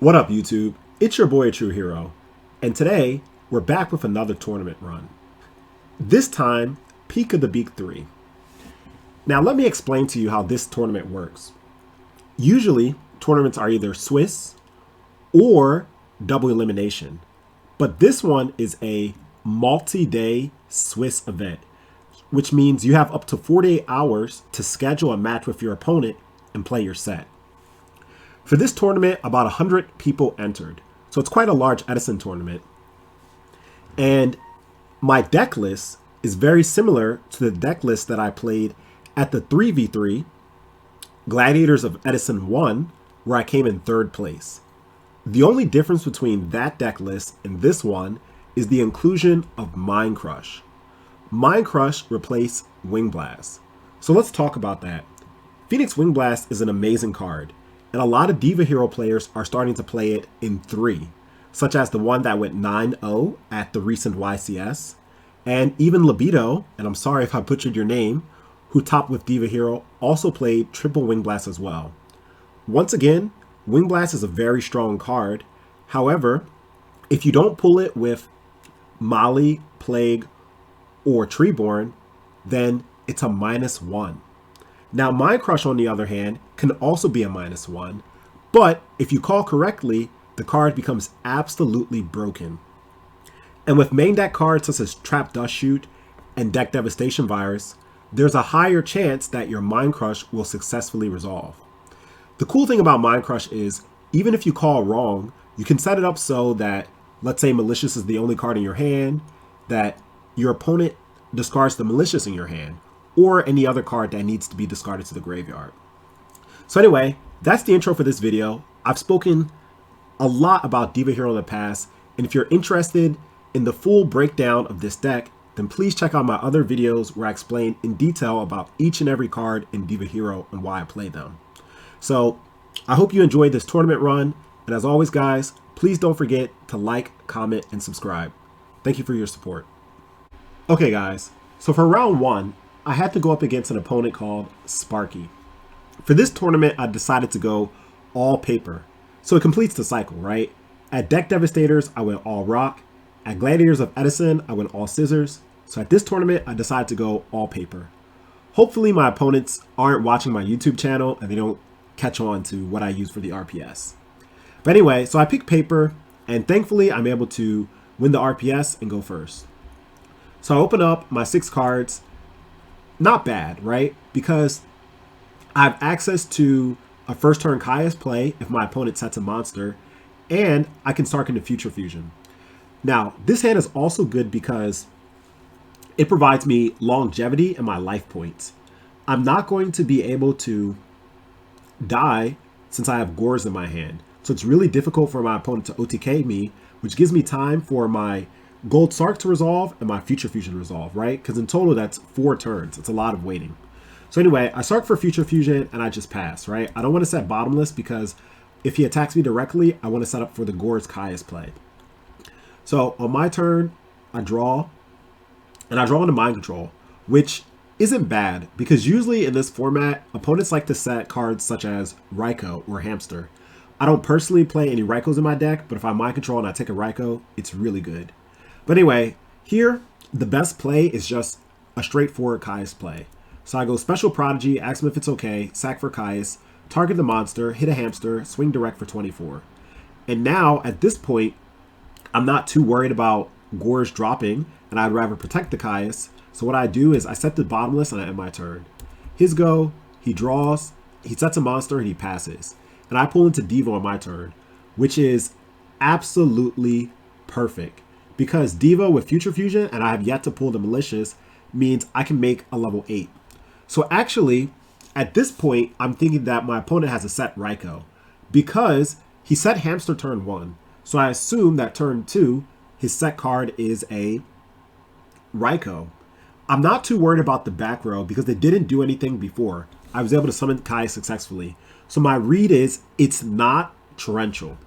What up, YouTube? It's your boy ATrueHero, and today we're back with another tournament run. This time, Peak of the Beak 3. Now let me explain to you how this tournament works. Usually, tournaments are either Swiss or double elimination, but this one is a multi-day Swiss event, which means you have up to 48 hours to schedule a match with your opponent and play your set. For this tournament, about 100 people entered, so it's quite a large Edison tournament. And my deck list is very similar to the deck list that I played at the 3v3 Gladiators of Edison 1, where I came in 3rd place. The only difference between that deck list and this one is the inclusion of Mind Crush. Mind Crush replaced Wing Blast. So let's talk about that. Phoenix Wing Blast is an amazing card, and a lot of Diva Hero players are starting to play it in 3, such as the one that went 9-0 at the recent YCS, and even Libido, and I'm sorry if I butchered your name, who topped with Diva Hero, also played triple Wing Blast as well. Once again, Wing Blast is a very strong card. However, if you don't pull it with Molly, Plague, or Treeborn, then it's a -1. Now, Mind Crush, on the other hand, can also be a -1, but if you call correctly, the card becomes absolutely broken. And with main deck cards such as Trap Dust Shoot and Deck Devastation Virus, there's a higher chance that your Mind Crush will successfully resolve. The cool thing about Mind Crush is, even if you call wrong, you can set it up so that, let's say Malicious is the only card in your hand, that your opponent discards the Malicious in your hand, or any other card that needs to be discarded to the graveyard. So anyway, that's the intro for this video. I've spoken a lot about Diva Hero in the past, and if you're interested in the full breakdown of this deck, then please check out my other videos where I explain in detail about each and every card in Diva Hero and why I play them. So I hope you enjoyed this tournament run, and as always guys, please don't forget to like, comment, and subscribe. Thank you for your support. Okay guys, so for round 1, I had to go up against an opponent called Sparky. For this tournament, I decided to go all paper, so it completes the cycle, right? At Deck Devastators, I went all rock. At Gladiators of Edison, I went all scissors. So at this tournament, I decided to go all paper. Hopefully my opponents aren't watching my YouTube channel and they don't catch on to what I use for the RPS. But anyway, so I picked paper, and thankfully I'm able to win the RPS and go first. So I open up my 6 cards. Not bad, right? Because I have access to a first turn Caius play if my opponent sets a monster, and I can start into Future Fusion. Now, this hand is also good because it provides me longevity and my life points. I'm not going to be able to die since I have Gores in my hand, so it's really difficult for my opponent to OTK me, which gives me time for my Gold Sark to resolve and my Future Fusion resolve, right? Because in total, that's 4 turns. It's a lot of waiting. So anyway, I Sark for Future Fusion and I just pass, right? I don't want to set Bottomless because if he attacks me directly, I want to set up for the Gores Caius play. So on my turn, I draw, and I draw into Mind Control, which isn't bad because usually in this format, opponents like to set cards such as Raikou or Hamster. I don't personally play any Raikous in my deck, but if I Mind Control and I take a Raikou, it's really good. But anyway, here, the best play is just a straightforward Caius play. So I go Special Prodigy, ask him if it's okay, sack for Caius, target the monster, hit a hamster, swing direct for 24. And now, at this point, I'm not too worried about Gores dropping, and I'd rather protect the Caius. So what I do is I set the Bottomless and I end my turn. His go, he draws, he sets a monster, and he passes. And I pull into Diva on my turn, which is absolutely perfect. Because Diva with Future Fusion, and I have yet to pull the Malicious, means I can make a level 8. So actually, at this point, I'm thinking that my opponent has a set Raikou, because he set Hamster turn 1. So I assume that turn 2, his set card is a Raikou. I'm not too worried about the back row because they didn't do anything before. I was able to summon Caius successfully. So my read is, it's not torrential.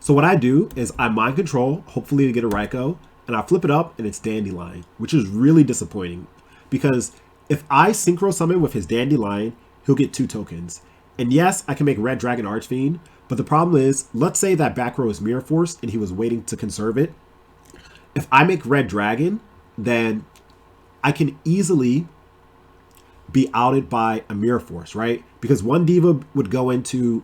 So what I do is I Mind Control, hopefully to get a Raikou, and I flip it up and it's Dandelion, which is really disappointing because if I Synchro Summon with his Dandelion, he'll get 2 tokens. And yes, I can make Red Dragon Archfiend, but the problem is, let's say that back row is Mirror Force and he was waiting to conserve it. If I make Red Dragon, then I can easily be outed by a Mirror Force, right? Because one Diva would go into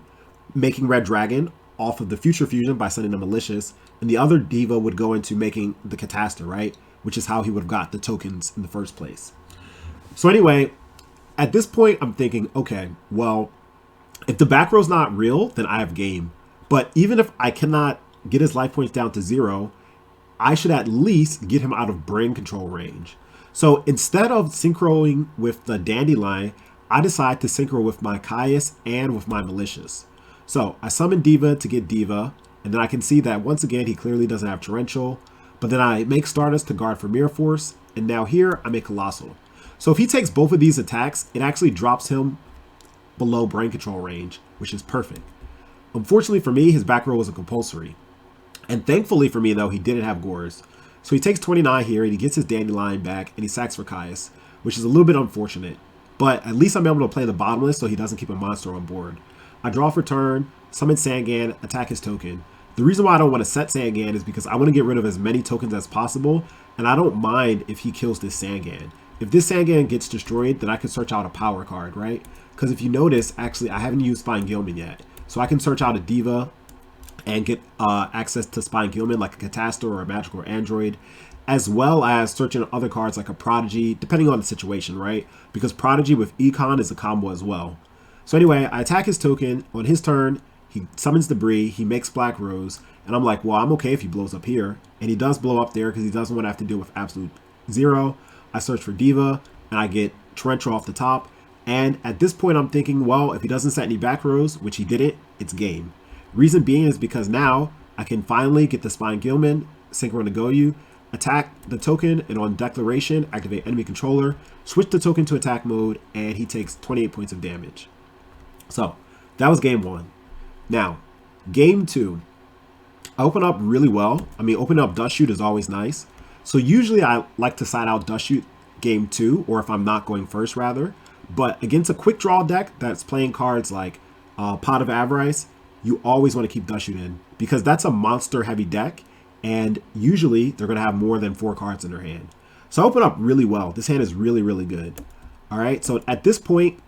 making Red Dragon off of the Future Fusion by sending a Malicious, and the other Diva would go into making the Catastor, right? Which is how he would have got the tokens in the first place. So anyway, at this point, I'm thinking, okay, well, if the back row's not real, then I have game. But even if I cannot get his life points down to 0, I should at least get him out of brain control range. So instead of synchroing with the Dandelion, I decide to synchro with my Caius and with my Malicious. So I summon Diva to get Diva, and then I can see that once again he clearly doesn't have Torrential. But then I make Stardust to guard for Mirror Force, and now here I make Colossal. So if he takes both of these attacks, it actually drops him below brain control range, which is perfect. Unfortunately for me, his back row was a compulsory. And thankfully for me, though, he didn't have Gores. So he takes 29 here, and he gets his Dandelion back, and he sacks for Caius, which is a little bit unfortunate. But at least I'm able to play the bottomless so he doesn't keep a monster on board. I draw for turn, summon Sangan, attack his token. The reason why I don't want to set Sangan is because I want to get rid of as many tokens as possible, and I don't mind if he kills this Sangan. If this Sangan gets destroyed, then I can search out a power card, right? Because if you notice, actually, I haven't used Spine Gilman yet. So I can search out a Diva and get access to Spine Gilman, like a Catastor or a Magical Android, as well as searching other cards like a Prodigy, depending on the situation, right? Because Prodigy with Econ is a combo as well. So anyway, I attack his token. On his turn, he summons Debris, he makes Black Rose, and I'm like, well, I'm okay if he blows up here. And he does blow up there because he doesn't want to have to deal with absolute 0. I search for Diva, and I get Torrential off the top. And at this point, I'm thinking, well, if he doesn't set any back rows, which he didn't, it's game. Reason being is because now I can finally get the Spine Gilman, Synchro Nagoyu, attack the token, and on declaration, activate enemy controller, switch the token to attack mode, and he takes 28 points of damage. So that was game 1. Now, game 2, I open up really well. I mean, opening up Dust Shoot is always nice. So usually I like to side out Dust Shoot game 2, or if I'm not going first, rather. But against a quick draw deck that's playing cards like Pot of Avarice, you always want to keep Dust Shoot in because that's a monster heavy deck, and usually they're going to have more than 4 cards in their hand. So I open up really well. This hand is really, really good. All right, so at this point,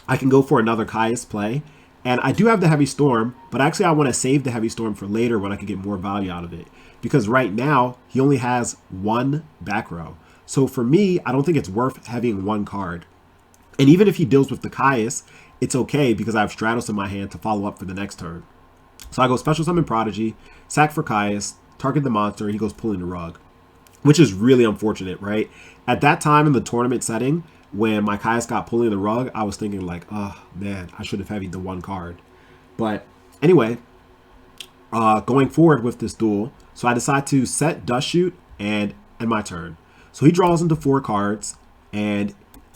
I can go for another Caius play, and I do have the Heavy Storm, but actually I want to save the Heavy Storm for later when I can get more value out of it, because right now he only has 1 back row. So for me, I don't think it's worth having 1 card. And even if he deals with the Caius, it's okay because I have Stratos in my hand to follow up for the next turn. So I go Special Summon Prodigy, sack for Caius, target the monster, and he goes Pulling the Rug, which is really unfortunate, right? At that time in the tournament setting, when my Caius got Pulling the Rug, I was thinking like, oh man, I should have heavied the 1 card. But anyway, going forward with this duel, so I decide to set Dust Shoot and end my turn. So he draws into 4 cards, and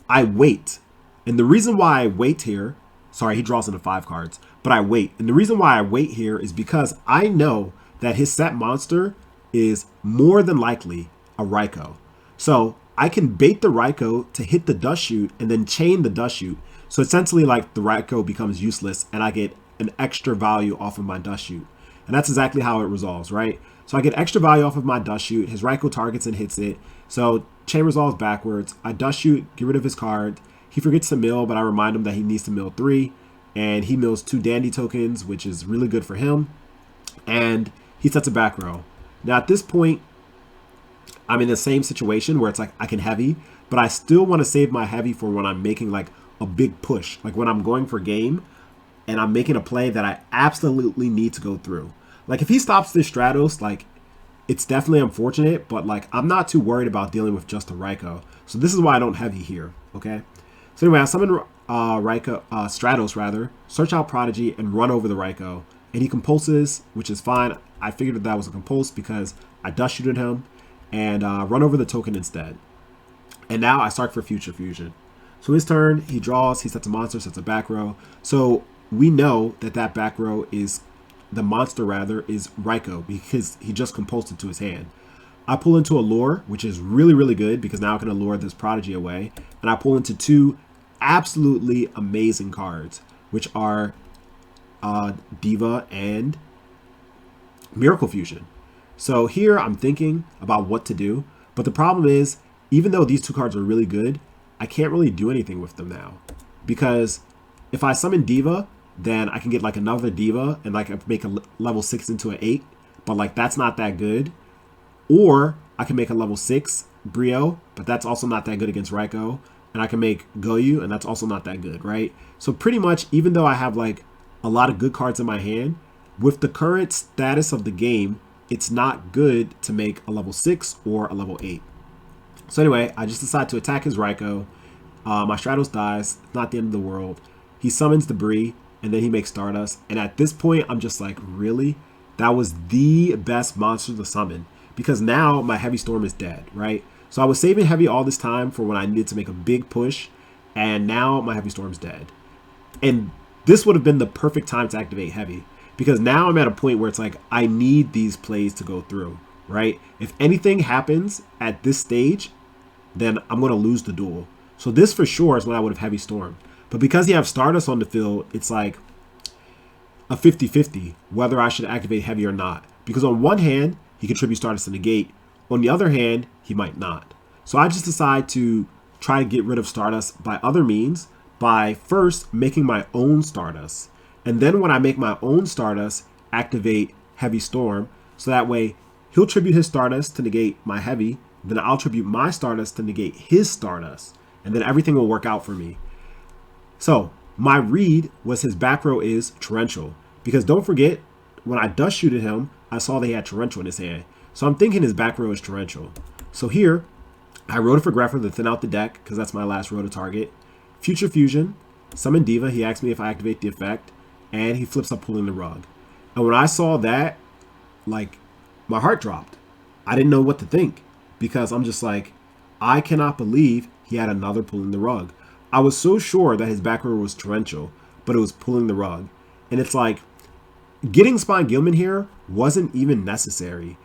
I wait. And the reason why I wait here, sorry, he draws into 5 cards, but I wait. And the reason why I wait here is because I know that his set monster is more than likely a Raikou. So I can bait the Raikou to hit the Dust Shoot and then chain the Dust Shoot. So essentially like the Raikou becomes useless and I get an extra value off of my Dust Shoot. And that's exactly how it resolves, right? So I get extra value off of my Dust Shoot. His Raikou targets and hits it. So chain resolves backwards. I Dust Shoot, get rid of his card. He forgets to mill, but I remind him that he needs to mill 3. And he mills 2 Dandy tokens, which is really good for him. And he sets a back row. Now at this point, I'm in the same situation where it's like I can heavy, but I still want to save my heavy for when I'm making like a big push. Like when I'm going for game and I'm making a play that I absolutely need to go through. Like if he stops this Stratos, like it's definitely unfortunate, but like I'm not too worried about dealing with just a Raikou. So this is why I don't heavy here, okay? So anyway, I summon Stratos rather, search out Prodigy, and run over the Raikou. And he compulses, which is fine. I figured that was a compulse because I Dust Shooted him and run over the token instead. And now I start for Future Fusion. So his turn, he draws, he sets a monster, sets a back row. So we know that that back row is, the monster rather, is Raikou because he just compulsed it to his hand. I pull into Allure, which is really, really good because now I can allure this Prodigy away. And I pull into 2 absolutely amazing cards. which are Diva and Miracle Fusion. So here I'm thinking about what to do, but the problem is, even though these two cards are really good, I can't really do anything with them now. Because if I summon Diva, then I can get like another Diva and like make a level 6 into an 8, but like that's not that good. Or I can make a level 6 Brio, but that's also not that good against Raikou. And I can make GYBU, and that's also not that good, right? So pretty much, even though I have like a lot of good cards in my hand, with the current status of the game, it's not good to make a level 6 or a level 8. So anyway, I just decide to attack his Raikou. My Stratos dies, not the end of the world. He summons Debris, and then he makes Stardust. And at this point, I'm just like, really? That was the best monster to summon. Because now my Heavy Storm is dead, right? So I was saving Heavy all this time for when I needed to make a big push. And now my Heavy Storm's dead. And this would have been the perfect time to activate Heavy. Because now I'm at a point where it's like, I need these plays to go through, right? If anything happens at this stage, then I'm going to lose the duel. So this for sure is when I would have Heavy Storm. But because you have Stardust on the field, it's like a 50-50 whether I should activate Heavy or not. Because on one hand, he contributes Stardust to negate. On the other hand, he might not. So I just decide to try to get rid of Stardust by other means, by first making my own Stardust. And then when I make my own Stardust, activate Heavy Storm. So that way, he'll tribute his Stardust to negate my Heavy. Then I'll tribute my Stardust to negate his Stardust. And then everything will work out for me. So my read was his back row is Torrential. Because don't forget, when I dust shooted him, I saw that he had Torrential in his hand. So I'm thinking his back row is Torrential. So here, I Rota for Greffer to thin out the deck, because that's my last Rota target. Future Fusion, summon Diva. He asks me if I activate the effect. And he flips up Pulling the Rug. And when I saw that, like, my heart dropped. I didn't know what to think. Because I'm just like, I cannot believe he had another Pulling the Rug. I was so sure that his back row was Torrential, but it was Pulling the Rug. And it's like, getting Spine Gilman here wasn't even necessary.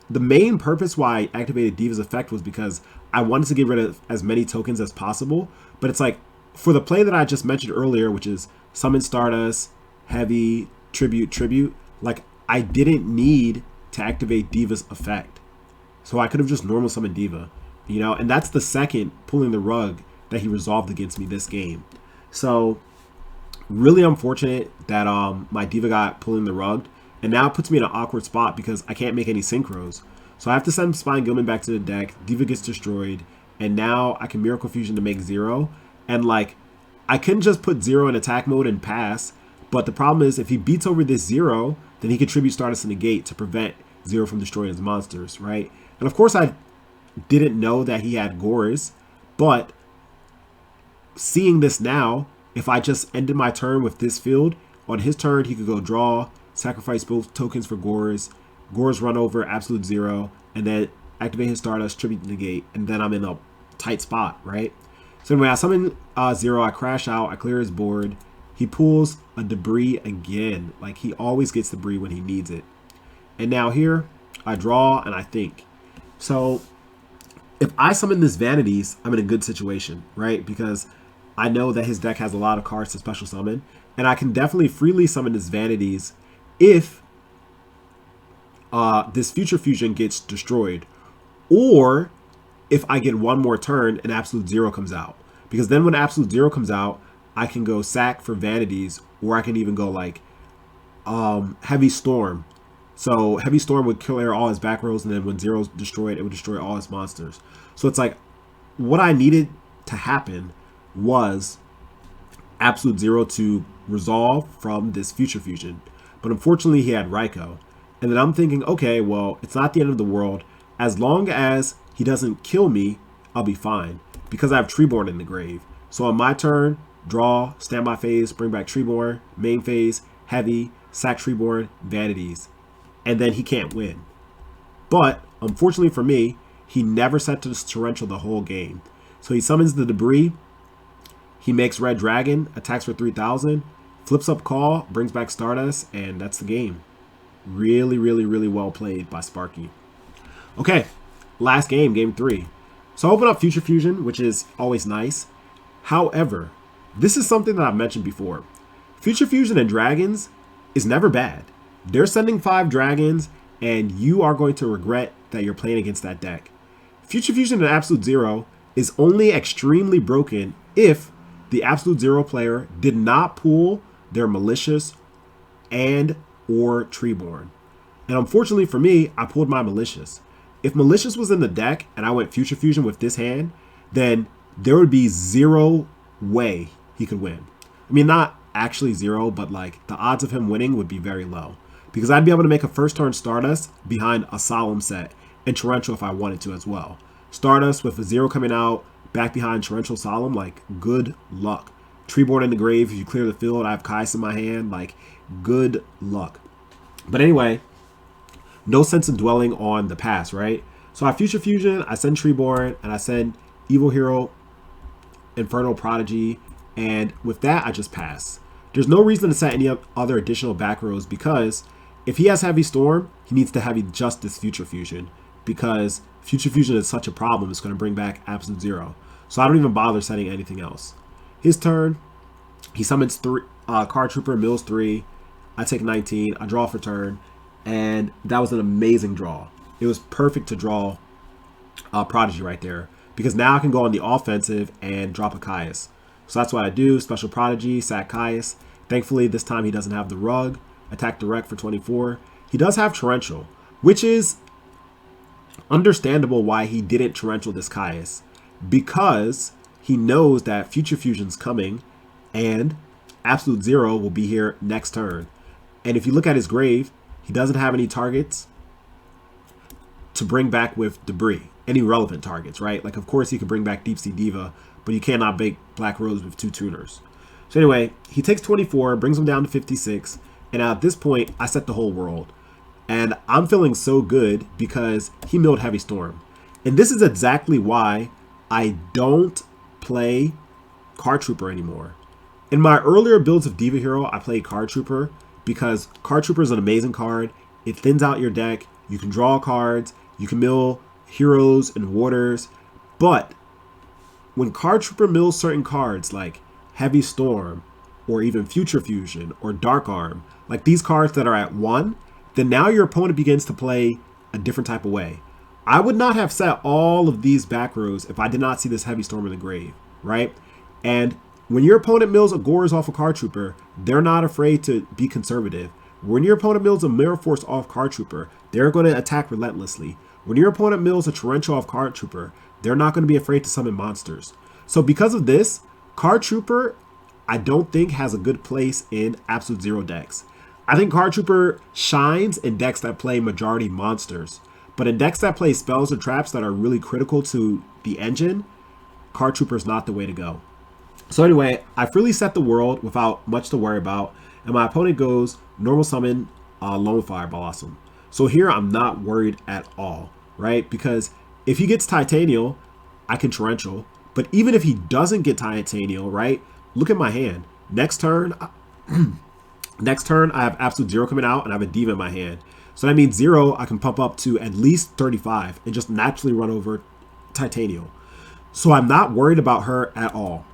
The main purpose why I activated Diva's effect was because I wanted to get rid of as many tokens as possible. But it's like, for the play that I just mentioned earlier, which is Summon Stardust, Heavy, Tribute, like, I didn't need to activate Diva's effect. So I could have just normal summoned Diva, you know? And that's the second Pulling the Rug that he resolved against me this game. So really unfortunate that my Diva got Pulling the Rug. And now it puts me in an awkward spot because I can't make any synchros. So I have to send Spine Gilman back to the deck. Diva gets destroyed. And now I can Miracle Fusion to make 0. And like, I couldn't just put 0 in attack mode and pass. But the problem is, if he beats over this 0, then he contributes Stardust to negate to prevent 0 from destroying his monsters, right? And of course, I didn't know that he had Gores, but seeing this now, if I just ended my turn with this field, on his turn, he could go draw, sacrifice both tokens for Gores run over Absolute 0, and then activate his Stardust, tribute negate, and then I'm in a tight spot, right? So anyway, I summon 0, I crash out, I clear his board. He pulls a Debris again. Like, he always gets Debris when he needs it. And now here, I draw and I think. So if I summon this Vanities, I'm in a good situation, right? Because I know that his deck has a lot of cards to special summon. And I can definitely freely summon this Vanities if this Future Fusion gets destroyed. Or if I get one more turn and Absolute 0 comes out. Because then when Absolute 0 comes out, I can go sack for Vanities, or I can even go like Heavy Storm. So Heavy Storm would clear all his back rows, and then when 0's destroyed, it would destroy all his monsters. So it's like, what I needed to happen was Absolute 0 to resolve from this Future Fusion. But unfortunately, he had Raikou. And then I'm thinking, okay, well, it's not the end of the world. As long as he doesn't kill me, I'll be fine. Because I have Treeborn in the grave. So on my turn, draw, standby phase, bring back Treeborn, main phase, Heavy, sack Treeborn, Vanities. And then he can't win. But, unfortunately for me, he never set to Torrential the whole game. So he summons the Debris, he makes Red Dragon, attacks for 3,000, flips up Call, brings back Stardust, and that's the game. Really, really, really well played by Sparky. Okay, last game, game 3. So I open up Future Fusion, which is always nice. However, this is something that I've mentioned before. Future Fusion and Dragons is never bad. They're sending 5 dragons, and you are going to regret that you're playing against that deck. Future Fusion and Absolute Zero is only extremely broken if the Absolute Zero player did not pull their Malicious and or Treeborn. And unfortunately for me, I pulled my Malicious. If Malicious was in the deck and I went Future Fusion with this hand, then there would be 0 way he could win. I mean, not actually 0, but like the odds of him winning would be very low. Because I'd be able to make a first turn Stardust behind a Solemn set and Torrential if I wanted to as well. Stardust with a 0 coming out, back behind Torrential Solemn, like good luck. Treeborn in the grave, if you clear the field, I have Kais in my hand, like good luck. But anyway, no sense in dwelling on the past, right? So I Future Fusion, I send Treeborn, and I send Evil Hero, Infernal Prodigy, and with that, I just pass. There's no reason to set any other additional back rows because if he has Heavy Storm, he needs to Heavy Justice Future Fusion because Future Fusion is such a problem, it's going to bring back Absolute Zero. So I don't even bother setting anything else. His turn, he summons Card Trooper, mills 3, I take 19, I draw for turn, and that was an amazing draw. It was perfect to draw Prodigy right there because now I can go on the offensive and drop a Caius. So that's what I do, Special Prodigy, sack Caius. Thankfully, this time he doesn't have the rug. Attack direct for 24. He does have Torrential, which is understandable why he didn't Torrential this Caius. Because he knows that Future Fusion's coming and Absolute Zero will be here next turn. And if you look at his grave, he doesn't have any targets to bring back with debris. Any relevant targets, right? Like, of course, he could bring back Deep Sea Diva, but you cannot bake Black Rose with 2 tuners. So anyway, he takes 24, brings him down to 56, and at this point, I set the whole world. And I'm feeling so good because he milled Heavy Storm. And this is exactly why I don't play Card Trooper anymore. In my earlier builds of Diva Hero, I played Card Trooper because Card Trooper is an amazing card. It thins out your deck. You can draw cards. You can mill heroes and waters. But when Card Trooper mills certain cards like Heavy Storm or even Future Fusion or Dark Arm, like these cards that are at 1, then now your opponent begins to play a different type of way. I would not have set all of these back rows if I did not see this Heavy Storm in the grave, right? And when your opponent mills a Gores off a Card Trooper, they're not afraid to be conservative. When your opponent mills a Mirror Force off Card Trooper, they're going to attack relentlessly. When your opponent mills a Torrential off Card Trooper, they're not going to be afraid to summon monsters. So because of this, Card Trooper, I don't think has a good place in Absolute Zero decks. I think Card Trooper shines in decks that play majority monsters. But in decks that play spells or traps that are really critical to the engine, Card Trooper is not the way to go. So anyway, I freely set the world without much to worry about. And my opponent goes normal summon Lone Fire Blossom. So here I'm not worried at all, right? Because if he gets Titanial, I can Torrential. But even if he doesn't get Titanial, right? Look at my hand. Next turn, I have Absolute Zero coming out and I have a Diva in my hand. So that means 0, I can pump up to at least 35 and just naturally run over Titanial. So I'm not worried about her at all.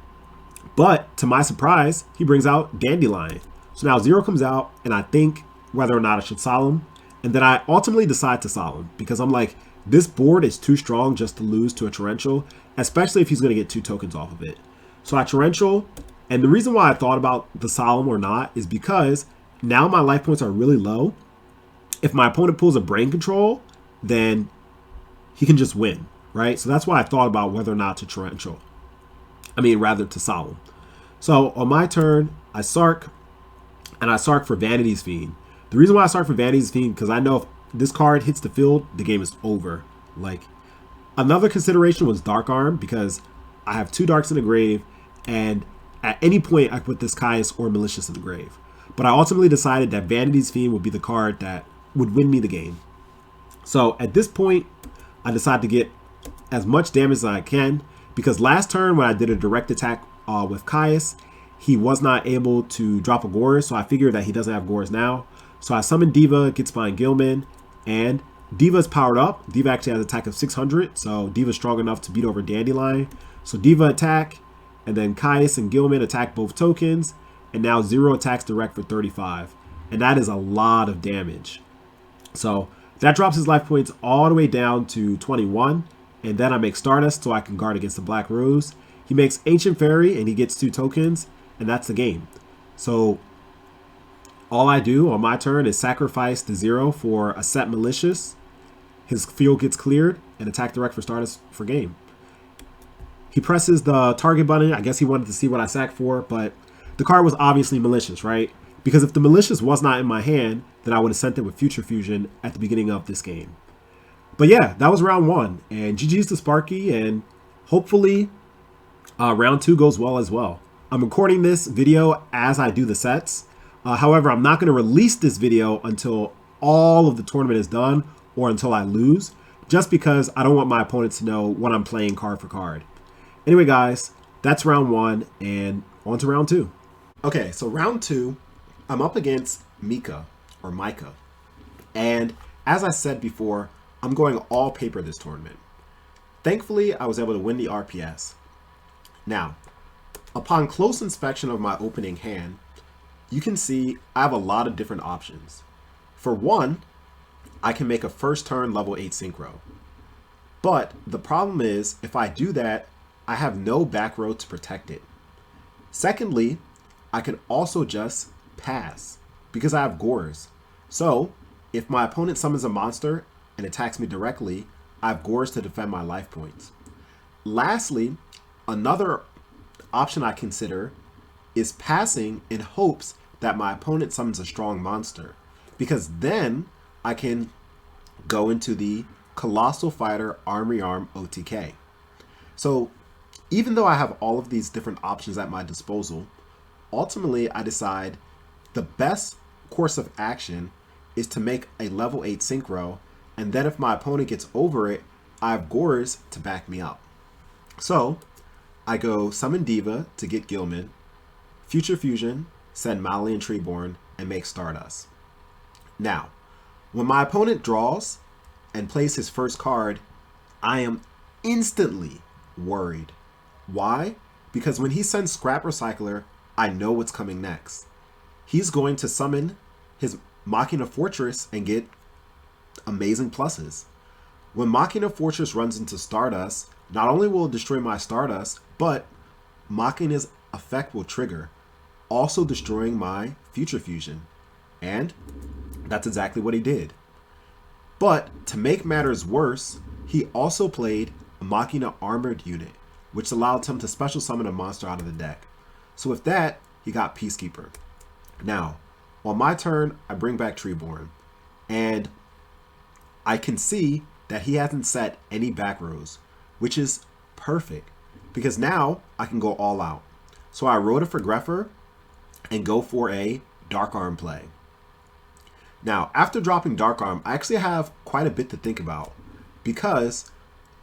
But to my surprise, he brings out Dandelion. So now 0 comes out and I think whether or not I should Solemn. And then I ultimately decide to Solemn because I'm like, this board is too strong just to lose to a Torrential, especially if he's going to get 2 tokens off of it. So I Torrential, and the reason why I thought about the Solemn or not is because now my life points are really low. If my opponent pulls a Brain Control, then he can just win, right? So that's why I thought about whether or not to Torrential. I mean, rather to Solemn. So on my turn, I Sark, and I Sark for Vanity's Fiend. The reason why I Sark for Vanity's Fiend, because I know if this card hits the field, the game is over. Like, another consideration was Dark Arm, because I have 2 Darks in the grave, and at any point I put this Caius or Malicious in the grave. But I ultimately decided that Vanity's Fiend would be the card that would win me the game. So at this point, I decided to get as much damage as I can, because last turn when I did a direct attack with Caius, he was not able to drop a Gores, so I figured that he doesn't have Gores now. So I summoned Diva, gets Spine Gilman, and Diva's powered up. Diva actually has an attack of 600, so Diva's strong enough to beat over Dandelion. So Diva attack, and then Caius and Gilman attack both tokens, and now 0 attacks direct for 35. And that is a lot of damage. So that drops his life points all the way down to 21. And then I make Stardust so I can guard against the Black Rose. He makes Ancient Fairy and he gets 2 tokens, and that's the game. So all I do on my turn is sacrifice the 0 for a set Malicious. His field gets cleared and attack direct for Stardust for game. He presses the target button. I guess he wanted to see what I sacked for, but the card was obviously Malicious, right? Because if the Malicious was not in my hand, then I would have sent it with Future Fusion at the beginning of this game. But yeah, that was round 1, and GG's to Sparky, and hopefully round 2 goes well as well. I'm recording this video as I do the sets. However, I'm not going to release this video until all of the tournament is done or until I lose, just because I don't want my opponents to know what I'm playing card for card. Anyway, guys, that's round 1, and on to round 2. Okay, so round 2, I'm up against Mika, or Mika. And as I said before, I'm going all paper this tournament. Thankfully, I was able to win the RPS. Now, upon close inspection of my opening hand, you can see I have a lot of different options. For one, I can make a first turn level 8 synchro. But the problem is, if I do that, I have no back row to protect it. Secondly, I can also just pass because I have Gores. So if my opponent summons a monster and attacks me directly, I have Gores to defend my life points. Lastly, another option I consider is passing in hopes that my opponent summons a strong monster, because then I can go into the Colossal Fighter Armory Arm OTK. So even though I have all of these different options at my disposal, ultimately I decide the best course of action is to make a level 8 synchro, and then if my opponent gets over it, I have Gores to back me up. So I go summon Diva to get Gilman, Future Fusion, send Mali and Treeborn, and make Stardust. Now, when my opponent draws and plays his first card, I am instantly worried. Why? Because when he sends Scrap Recycler, I know what's coming next. He's going to summon his Machina Fortress and get amazing pluses. When Machina Fortress runs into Stardust, not only will it destroy my Stardust, but Machina's effect will trigger, also destroying my Future Fusion. And that's exactly what he did. But to make matters worse, he also played a Machina Armored unit, which allowed him to special summon a monster out of the deck. So with that, he got Peacekeeper. Now, on my turn, I bring back Treeborn, and I can see that he hasn't set any back rows, which is perfect, because now I can go all out. So I wrote it for Greffer and go for a Dark Arm play. Now, after dropping Dark Arm, I actually have quite a bit to think about, because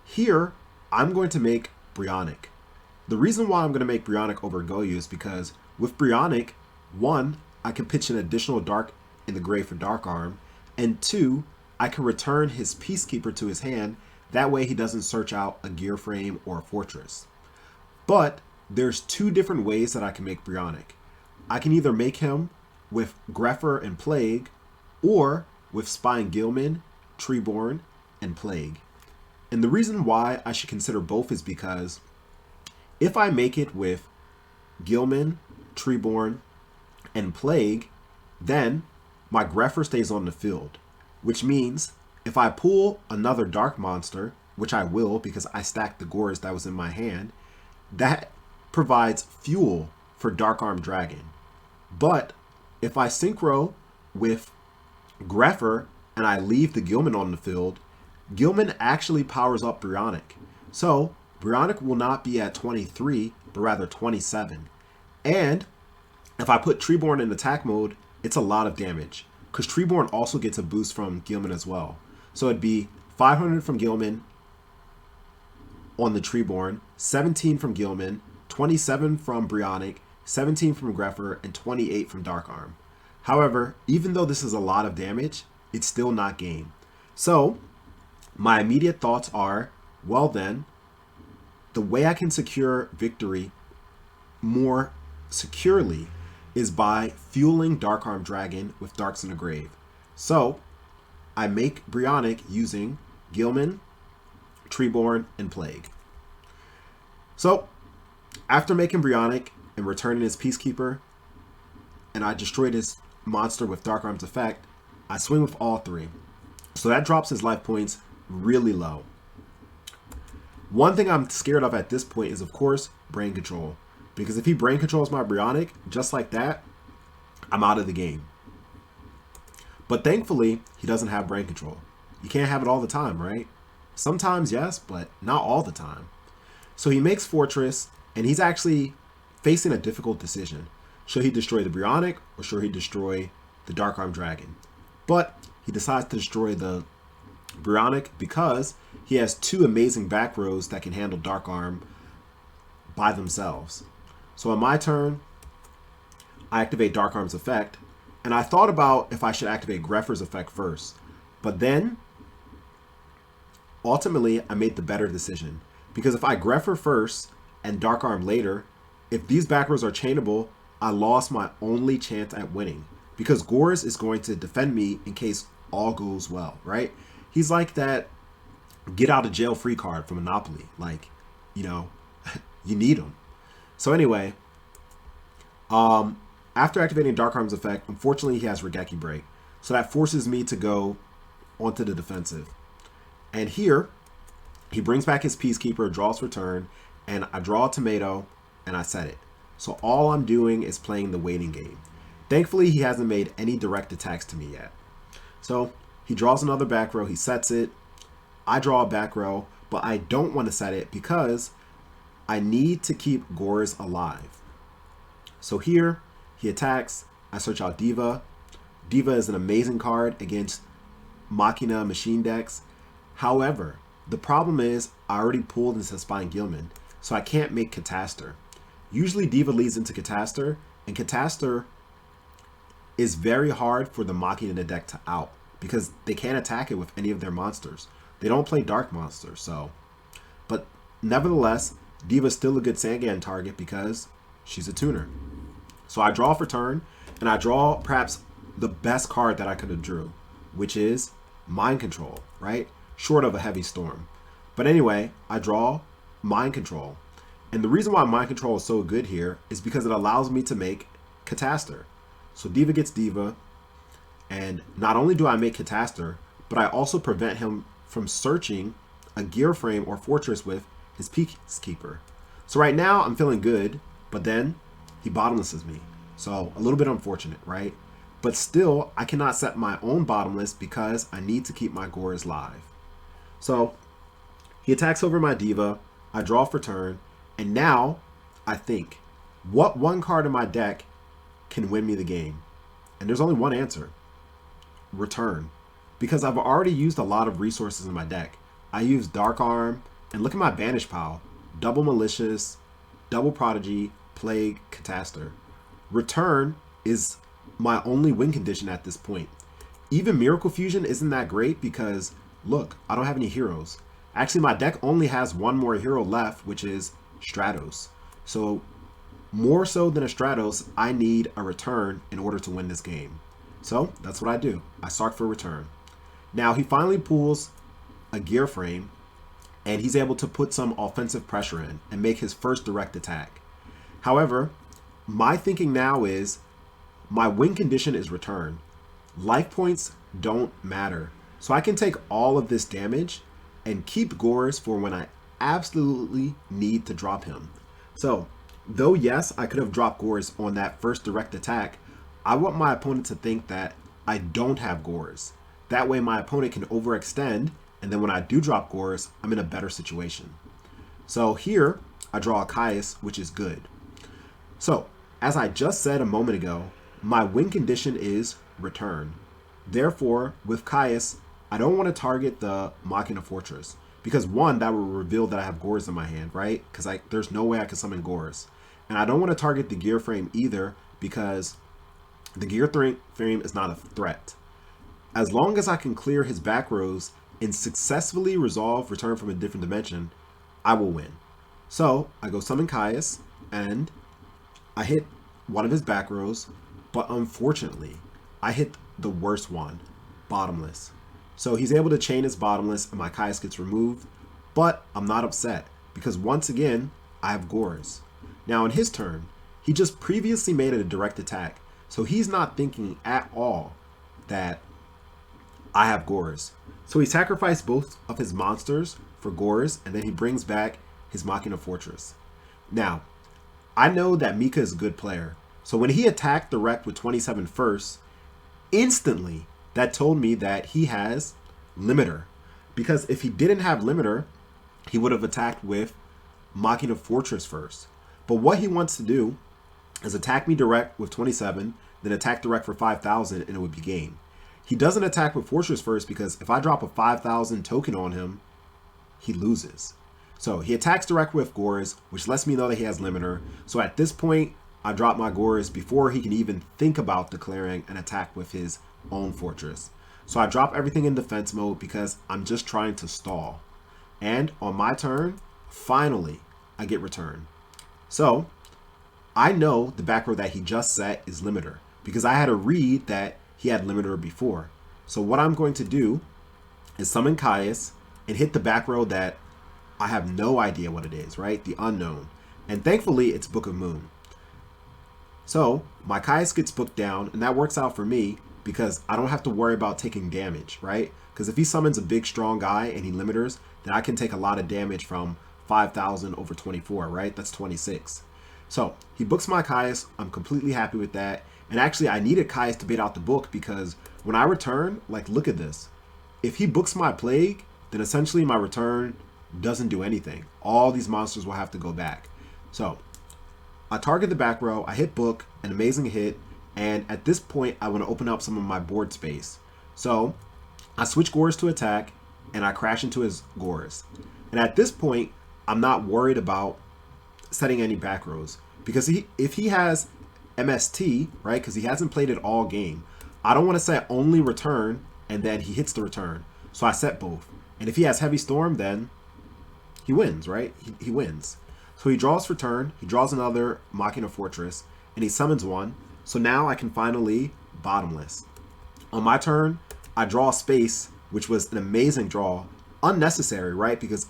here I'm going to make Brionic. The reason why I'm going to make Brionic over Goyu is because with Brionic, 1, I can pitch an additional Dark in the grave for Dark Arm, and 2, I can return his Peacekeeper to his hand. That way he doesn't search out a Gear Frame or a Fortress. But there's 2 different ways that I can make Brionic. I can either make him with Greffer and Plague, or with Spine Gilman, Treeborn, and Plague. And the reason why I should consider both is because if I make it with Gilman, Treeborn, and Plague, then my Greffer stays on the field, which means if I pull another Dark Monster, which I will because I stacked the Gores that was in my hand, that provides fuel for Dark Arm Dragon. But if I synchro with Greffer and I leave the Gilman on the field, Gilman actually powers up Brionic. So Brionic will not be at 23, but rather 27. And if I put Treeborn in attack mode, it's a lot of damage, because Treeborn also gets a boost from Gilman as well. So it'd be 500 from Gilman on the Treeborn, 17 from Gilman, 27 from Brionic, 17 from Greffer, and 28 from Dark Arm. However, even though this is a lot of damage, it's still not game. So my immediate thoughts are, well then, the way I can secure victory more securely is by fueling Dark Arm Dragon with Darks in the Grave. So I make Brionac using Gilman, Treeborn, and Plague. So after making Brionac and returning his Peacekeeper, and I destroyed his monster with Dark Arm's effect, I swing with all three. So that drops his life points really low. One thing I'm scared of at this point is, of course, brain control. Because if he brain controls my Brionac, just like that, I'm out of the game. But thankfully, he doesn't have brain control. You can't have it all the time, right? Sometimes, yes, but not all the time. So he makes Fortress, and he's actually facing a difficult decision. Should he destroy the Brionac, or should he destroy the Dark Arm Dragon? But he decides to destroy the Brionac because he has two amazing back rows that can handle Dark Arm by themselves. So on my turn, I activate Dark Arm's effect, and I thought about if I should activate Grepher's effect first, but then ultimately I made the better decision, because if I Grepher first and Dark Arm later, if these back rows are chainable, I lost my only chance at winning, because Gorz is going to defend me in case all goes well, right? He's like that get out of jail free card from Monopoly. Like, you know, you need him. So anyway, after activating Dark Arm's effect, unfortunately he has Regeki Break. So that forces me to go onto the defensive. And here, he brings back his Peacekeeper, draws return, and I draw a tomato, and I set it. So all I'm doing is playing the waiting game. Thankfully, he hasn't made any direct attacks to me yet. So he draws another back row, he sets it. I draw a back row, but I don't want to set it because I need to keep Gorz alive. So here, he attacks. I search out Diva. Diva is an amazing card against Machina machine decks. However, the problem is I already pulled into Spine Gilman, so I can't make Catastor. Usually Diva leads into Catastor, and Catastor is very hard for the Machina deck to out because they can't attack it with any of their monsters. They don't play dark monsters, so. But nevertheless, Diva's still a good Sangan target because she's a tuner. So I draw for turn, and I draw perhaps the best card that I could have drew, which is Mind Control, right? Short of a Heavy Storm. But anyway, I draw Mind Control. And the reason why Mind Control is so good here is because it allows me to make Catastor. So Diva gets Diva, and not only do I make Catastor, but I also prevent him from searching a gear frame or fortress with his Peacekeeper. So right now I'm feeling good, but then he bottomlesses me. So a little bit unfortunate, right? But still, I cannot set my own bottomless because I need to keep my Gorz live. So he attacks over my Diva, I draw for turn, and now I think, what one card in my deck can win me the game? And there's only one answer. Return. Because I've already used a lot of resources in my deck. I used Dark Arm, and look at my Banish pile. Double Malicious, Double Prodigy, Plague, Catastor. Return is my only win condition at this point. Even Miracle Fusion isn't that great because, look, I don't have any heroes. Actually, my deck only has one more hero left, which is Stratos. So, more so than a Stratos, I need a return in order to win this game. So, that's what I do. I Sark for return. Now, he finally pulls a gear frame, and he's able to put some offensive pressure in and make his first direct attack. However, my thinking now is my win condition is return. Life points don't matter. So I can take all of this damage and keep Gorz for when I absolutely need to drop him. So, though yes, I could have dropped Gorz on that first direct attack, I want my opponent to think that I don't have Gorz. That way my opponent can overextend, and then when I do drop Gorz, I'm in a better situation. So here, I draw a Caius, which is good. So, as I just said a moment ago, my win condition is return. Therefore, with Caius, I don't want to target the Machina Fortress. Because one, that will reveal that I have Gorz in my hand, right? Because there's no way I can summon Gorz. And I don't want to target the gear frame either, because the gear frame is not a threat. As long as I can clear his back rows and successfully resolve Return from a Different Dimension, I will win. So I go summon Caius, and I hit one of his back rows, but unfortunately, I hit the worst one, bottomless. So he's able to chain his bottomless and my Caius gets removed, but I'm not upset because once again, I have Gores. Now in his turn, he just previously made it a direct attack, so he's not thinking at all that I have Gores. So he sacrificed both of his monsters for Gores, and then he brings back his Machina Fortress. Now, I know that Mika is a good player, so when he attacked direct with 27 first, instantly that told me that he has Limiter. Because if he didn't have Limiter, he would have attacked with Machina Fortress first. But what he wants to do is attack me direct with 27, then attack direct for 5,000, and it would be game. He doesn't attack with Fortress first because if I drop a 5,000 token on him, he loses. So he attacks direct with Gores, which lets me know that he has Limiter. So at this point, I drop my Gores before he can even think about declaring an attack with his own Fortress. So I drop everything in defense mode because I'm just trying to stall. And on my turn, finally, I get return. So I know the back row that he just set is Limiter because I had a read that he had Limiter before. So what I'm going to do is summon Caius and hit the back row that I have no idea what it is, right? The unknown. And thankfully, it's Book of Moon. So my Caius gets booked down, and that works out for me because I don't have to worry about taking damage, right? Because if he summons a big, strong guy and he limiters, then I can take a lot of damage from 5,000 over 24, right? That's 26. So he books my Caius. I'm completely happy with that. And actually, I needed Caius to bait out the book because when I return, like, look at this. If he books my Plague, then essentially my return doesn't do anything. All these monsters will have to go back. So I target the back row, I hit book, an amazing hit, and at this point I want to open up some of my board space. So I switch Gores to attack and I crash into his Gores. And at this point I'm not worried about setting any back rows because if he has MST, right, because he hasn't played it all game, I don't want to set only return and then he hits the return. So I set both. And if he has Heavy Storm, then he wins, right? He wins. So he draws for turn, he draws another Machina Fortress, and he summons one. So now I can finally bottomless. On my turn, I draw space, which was an amazing draw. Unnecessary, right? Because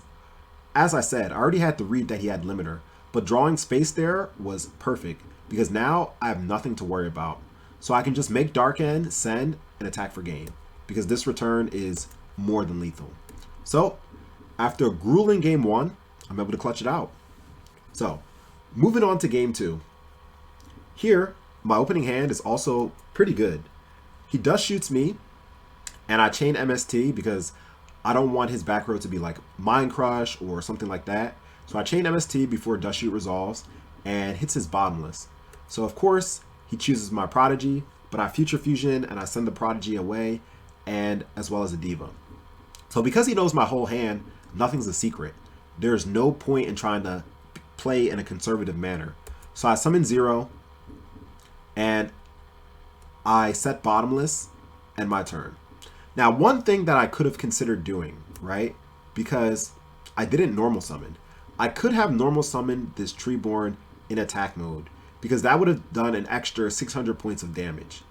as I said, I already had to read that he had Limiter. But drawing space there was perfect because now I have nothing to worry about. So I can just make Dark End, send, and attack for game because this return is more than lethal. So after a grueling game one, I'm able to clutch it out. So moving on to game two. Here, my opening hand is also pretty good. He dust shoots me, and I chain MST because I don't want his back row to be like Mind Crush or something like that. So I chain MST before dust shoot resolves and hits his bottomless. So of course, he chooses my Prodigy, but I Future Fusion and I send the Prodigy away, and as well as a Diva. So because he knows my whole hand, nothing's a secret. There's no point in trying to play in a conservative manner. So I summon 0 and I set bottomless and my turn. Now, one thing that I could have considered doing, right? Because I didn't normal summon. I could have normal summoned this Treeborn in attack mode because that would have done an extra 600 points of damage.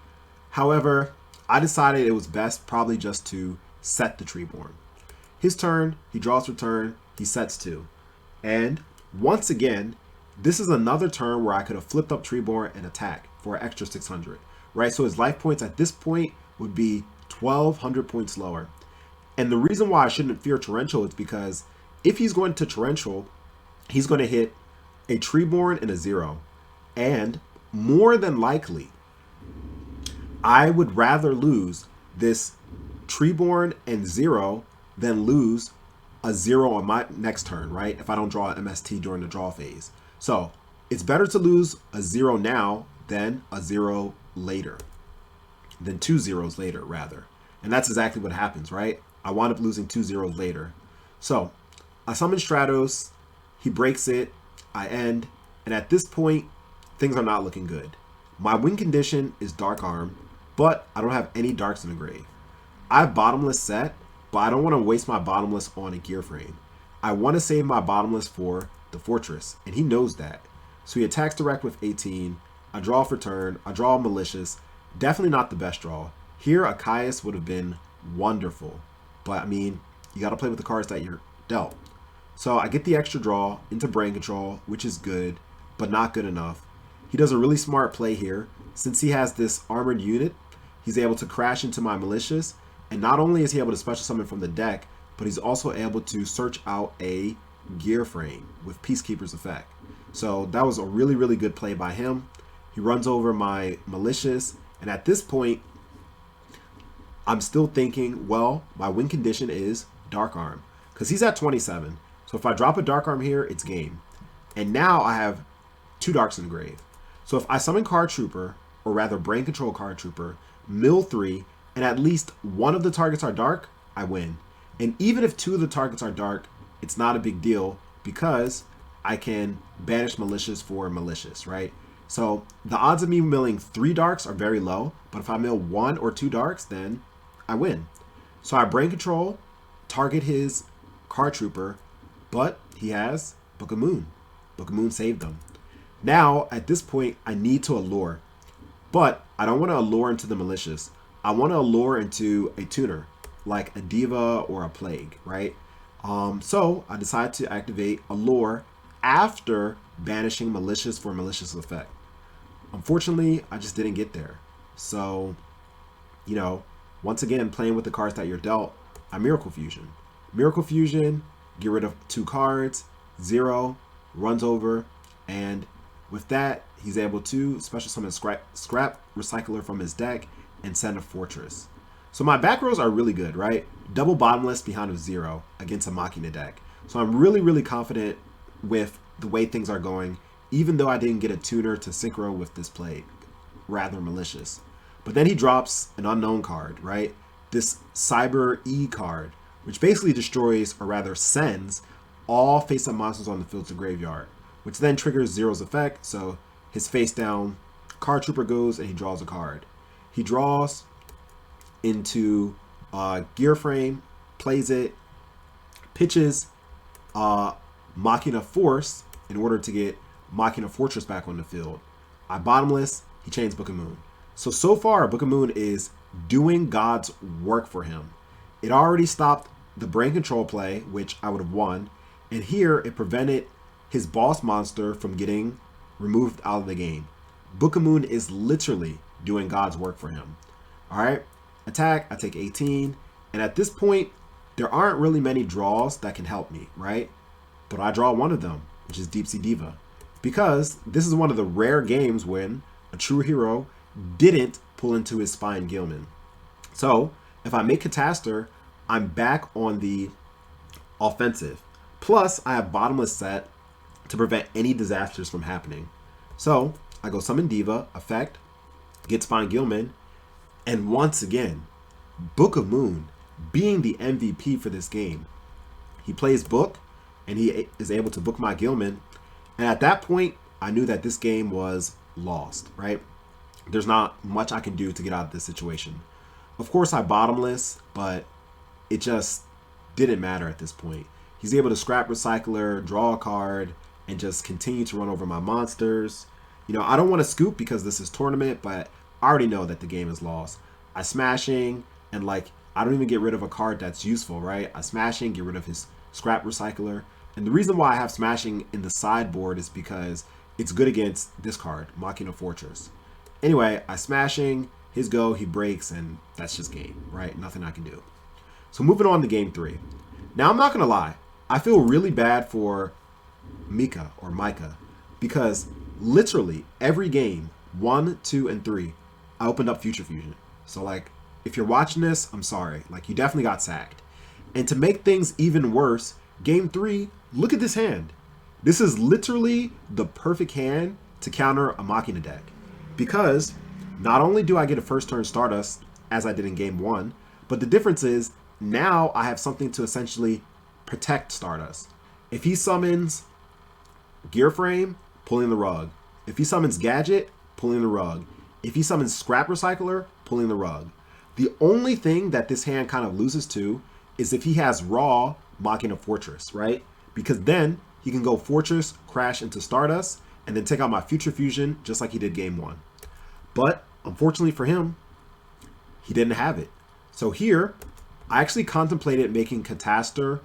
However, I decided it was best probably just to set the Treeborn. His turn, he draws for turn, he sets 2. And once again, this is another turn where I could have flipped up Treeborn and attack for an extra 600, right? So his life points at this point would be 1,200 points lower. And the reason why I shouldn't fear Torrential is because if he's going to Torrential, he's going to hit a Treeborn and a 0. And more than likely, I would rather lose this Treeborn and 0 than lose a 0 on my next turn, right? If I don't draw an MST during the draw phase. So it's better to lose a 0 now than a 0 later. Than 2 zeros later, rather. And that's exactly what happens, right? I wound up losing 2 zeros later. So I summon Stratos, he breaks it, I end, and at this point, things are not looking good. My win condition is Dark Arm, but I don't have any darks in the grave. I have bottomless set, but I don't want to waste my bottomless on a gear frame. I want to save my bottomless for the fortress, and he knows that. So he attacks direct with 18, I draw for turn. I draw Malicious. Definitely not the best draw. Here, a Caius would have been wonderful. But, I mean, you got to play with the cards that you're dealt. So I get the extra draw into Brain Control, which is good, but not good enough. He does a really smart play here. Since he has this armored unit, he's able to crash into my Malicious. And not only is he able to special summon from the deck, but he's also able to search out a Gear Frame with Peacekeeper's effect. So that was a really, really good play by him. He runs over my Malicious, and at this point, I'm still thinking, well, my win condition is Dark Arm, because he's at 27. So if I drop a Dark Arm here, it's game. And now I have 2 Darks in the grave. So if I summon Card Trooper, or rather Brain Control Card Trooper, mill 3, and at least one of the targets are dark, I win. And even if 2 of the targets are dark, it's not a big deal because I can banish Malicious for Malicious, right? So the odds of me milling 3 darks are very low, but if I mill 1 or 2 darks, then I win. So I Brain Control, target his Card Trooper, but he has Book of Moon. Book of Moon saved him. Now, at this point, I need to allure, but I don't want to allure into the Malicious. I want to allure into a tuner, like a Diva or a Plague, right? So I decided to activate Allure after banishing Malicious for Malicious effect. Unfortunately, I just didn't get there. So, you know, once again, playing with the cards that you're dealt, I Miracle Fusion. Miracle Fusion, get rid of 2 cards, 0, runs over, and with that, he's able to special summon Scrap Recycler from his deck and send a Fortress. So my back rows are really good, right? Double Bottomless behind of 0 against a Machina deck. So I'm really, really confident with the way things are going, even though I didn't get a tuner to synchro with this Plague, rather Malicious. But then he drops an unknown card, right? This Cyber E card, which basically destroys, or rather sends, all face-up monsters on the field to graveyard, which then triggers Zero's effect, so his face-down Card Trooper goes and he draws a card. He draws into Gear Frame, plays it, pitches Machina Force in order to get Machina Fortress back on the field. I Bottomless, he chains Book of Moon. So far, Book of Moon is doing God's work for him. It already stopped the Brain Control play, which I would have won, and here it prevented his boss monster from getting removed out of the game. Book of Moon is literally doing God's work for him. All right, attack, I take 18, and at this point, there aren't really many draws that can help me, right? But I draw one of them, which is Deep Sea Diva, because this is one of the rare games when a true hero didn't pull into his Spine Gilman. So if I make Catastor, I'm back on the offensive. Plus, I have Bottomless set to prevent any disasters from happening. So I go summon Diva, effect, get Spine Gilman, and once again, Book of Moon being the MVP for this game. He plays Book, and he is able to book my Gilman. And at that point, I knew that this game was lost, right? There's not much I can do to get out of this situation. Of course, I Bottomless, but it just didn't matter at this point. He's able to Scrap Recycler, draw a card, and just continue to run over my monsters. You know, I don't want to scoop because this is tournament, but I already know that the game is lost. I Smashing, and like, I don't even get rid of a card that's useful, right? I Smashing, get rid of his Scrap Recycler. And the reason why I have Smashing in the sideboard is because it's good against this card, Machina Fortress. Anyway, I Smashing, his go, he breaks, and that's just game, right? Nothing I can do. So moving on to game 3. Now, I'm not going to lie. I feel really bad for Mika, or Mika, because literally every game, 1, 2, and 3, I opened up Future Fusion. So, like, if you're watching this, I'm sorry. Like, you definitely got sacked. And to make things even worse, game 3, look at this hand. This is literally the perfect hand to counter a Machina deck. Because not only do I get a first turn Stardust, as I did in game 1, but the difference is now I have something to essentially protect Stardust. If he summons Gear Frame, pulling the rug. If he summons Gadget, pulling the rug. If he summons Scrap Recycler, pulling the rug. The only thing that this hand kind of loses to is if he has raw Machina Fortress, right? Because then he can go Fortress, crash into Stardust, and then take out my Future Fusion just like he did game 1. But unfortunately for him, he didn't have it. So here, I actually contemplated making Catastor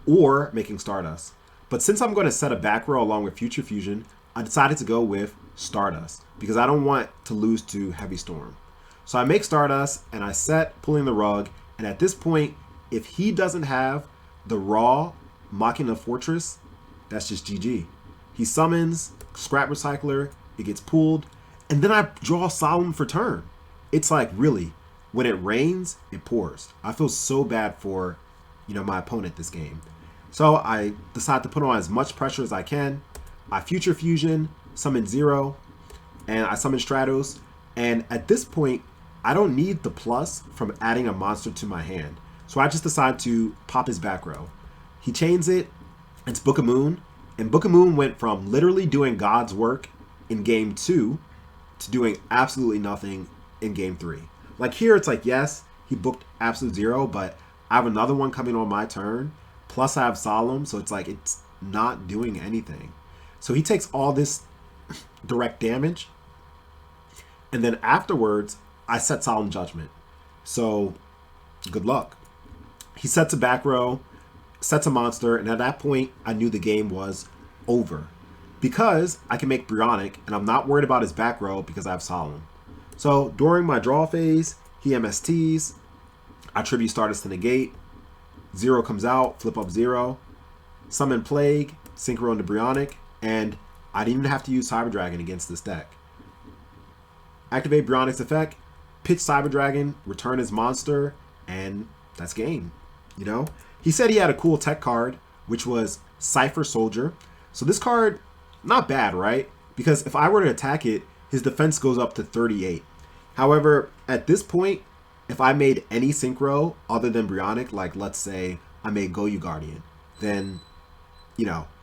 or making Stardust. But since I'm going to set a back row along with Future Fusion, I decided to go with Stardust because I don't want to lose to Heavy Storm. So I make Stardust and I set Pulling the Rug. And at this point, if he doesn't have the raw Machina Fortress, that's just GG. He summons Scrap Recycler, it gets pulled, and then I draw Solemn for turn. It's like, really, when it rains, it pours. I feel so bad for, my opponent this game. So I decide to put on as much pressure as I can. I Future Fusion, summon Zero, and I summon Stratos. And at this point, I don't need the plus from adding a monster to my hand. So I just decide to pop his back row. He chains it, it's Book of Moon. And Book of Moon went from literally doing God's work in game 2 to doing absolutely nothing in game 3. Like here, it's like, yes, he booked Absolute Zero, but I have another one coming on my turn. Plus I have Solemn, so it's like it's not doing anything. So he takes all this direct damage. And then afterwards, I set Solemn Judgment. So good luck. He sets a back row, sets a monster, and at that point, I knew the game was over. Because I can make Bryonic, and I'm not worried about his back row because I have Solemn. So during my draw phase, he MSTs, I tribute Stardust to negate, Zero comes out, flip up Zero, summon Plague, Synchro into Bryonic, and I didn't even have to use Cyber Dragon against this deck. Activate Bryonic's effect, pitch Cyber Dragon, return his monster, and that's game. He said he had a cool tech card, which was Cypher Soldier. So this card, not bad, right? Because if I were to attack it, his defense goes up to 38. However, at this point, if I made any synchro other than Bryonic, like let's say I made Goyu Guardian, then,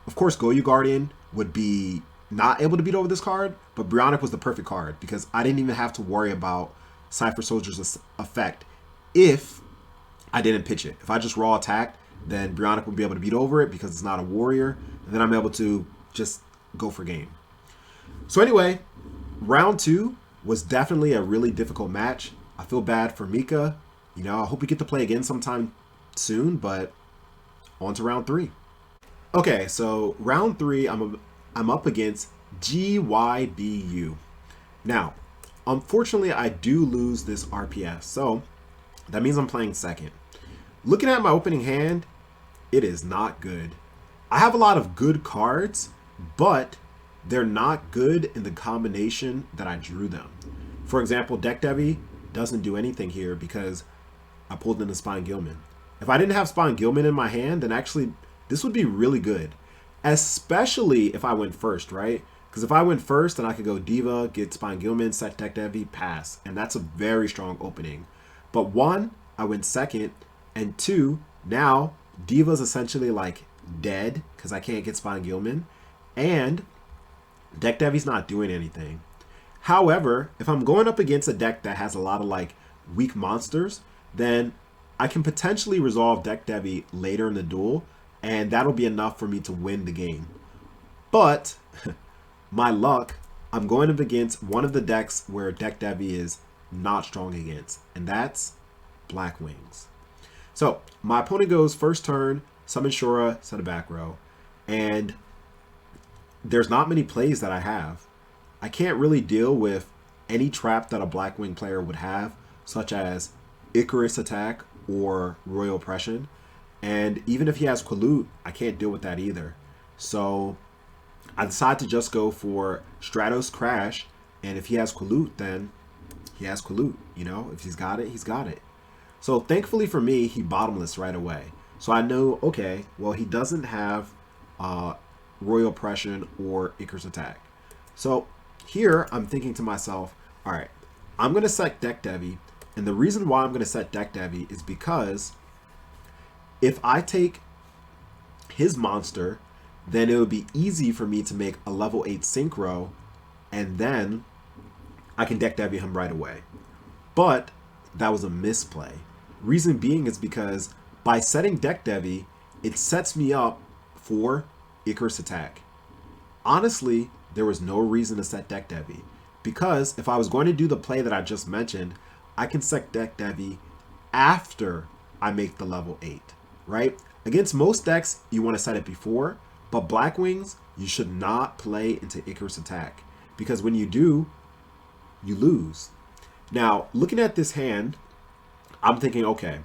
of course Goyu Guardian would be not able to beat over this card, but Bryonic was the perfect card because I didn't even have to worry about Cypher Soldier's effect if I didn't pitch it. If I just raw attacked, then Bryonic would be able to beat over it because it's not a warrior, and then I'm able to just go for game. So anyway, round 2 was definitely a really difficult match. I feel bad for Mika. I hope we get to play again sometime soon, but on to round 3. Okay, so round 3, I'm up against GYBU. Now, unfortunately, I do lose this RPS, so that means I'm playing second. Looking at my opening hand, it is not good. I have a lot of good cards, but they're not good in the combination that I drew them. For example, Deck Devi doesn't do anything here because I pulled in the Spine Gilman. If I didn't have Spine Gilman in my hand, then actually this would be really good. Especially if I went first, right? Because if I went first, then I could go Diva, get Spine Gilman, set Deck Devi, pass. And that's a very strong opening. But 1, I went second. And 2, now Diva's essentially like dead because I can't get Spine Gilman. And Deck Devi's not doing anything. However, if I'm going up against a deck that has a lot of like weak monsters, then I can potentially resolve Deck Devi later in the duel, and that'll be enough for me to win the game. But my luck, I'm going up against one of the decks where Deck Devi is not strong against, and that's Black Wings. So my opponent goes first turn, summon Shura, set a back row, and there's not many plays that I have. I can't really deal with any trap that a Blackwing player would have, such as Icarus Attack or Royal Oppression. And even if he has Quilute, I can't deal with that either. So I decide to just go for Stratos Crash, and if he has Quilute, then he has Quilute. If he's got it, he's got it. So thankfully for me, he bottomless right away. So I know, okay, well, he doesn't have Royal Oppression or Icarus Attack. So here I'm thinking to myself, all right, I'm going to set Deck Devi. And the reason why I'm going to set Deck Devi is because if I take his monster, then it would be easy for me to make a level 8 Synchro, and then I can Deck Devi him right away. But that was a misplay. Reason being is because by setting Deck Devi, it sets me up for Icarus Attack. Honestly, there was no reason to set deck Devi. Because if I was going to do the play that I just mentioned, I can set deck Devi after I make the level 8, right? Against most decks, you want to set it before, but Black Wings, you should not play into Icarus Attack, because when you do, you lose. Now, looking at this hand, I'm thinking, okay,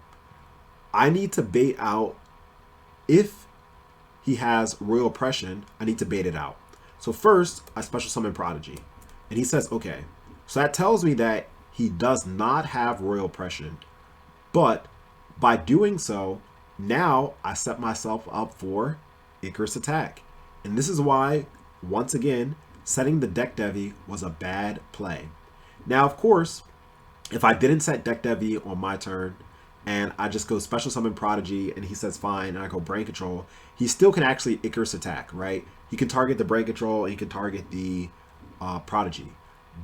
I need to bait out. If he has Royal Oppression, I need to bait it out. So first, I special summon Prodigy. And he says, okay. So that tells me that he does not have Royal Oppression. But by doing so, now I set myself up for Icarus Attack. And this is why, once again, setting the deck Devi was a bad play. Now, of course, if I didn't set deck Devi on my turn, and I just go special summon Prodigy, and he says fine, and I go Brain Control, he still can actually Icarus Attack, right? He can target the Brain Control, and he can target the Prodigy.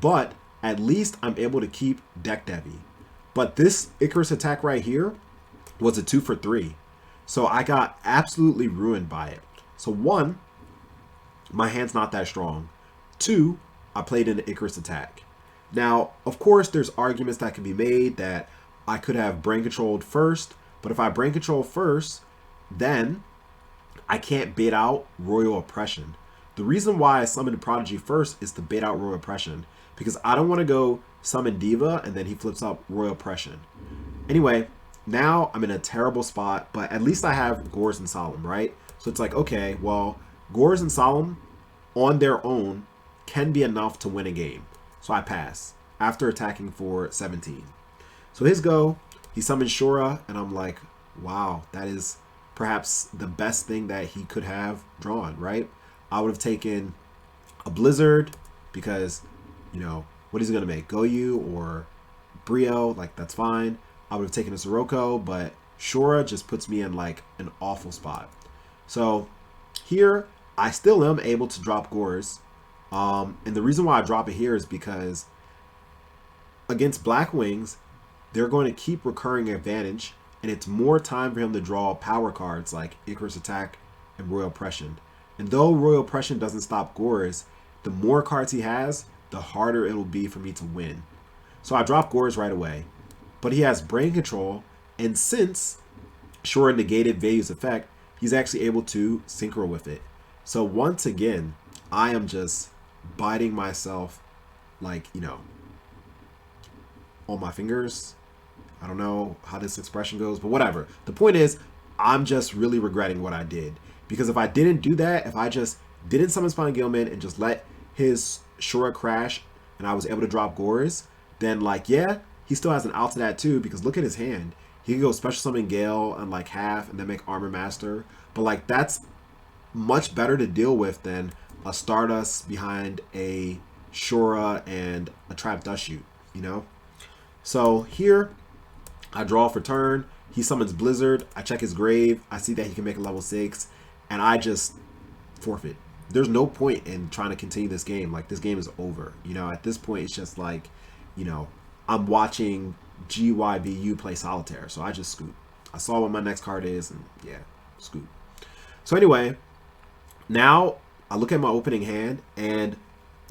But at least I'm able to keep deck Devi. But this Icarus Attack right here was a 2 for 3. So I got absolutely ruined by it. So 1, my hand's not that strong. 2, I played in the Icarus Attack. Now, of course, there's arguments that can be made that I could have Brain Controlled first, but if I Brain Control first, then I can't bait out Royal Oppression. The reason why I summoned Prodigy first is to bait out Royal Oppression, because I don't want to go summon Diva and then he flips up Royal Oppression. Anyway, now I'm in a terrible spot, but at least I have Gorz and Solemn, right? So it's like, okay, well, Gorz and Solemn on their own can be enough to win a game. So I pass after attacking for 17. So his go, he summons Shura, and I'm like, wow, that is perhaps the best thing that he could have drawn, right? I would have taken a Blizzard because, you know, what is he going to make? Goyu or Brio? Like, that's fine. I would have taken a Sirocco, but Shura just puts me in, like, an awful spot. So here, I still am able to drop Gorz. And the reason why I drop it here is because against Black Wings, they're going to keep recurring advantage, and it's more time for him to draw power cards like Icarus Attack and Royal Oppression. And though Royal Oppression doesn't stop Gorz, the more cards he has, the harder it'll be for me to win. So I drop Gorz right away. But he has Brain Control, and since Shura negated Veiu's effect, he's actually able to synchro with it. So once again, I am just biting myself, like, you know, on my fingers. I don't know how this expression goes, but whatever. The point is, I'm just really regretting what I did. Because if I didn't do that, if I just didn't summon Spine Gilman and just let his Shura crash and I was able to drop Gorz, then, like, yeah, he still has an out to that too, because look at his hand. He can go special summon Gale and, like, half and then make Armor Master. But, like, that's much better to deal with than a Stardust behind a Shura and a Trap Dust Shoot, you know? So here, I draw for turn. He summons Blizzard. I check his grave. I see that he can make a level 6. And I just forfeit. There's no point in trying to continue this game. Like, this game is over. You know, at this point, it's just like, you know, I'm watching GYBU play solitaire. So I just scoot. I saw what my next card is, and yeah, scoot. So anyway, now I look at my opening hand, and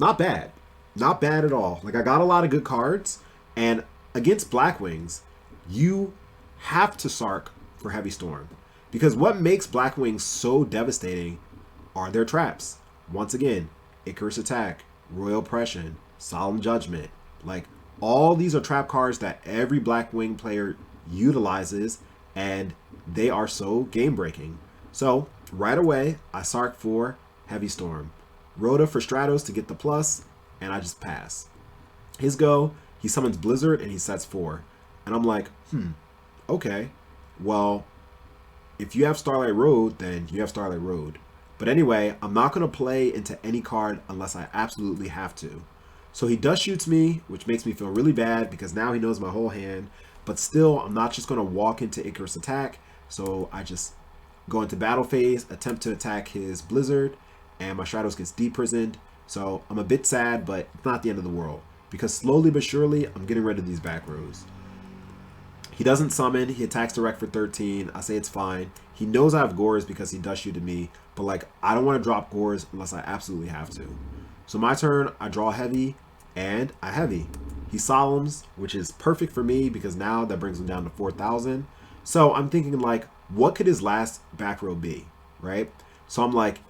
not bad. Not bad at all. Like, I got a lot of good cards, and against Black Wings, you have to Sark for Heavy Storm. Because what makes Black Wings so devastating are their traps. Once again, Icarus Attack, Royal Oppression, Solemn Judgment. Like, all these are trap cards that every Black Wing player utilizes, and they are so game-breaking. So, right away, I Sark for Heavy Storm. Rhoda for Stratos to get the plus, and I just pass. His go, he summons Blizzard, and he sets 4. And I'm like, okay, well, if you have Starlight Road, then you have Starlight Road. But anyway, I'm not going to play into any card unless I absolutely have to. So he Dust Shoots me, which makes me feel really bad because now he knows my whole hand. But still, I'm not just going to walk into Icarus Attack. So I just go into battle phase, attempt to attack his Blizzard, and my Stratos gets deprisoned. So I'm a bit sad, but it's not the end of the world. Because slowly but surely, I'm getting rid of these back rows. He doesn't summon. He attacks direct for 13. I say it's fine. He knows I have Gorz because he Dust Shooted me. But, like, I don't want to drop Gorz unless I absolutely have to. So my turn, I draw heavy, and I heavy. He solemns, which is perfect for me because now that brings him down to 4,000. So I'm thinking like, what could his last back row be, right? So I'm like,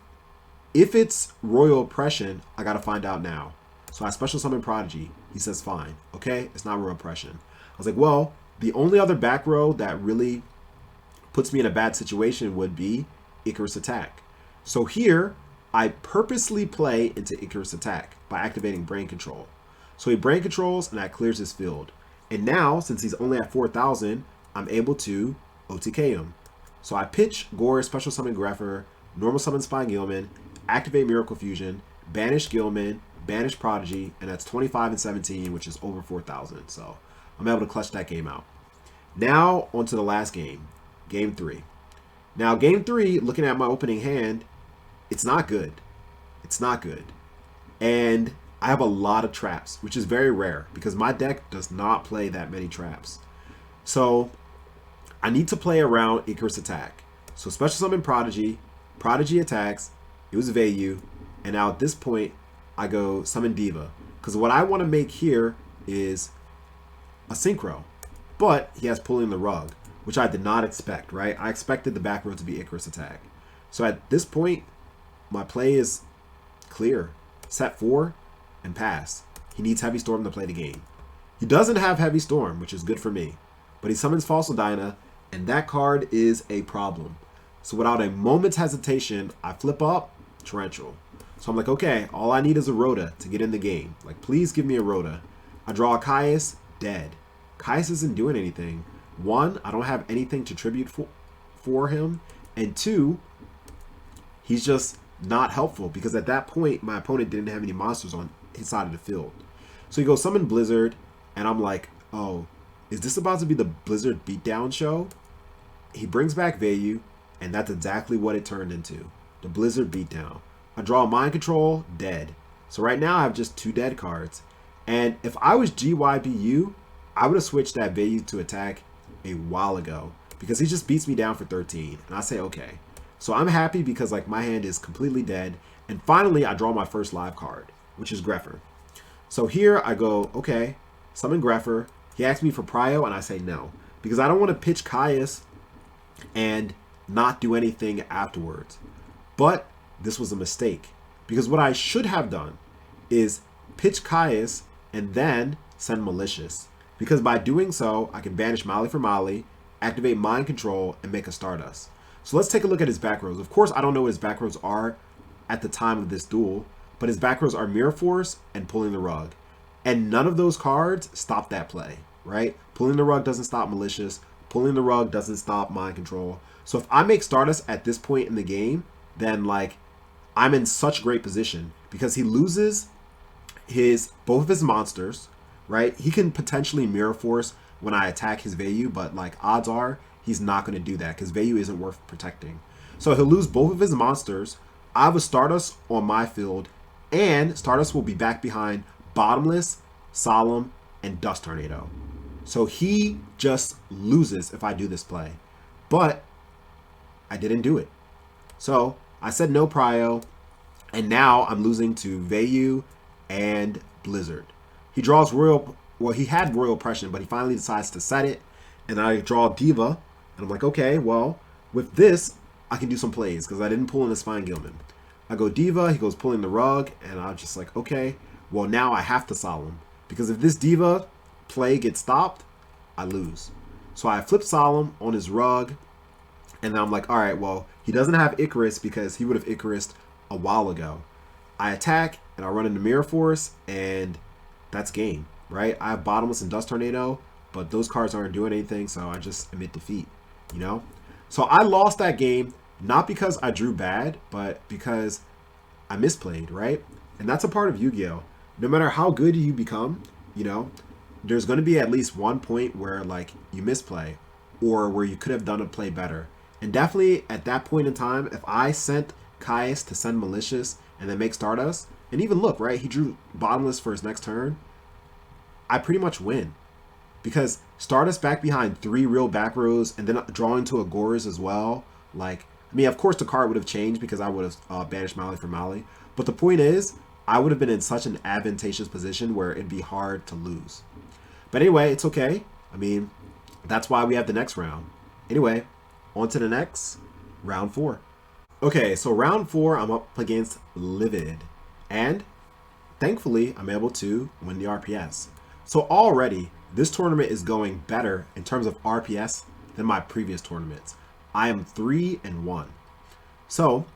if it's Royal Oppression, I gotta find out now. So I special summon Prodigy. He says fine. Okay, it's not Royal Oppression. I was like, well, the only other back row that really puts me in a bad situation would be Icarus Attack. So here, I purposely play into Icarus Attack by activating Brain Control. So he Brain Controls and that clears his field. And now, since he's only at 4,000, I'm able to OTK him. So I pitch Gore, Special Summon Grepher, Normal Summon Spine Gilman, activate Miracle Fusion, banish Gilman, banish Prodigy, and that's 25 and 17, which is over 4,000. So I'm able to clutch that game out. Now, on to the last game, Game 3. Now, Game 3, looking at my opening hand, it's not good. It's not good. And I have a lot of traps, which is very rare because my deck does not play that many traps. So I need to play around Icarus Attack. So Special Summon Prodigy, Prodigy attacks, it was Vayu, and now at this point, I go Summon Diva. Because what I want to make here is a Synchro. But he has Pulling the Rug, which I did not expect, right? I expected the back row to be Icarus Attack. So at this point, my play is clear. Set 4 and pass. He needs Heavy Storm to play the game. He doesn't have Heavy Storm, which is good for me. But he summons Fossil Dyna, and that card is a problem. So without a moment's hesitation, I flip up Torrential. So I'm like, okay, all I need is a Rhoda to get in the game. Like, please give me a Rhoda. I draw a Caius, dead. Caius isn't doing anything. 1, I don't have anything to tribute for him. And 2, he's just not helpful because at that point, my opponent didn't have any monsters on his side of the field. So he goes Summon Blizzard, and I'm like, oh, is this about to be the Blizzard beatdown show? He brings back Vayu, and that's exactly what it turned into. The Blizzard beatdown. I draw a Mind Control, dead. So right now I have just 2 dead cards. And if I was GYBU, I would have switched that Vayu to attack a while ago because he just beats me down for 13. And I say, okay. So I'm happy because like my hand is completely dead. And finally, I draw my first live card, which is Grepher. So here I go, okay, summon Grepher. He asks me for Prio, and I say no. Because I don't want to pitch Caius and not do anything afterwards. But this was a mistake. Because what I should have done is pitch Caius and then send Malicious. Because by doing so, I can banish Mali for Mali, activate Mind Control, and make a Stardust. So let's take a look at his back rows. Of course, I don't know what his back rows are at the time of this duel, but his back rows are Mirror Force and Pulling the Rug. And none of those cards stop that play, right? Pulling the Rug doesn't stop Malicious. Pulling the Rug doesn't stop Mind Control. So if I make Stardust at this point in the game, then like I'm in such great position because he loses both of his monsters, right? He can potentially Mirror Force when I attack his Vayu, but like odds are he's not going to do that because Vayu isn't worth protecting. So he'll lose both of his monsters. I have a Stardust on my field, and Stardust will be back behind Bottomless, Solemn, and Dust Tornado. So he just loses if I do this play. But I didn't do it. So I said no Prio, and now I'm losing to Vayu and Blizzard. He draws Royal, well, he had Royal Oppression, but he finally decides to set it, and I draw Diva, and I'm like, okay, well, with this, I can do some plays, because I didn't pull in the Spine Gilman. I go Diva, he goes Pulling the Rug, and I'm just like, okay, well, now I have to Solemn, because if this Diva play gets stopped, I lose. So I flip Solemn on his Rug, and then I'm like, all right, well, he doesn't have Icarus because he would have Icarused a while ago. I attack, and I run into Mirror Force, and that's game, right? I have Bottomless and Dust Tornado, but those cards aren't doing anything, so I just admit defeat, you know? So I lost that game, not because I drew bad, but because I misplayed, right? And that's a part of Yu-Gi-Oh! No matter how good you become, you know, there's going to be at least one point where, like, you misplay, or where you could have done a play better. And definitely at that point in time, if I sent Caius to send Malicious and then make Stardust, and even look, right, he drew Bottomless for his next turn, I pretty much win. Because Stardust back behind 3 real back rows and then drawing to Agoras as well. Like, I mean, of course the card would have changed because I would have banished Mali for Mali. But the point is, I would have been in such an advantageous position where it'd be hard to lose. But anyway, it's okay. I mean, that's why we have the next round. Anyway, on to the next, round 4. Okay, so round 4, I'm up against Livid. And thankfully, I'm able to win the RPS. So already, this tournament is going better in terms of RPS than my previous tournaments. I am 3-1. So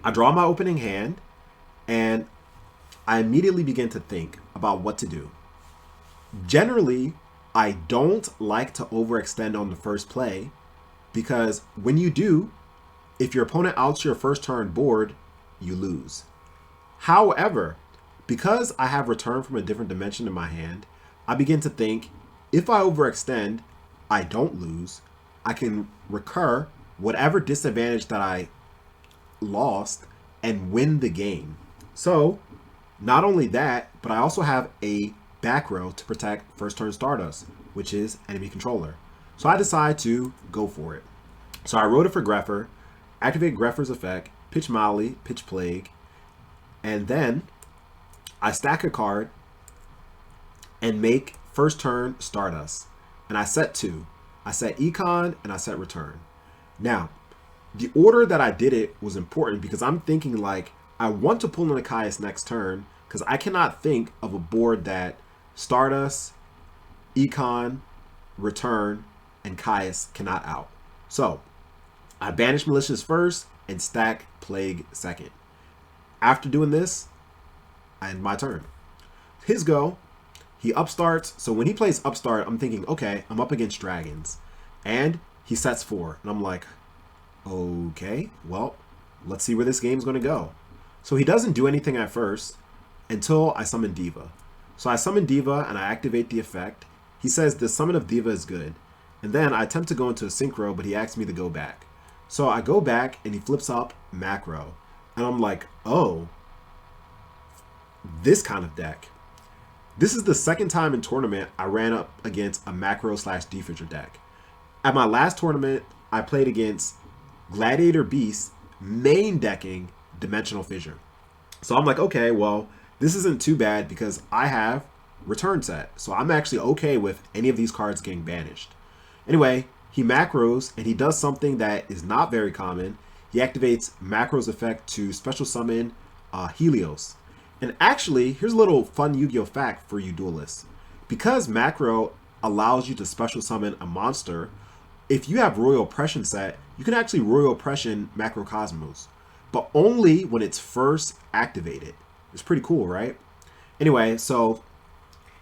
I draw my opening hand, and I immediately begin to think about what to do. Generally, I don't like to overextend on the first play because when you do, if your opponent outs your first turn board, you lose. However, because I have return from a different dimension in my hand, I begin to think if I overextend, I don't lose. I can recur whatever disadvantage that I lost and win the game. So not only that, but I also have a back row to protect first turn Stardust, which is enemy controller. So I decide to go for it. So I wrote it for Greffer, activate Greffer's effect, pitch Molly, pitch Plague, and then I stack a card and make first turn Stardust. And I set 2. I set Econ and I set Return. Now, the order that I did it was important because I'm thinking like, I want to pull in a Caius next turn because I cannot think of a board that Stardust, Econ, Return, and Caius cannot out. So I banish Malicious first and stack Plague second. After doing this, I end my turn. His go, he upstarts. So when he plays upstart, I'm thinking, okay, I'm up against dragons. And he sets 4. And I'm like, okay, well, let's see where this game's going to go. So he doesn't do anything at first until I summon Diva. So I summon Diva and I activate the effect. He says the summon of Diva is good. And then I attempt to go into a synchro, but he asks me to go back. So I go back and he flips up macro. And I'm like, oh, this kind of deck. This is the second time in tournament I ran up against a macro/defisher deck. At my last tournament, I played against Gladiator Beast main decking Dimensional Fissure. So I'm like, okay, well, this isn't too bad because I have Return set. So I'm actually okay with any of these cards getting banished. Anyway, he macros and he does something that is not very common. He activates Macro's effect to special summon Helios. And actually, here's a little fun Yu-Gi-Oh! Fact for you duelists. Because Macro allows you to special summon a monster, if you have Royal Oppression set, you can actually Royal Oppression Macrocosmos, but only when it's first activated. It's pretty cool, right? Anyway, so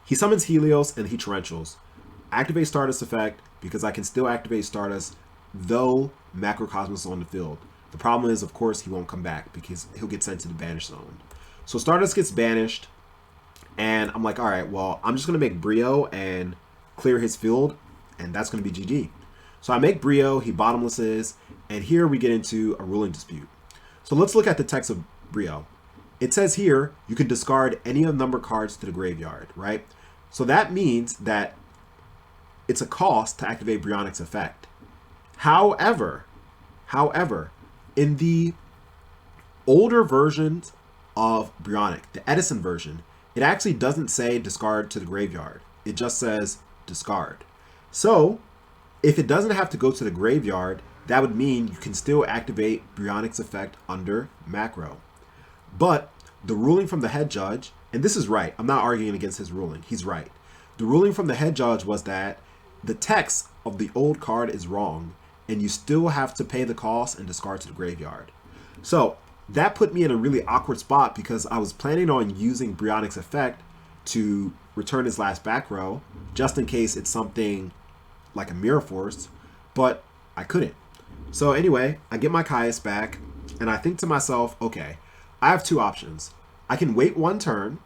he summons Helios and he torrentials. Activate Stardust effect because I can still activate Stardust though Macrocosmos is on the field. The problem is, of course, he won't come back because he'll get sent to the banish zone. So Stardust gets banished, and I'm like, all right, well, I'm just going to make Brio and clear his field, and that's going to be GG. So I make Brio, he bottomlesses, and here we get into a ruling dispute. So let's look at the text of Brio. It says here, you can discard any of the number cards to the graveyard, right? So that means that it's a cost to activate Brionic's effect. However, in the older versions of Brionic, the Edison version, it actually doesn't say discard to the graveyard. It just says discard. So if it doesn't have to go to the graveyard, that would mean you can still activate Brionic's effect under macro. But the ruling from the head judge, and this is right, I'm not arguing against his ruling, he's right. The ruling from the head judge was that the text of the old card is wrong, and you still have to pay the cost and discard to the graveyard. So that put me in a really awkward spot because I was planning on using Brionic's effect to return his last back row, just in case it's something like a Mirror Force, but I couldn't. So anyway, I get my Caius back, and I think to myself, okay, I have 2 options. I can wait 1 turn,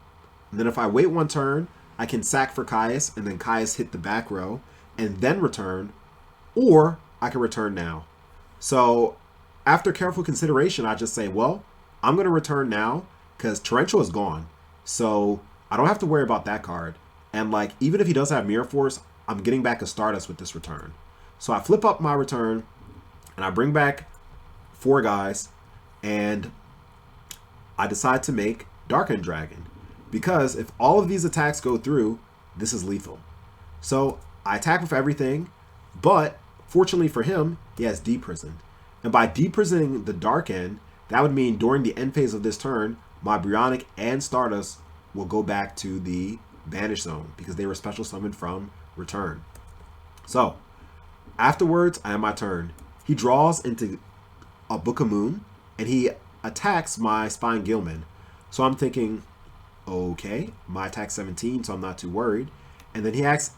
and then if I wait 1 turn, I can sack for Caius, and then Caius hit the back row, and then return, or I can return now. So after careful consideration, I just say, well, I'm going to return now because Torrential is gone. So I don't have to worry about that card. And like, even if he does have Mirror Force, I'm getting back a Stardust with this return. So I flip up my return and I bring back 4 guys and I decide to make Darken Dragon. Because if all of these attacks go through, this is lethal. So I attack with everything, but fortunately for him, he has deprisoned. And by deprisoning the Dark End, that would mean during the end phase of this turn, my Bryonic and Stardust will go back to the Banish Zone because they were special summoned from Return. So, afterwards, I have my turn. He draws into a Book of Moon, and he attacks my Spine Gilman. So I'm thinking, okay, my attack 17, so I'm not too worried. And then he asks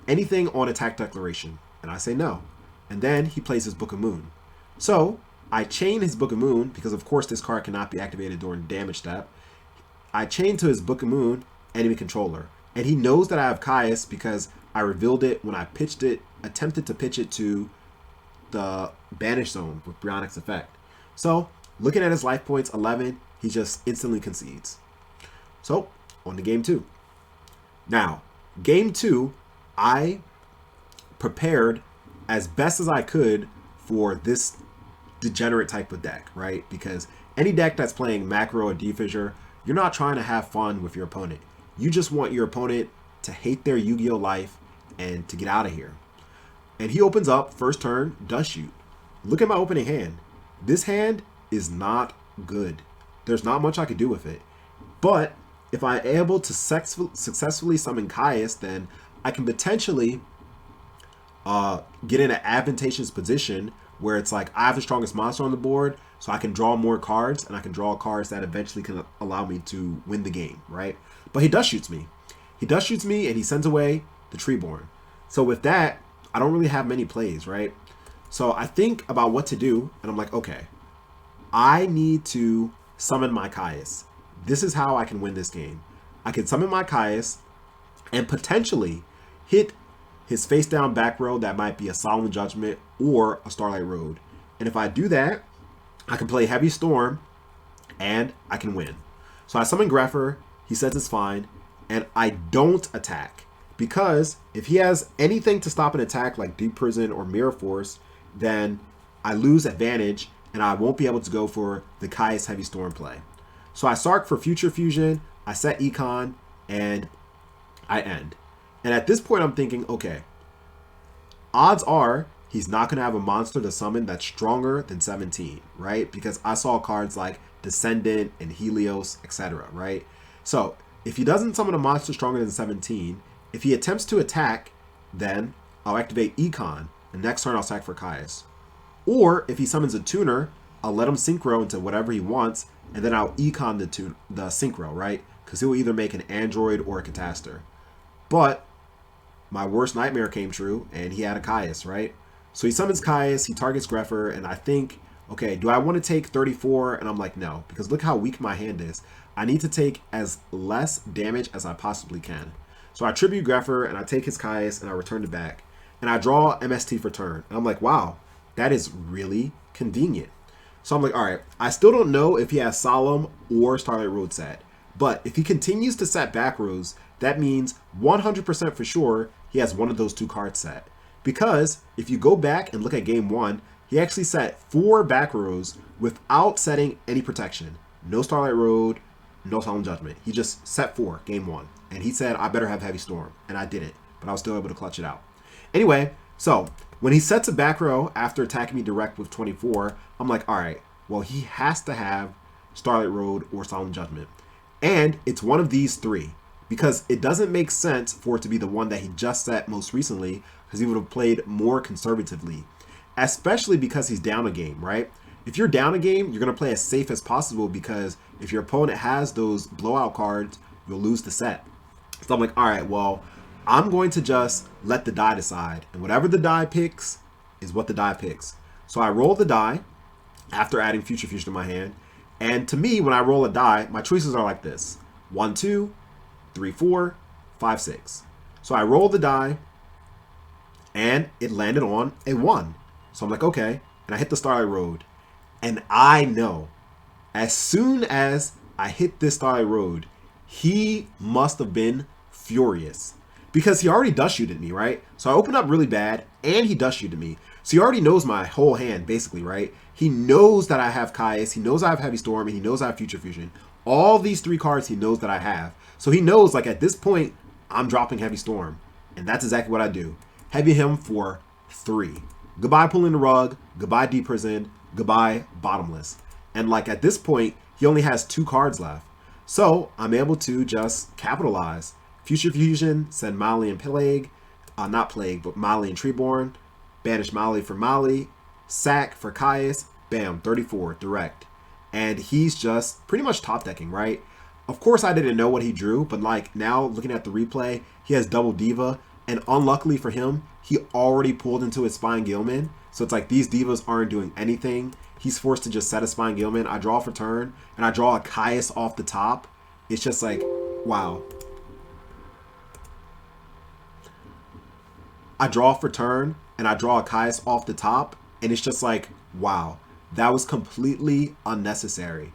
anything on attack declaration, and I say no. And then he plays his Book of Moon. So I chain his Book of Moon, because of course this card cannot be activated during damage step. I chain to his Book of Moon enemy controller. And he knows that I have Caius because I revealed it when I pitched it, attempted to pitch it to the Banish Zone with Bryonic's effect. So looking at his life points, 11, he just instantly concedes. So on to game 2. Now, game 2, I prepared as best as I could for this degenerate type of deck, right? Because any deck that's playing Macro or D-Fissure, you're not trying to have fun with your opponent. You just want your opponent to hate their Yu-Gi-Oh life and to get out of here. And he opens up, first turn, Dust Shoot. Look at my opening hand. This hand is not good. There's not much I could do with it. But if I'm able to successfully summon Caius, then I can potentially get in an advantageous position where it's like I have the strongest monster on the board, so I can draw more cards, and I can draw cards that eventually can allow me to win the game, right? But he Dust Shoots me. He Dust Shoots me, and he sends away the Treeborn. So with that, I don't really have many plays, right? So I think about what to do, and I'm like, okay, I need to summon my Caius. This is how I can win this game. I can summon my Caius and potentially hit his face down back row that might be a Solemn Judgment or a Starlight Road. And if I do that, I can play Heavy Storm and I can win. So I summon Grepher, he says it's fine, and I don't attack. Because if he has anything to stop an attack like Deep Prison or Mirror Force, then I lose advantage and I won't be able to go for the Caius Heavy Storm play. So I Sark for Future Fusion, I set Econ, and I end. And at this point I'm thinking, okay, odds are he's not going to have a monster to summon that's stronger than 17, right? Because I saw cards like Descendant and Helios, etc., right? So if he doesn't summon a monster stronger than 17, if he attempts to attack, then I'll activate Econ, and next turn I'll sack for Caius. Or if he summons a tuner, I'll let him synchro into whatever he wants, and then I'll Econ the synchro, right? Because he'll either make an android or a Catastor. But my worst nightmare came true, and he had a Caius, right? So he summons Caius, he targets Grepher, and I think, okay, do I want to take 34? And I'm like, no, because look how weak my hand is. I need to take as less damage as I possibly can. So I tribute Grepher, and I take his Caius, and I return it back. And I draw MST for turn. And I'm like, wow, that is really convenient. So I'm like, all right, I still don't know if he has Solemn or Starlight Road set. But if he continues to set back rows, that means 100% for sure he has one of those two cards set. Because if you go back and look at game 1, he actually set 4 back rows without setting any protection. No Starlight Road, no Solemn Judgment. He just set 4, game 1. And he said, I better have Heavy Storm. And I didn't, but I was still able to clutch it out. Anyway, so when he sets a back row after attacking me direct with 24, I'm like, all right, well, he has to have Starlight Road or Solemn Judgment. And it's one of these 3. Because it doesn't make sense for it to be the one that he just set most recently, because he would have played more conservatively. Especially because he's down a game, right? If you're down a game, you're going to play as safe as possible, because if your opponent has those blowout cards, you'll lose the set. So I'm like, all right, well, I'm going to just let the die decide. And whatever the die picks is what the die picks. So I roll the die after adding Future Fusion to my hand. And to me, when I roll a die, my choices are like this. 1, 2, 3, 4, 5, 6. So I rolled the die, and it landed on a 1. So I'm like, okay. And I hit the Starlight Road. And I know, as soon as I hit this Starlight Road, he must have been furious. Because he already Dust Shooted me, right? So I opened up really bad, and he Dust Shooted me. So he already knows my whole hand, basically, right? He knows that I have Caius, he knows I have Heavy Storm, and he knows I have Future Fusion. All these 3 cards he knows that I have. So he knows, like, at this point, I'm dropping Heavy Storm. And that's exactly what I do. Heavy him for 3. Goodbye Pulling the Rug. Goodbye Deep Prison. Goodbye Bottomless. And, like, at this point, he only has 2 cards left. So I'm able to just capitalize. Future Fusion, send Molly and Plague. Not Plague, but Molly and Treeborn. Banish Molly for Molly. Sack for Caius. Bam, 34, direct. And he's just pretty much top decking, right? Of course, I didn't know what he drew, but like now looking at the replay, he has double Diva. And unluckily for him, he already pulled into his Spine Gilman. So it's like these Divas aren't doing anything. He's forced to just set a Spine Gilman. I draw for turn, and I draw a Caius off the top. It's just like, wow. I draw for turn, and I draw a Caius off the top, and it's just like, wow. That was completely unnecessary.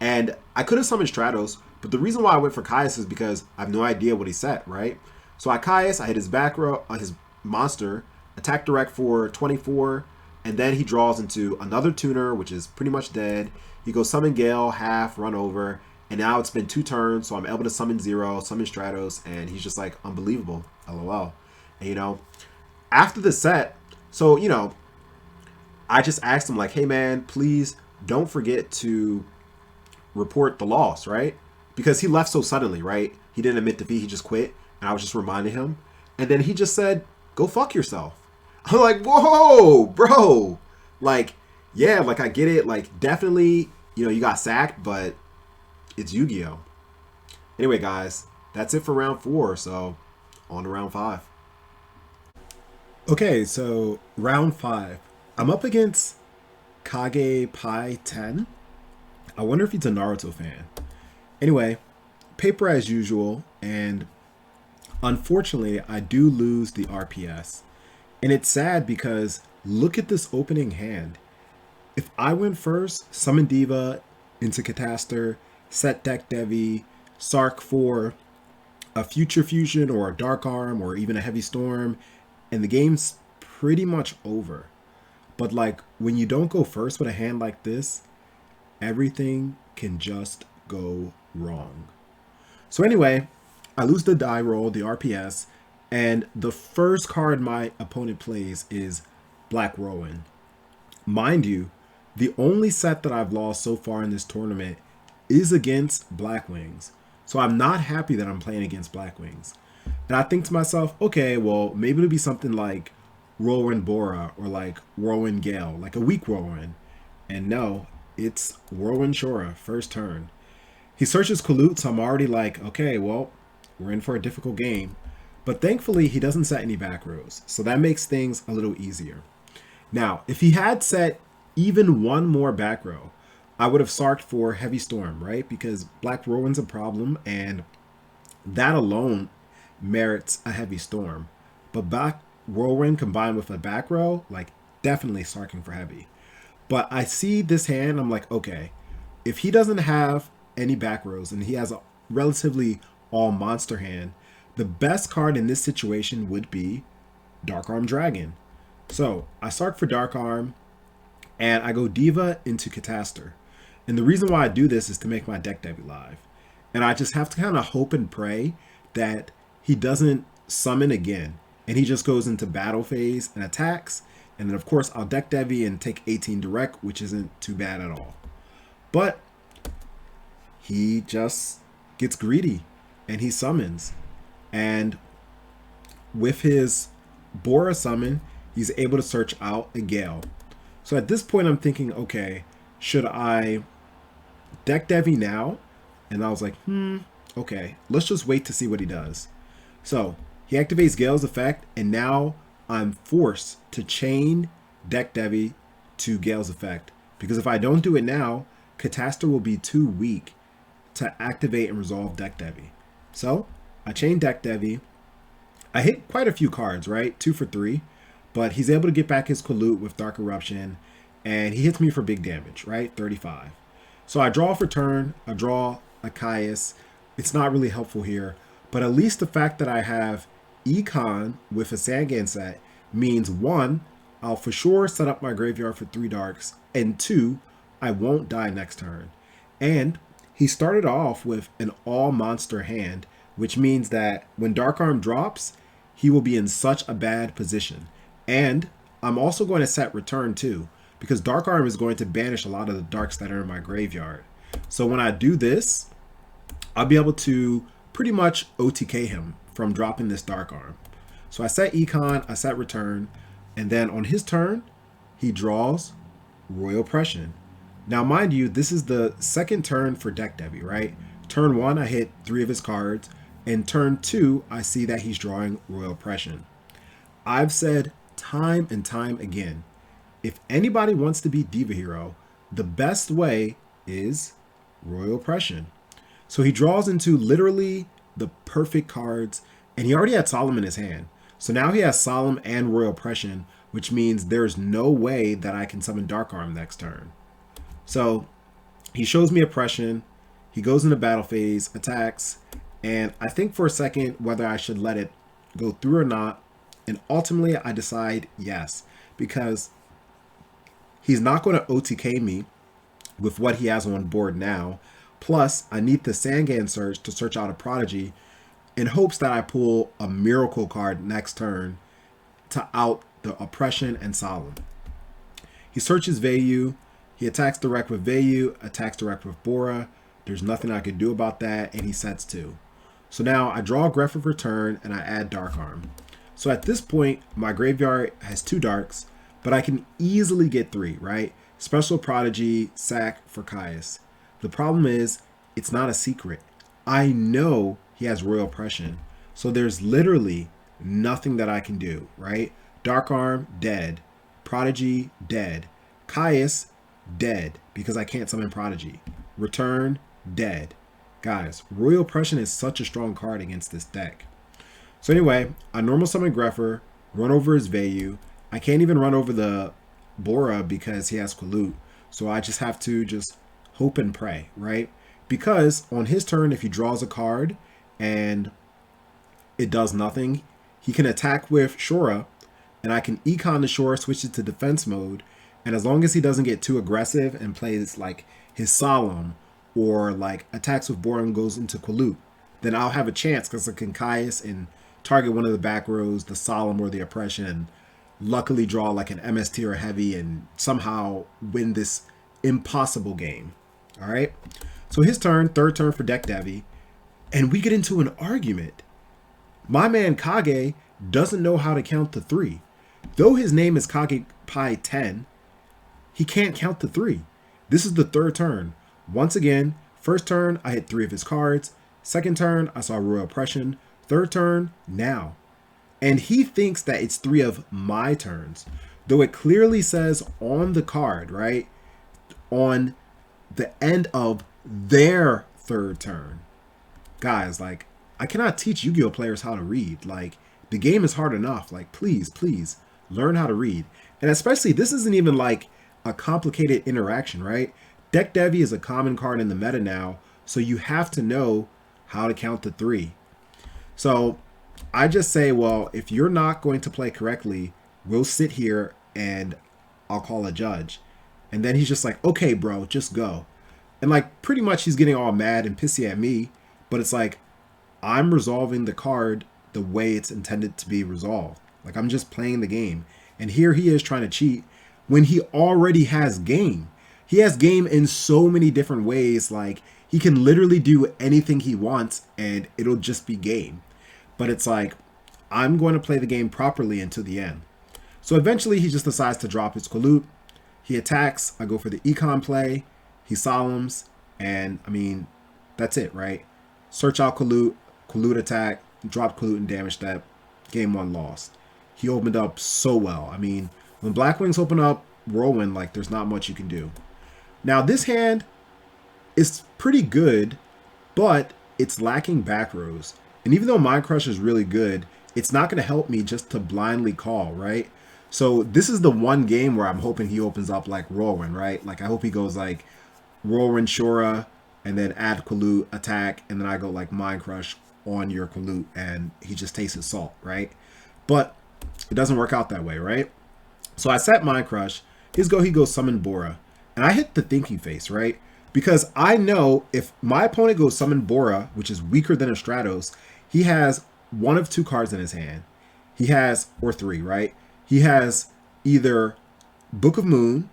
And I could have summoned Stratos, but the reason why I went for Caius is because I have no idea what he set, right? So I Caius, I hit his back row, his monster, attack direct for 24, and then he draws into another tuner, which is pretty much dead. He goes summon Gale, half, run over, and now it's been 2 turns, so I'm able to summon Zero, summon Stratos, and he's just like, unbelievable, LOL. And, you know, after the set, so, you know, I just asked him like, hey man, please don't forget to report the loss, right? Because he left so suddenly, right? He didn't admit defeat, he just quit. And I was just reminding him. And then he just said, go fuck yourself. I'm like, whoa, bro. Like, yeah, like I get it. Like definitely, you know, you got sacked, but it's Yu-Gi-Oh! Anyway, guys, that's it for round 4. So on to round 5. Okay, so round 5. I'm up against Kage Pi 10. I wonder if he's a Naruto fan. Anyway, paper as usual, and unfortunately, I do lose the RPS. And it's sad because look at this opening hand. If I went first, summon Diva into Catastor, set deck Devi, Sark for a Future Fusion or a Dark Arm or even a Heavy Storm, and the game's pretty much over. But like when you don't go first with a hand like this, everything can just go wrong. So anyway, I lose the die roll, the RPS, and the first card my opponent plays is Black Rowan. Mind you, the only set that I've lost so far in this tournament is against Blackwings. So I'm not happy that I'm playing against Blackwings. And I think to myself, okay, well, maybe it'll be something like Rowan Bora or like Rowan Gale, like a weak Rowan. And no, it's Rowan Shora, first turn. He searches Kalut, so I'm already like, okay, well, we're in for a difficult game. But thankfully, he doesn't set any back rows, so that makes things a little easier. Now, if he had set even one more back row, I would have sarked for Heavy Storm, right? Because Black Rowan's a problem, and that alone merits a Heavy Storm. But Black Rowan combined with a back row, like definitely sarking for Heavy. But I see this hand, I'm like, okay, if he doesn't have any back rows and he has a relatively all monster hand, the best card in this situation would be Dark Arm Dragon. So I sark for Dark Arm and I go Diva into Catastor. And the reason why I do this is to make my deck debut live. And I just have to kind of hope and pray that he doesn't summon again and he just goes into battle phase and attacks. And then of course I'll deck Devi and take 18 direct, which isn't too bad at all. But he just gets greedy and he summons. And with his Bora summon, he's able to search out a Gale. So at this point I'm thinking, okay, should I deck Devi now? And I was like, okay, let's just wait to see what he does. So he activates Gale's effect, and now I'm forced to chain deck Devi to Gale's effect. Because if I don't do it now, Catastor will be too weak to activate and resolve deck Devi. So I chain deck Devi. I hit quite a few cards, right? 2 for 3. But he's able to get back his Kalut with Dark Eruption. And he hits me for big damage, right? 35. So I draw for turn. I draw a Caius. It's not really helpful here. But at least the fact that I have Econ with a Sangan set means 1, I'll for sure set up my graveyard for 3 darks. And 2, I won't die next turn. And he started off with an all monster hand, which means that when Dark Arm drops, he will be in such a bad position. And I'm also going to set return too, because Dark Arm is going to banish a lot of the darks that are in my graveyard. So when I do this, I'll be able to pretty much OTK him from dropping this Dark Arm. So I set Econ, I set return, and then on his turn, he draws Royal Oppression. Now, mind you, this is the second turn for Deck Devi, right? Turn 1, I hit 3 of his cards. And turn 2, I see that he's drawing Royal Oppression. I've said time and time again, if anybody wants to beat Diva Hero, the best way is Royal Oppression. So he draws into literally the perfect cards, and he already had Solemn in his hand. So now he has Solemn and Royal Oppression, which means there's no way that I can summon Dark Arm next turn. So he shows me Oppression, he goes into battle phase, attacks, and I think for a second whether I should let it go through or not, and ultimately I decide yes, because he's not going to OTK me with what he has on board now. Plus, I need the Sangan search to search out a Prodigy in hopes that I pull a Miracle card next turn to out the Oppression and Solemn. He searches Vayu, he attacks direct with Vayu, attacks direct with Bora. There's nothing I can do about that, and he sets 2. So now I draw Aggressive Return and I add Dark Arm. So at this point, my graveyard has 2 darks, but I can easily get 3, right? Special Prodigy, sack for Caius. The problem is, it's not a secret. I know he has Royal Oppression, so there's literally nothing that I can do, right? Dark Arm, dead. Prodigy, dead. Caius, dead, because I can't summon Prodigy. Return, dead. Guys, Royal Oppression is such a strong card against this deck. So anyway, I normal summon Greffer, run over his Vayu. I can't even run over the Bora because he has Qualut, so I just have to just hope and pray, right? Because on his turn, if he draws a card and it does nothing, he can attack with Shura, and I can Econ the Shura, switch it to defense mode, and as long as he doesn't get too aggressive and plays like his Solemn or like attacks with Bora and goes into Qualut, then I'll have a chance because I can Caius and target one of the back rows, the Solemn or the Oppression, and luckily draw like an MST or heavy and somehow win this impossible game. All right. So his turn, third turn for Deck Devi, and we get into an argument. My man Kage doesn't know how to count to 3. Though his name is Kage Pi 10, he can't count to 3. This is the third turn. Once again, first turn, I hit 3 of his cards. Second turn, I saw Royal Oppression. Third turn, now. And he thinks that it's 3 of my turns, though it clearly says on the card, right? On the end of their third turn. Guys, like, I cannot teach Yu-Gi-Oh players how to read. Like, the game is hard enough. Like, please learn how to read. And especially, this isn't even like a complicated interaction, right? Deck Devi is a common card in the meta now, so you have to know how to count to 3. So I just say, well, if you're not going to play correctly, we'll sit here and I'll call a judge. And then he's just like, okay, bro, just go. And like pretty much he's getting all mad and pissy at me, but it's like I'm resolving the card the way it's intended to be resolved. Like I'm just playing the game. And here he is trying to cheat when he already has game. He has game in so many different ways. Like he can literally do anything he wants and it'll just be game. But it's like, I'm going to play the game properly until the end. So eventually he just decides to drop his Qualut. He attacks. I go for the Econ play. He Solemns. And I mean, that's it, right? Search out Qualut. Qualut attack. Drop Qualut and damage that. Game 1 lost. He opened up so well. I mean, when Black Wings open up Whirlwind, like there's not much you can do. Now this hand is pretty good, but it's lacking back rows. And even though Mind Crush is really good, it's not going to help me just to blindly call, right? So this is the one game where I'm hoping he opens up like Whirlwind, right? Like I hope he goes like Whirlwind Shura and then add Qualut, attack, and then I go like Mind Crush on your Qualut and he just tastes his salt, right? But it doesn't work out that way, right? So I set Mind Crush. He goes summon Bora. And I hit the thinking face, right? Because I know if my opponent goes summon Bora, which is weaker than a Stratos, he has one of two cards in his hand. He has, or three, right? He has either Book of Moon,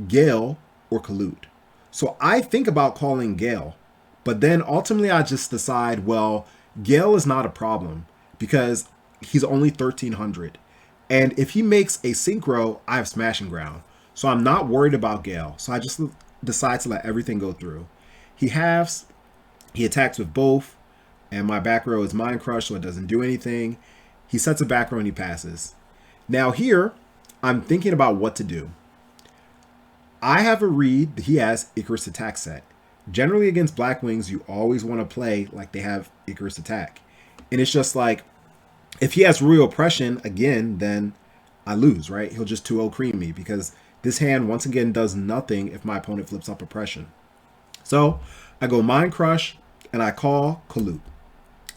Gale, or Collude. So I think about calling Gale, but then ultimately I just decide, well, Gale is not a problem because he's only 1300. And if he makes a Synchro, I have Smashing Ground. So I'm not worried about Gale. So I just decide to let everything go through. He halves, he attacks with both, and my back row is Mind Crush, so it doesn't do anything. He sets a back row and he passes. Now here, I'm thinking about what to do. I have a read that he has Icarus Attack set. Generally against Black Wings, you always want to play like they have Icarus Attack. And it's just like, if he has Royal Oppression again, then I lose, right? He'll just 2-0 cream me because this hand, once again, does nothing if my opponent flips up Oppression. So I go Mind Crush and I call Collude.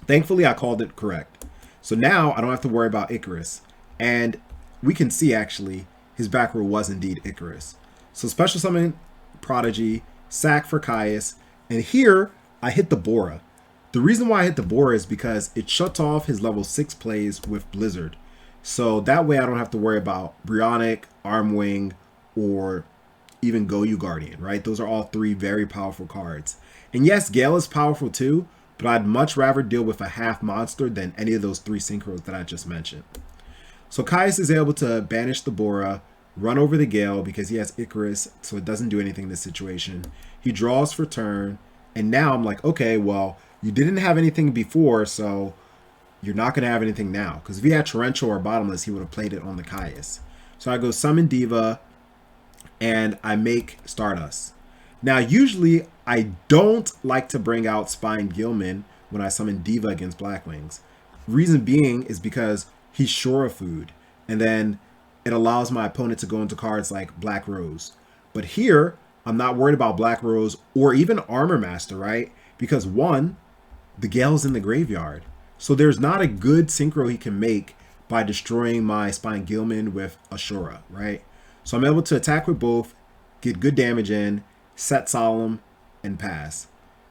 Thankfully, I called it correct. So now I don't have to worry about Icarus. And we can see, actually, his back row was indeed Icarus. So Special Summon Prodigy, sack for Caius, and here I hit the Bora. The reason why I hit the Bora is because it shuts off his level 6 plays with Blizzard. So that way I don't have to worry about Brionic, Armwing, or even GYBU Guardian, right? Those are all three very powerful cards. And yes, Gale is powerful too, but I'd much rather deal with a half monster than any of those three synchros that I just mentioned. So Caius is able to banish the Bora, run over the Gale because he has Icarus, so it doesn't do anything in this situation. He draws for turn, and now I'm like, okay, well, you didn't have anything before, so you're not going to have anything now. Because if he had Torrential or Bottomless, he would have played it on the Caius. So I go Summon Diva, and I make Stardust. Now, usually, I don't like to bring out Spine Gilman when I summon Diva against Black Wings. Reason being is because he's sure of food, and then it allows my opponent to go into cards like Black Rose. But here, I'm not worried about Black Rose or even Armor Master, right? Because one, the Gale's in the graveyard. So there's not a good synchro he can make by destroying my Spine Gilman with Ashura, right? So I'm able to attack with both, get good damage in, set Solemn, and pass.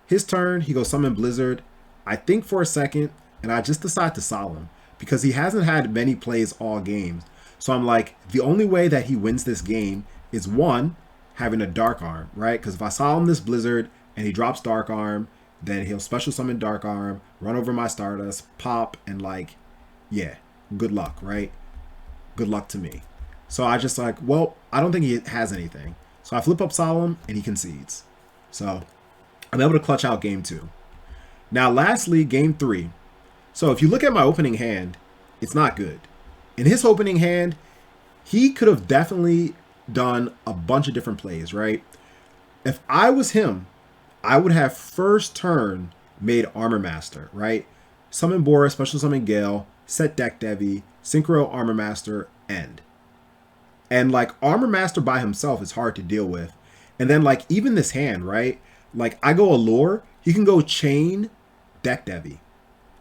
His turn, he goes Summon Blizzard. I think for a second, and I just decide to Solemn because he hasn't had many plays all games. So I'm like, the only way that he wins this game is one, having a Dark Arm, right? Because if I Solemn this Blizzard and he drops Dark Arm, then he'll Special Summon Dark Arm, run over my Stardust, pop, and like, yeah, good luck, right? Good luck to me. So I just like, well, I don't think he has anything. So I flip up Solemn and he concedes. So I'm able to clutch out game 2. Now, lastly, game 3. So if you look at my opening hand, it's not good. In his opening hand, he could have definitely done a bunch of different plays, right? If I was him, I would have first turn made Armor Master, right? Summon Bora, Special Summon Gale, set Deck Devi, Synchro Armor Master, end. And like Armor Master by himself is hard to deal with. And then like even this hand, right? Like I go Allure, he can go Chain, Deck Devi.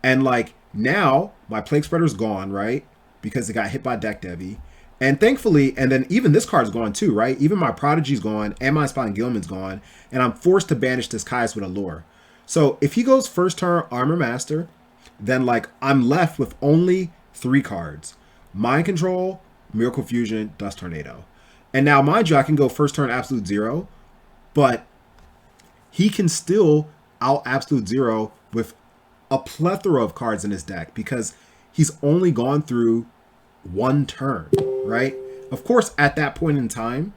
And like now my Plague Spreader's gone, right? Because it got hit by Deck Devi. And thankfully, and then even this card's gone too, right? Even my Prodigy's gone and my Spine Gilman's gone. And I'm forced to banish this Caius with Allure. So if he goes first turn Armor Master, then like I'm left with only 3 cards. Mind Control, Miracle Fusion, Dust Tornado. And now mind you, I can go first turn Absolute Zero, but he can still out Absolute Zero with a plethora of cards in his deck because he's only gone through 1 turn, right? Of course, at that point in time,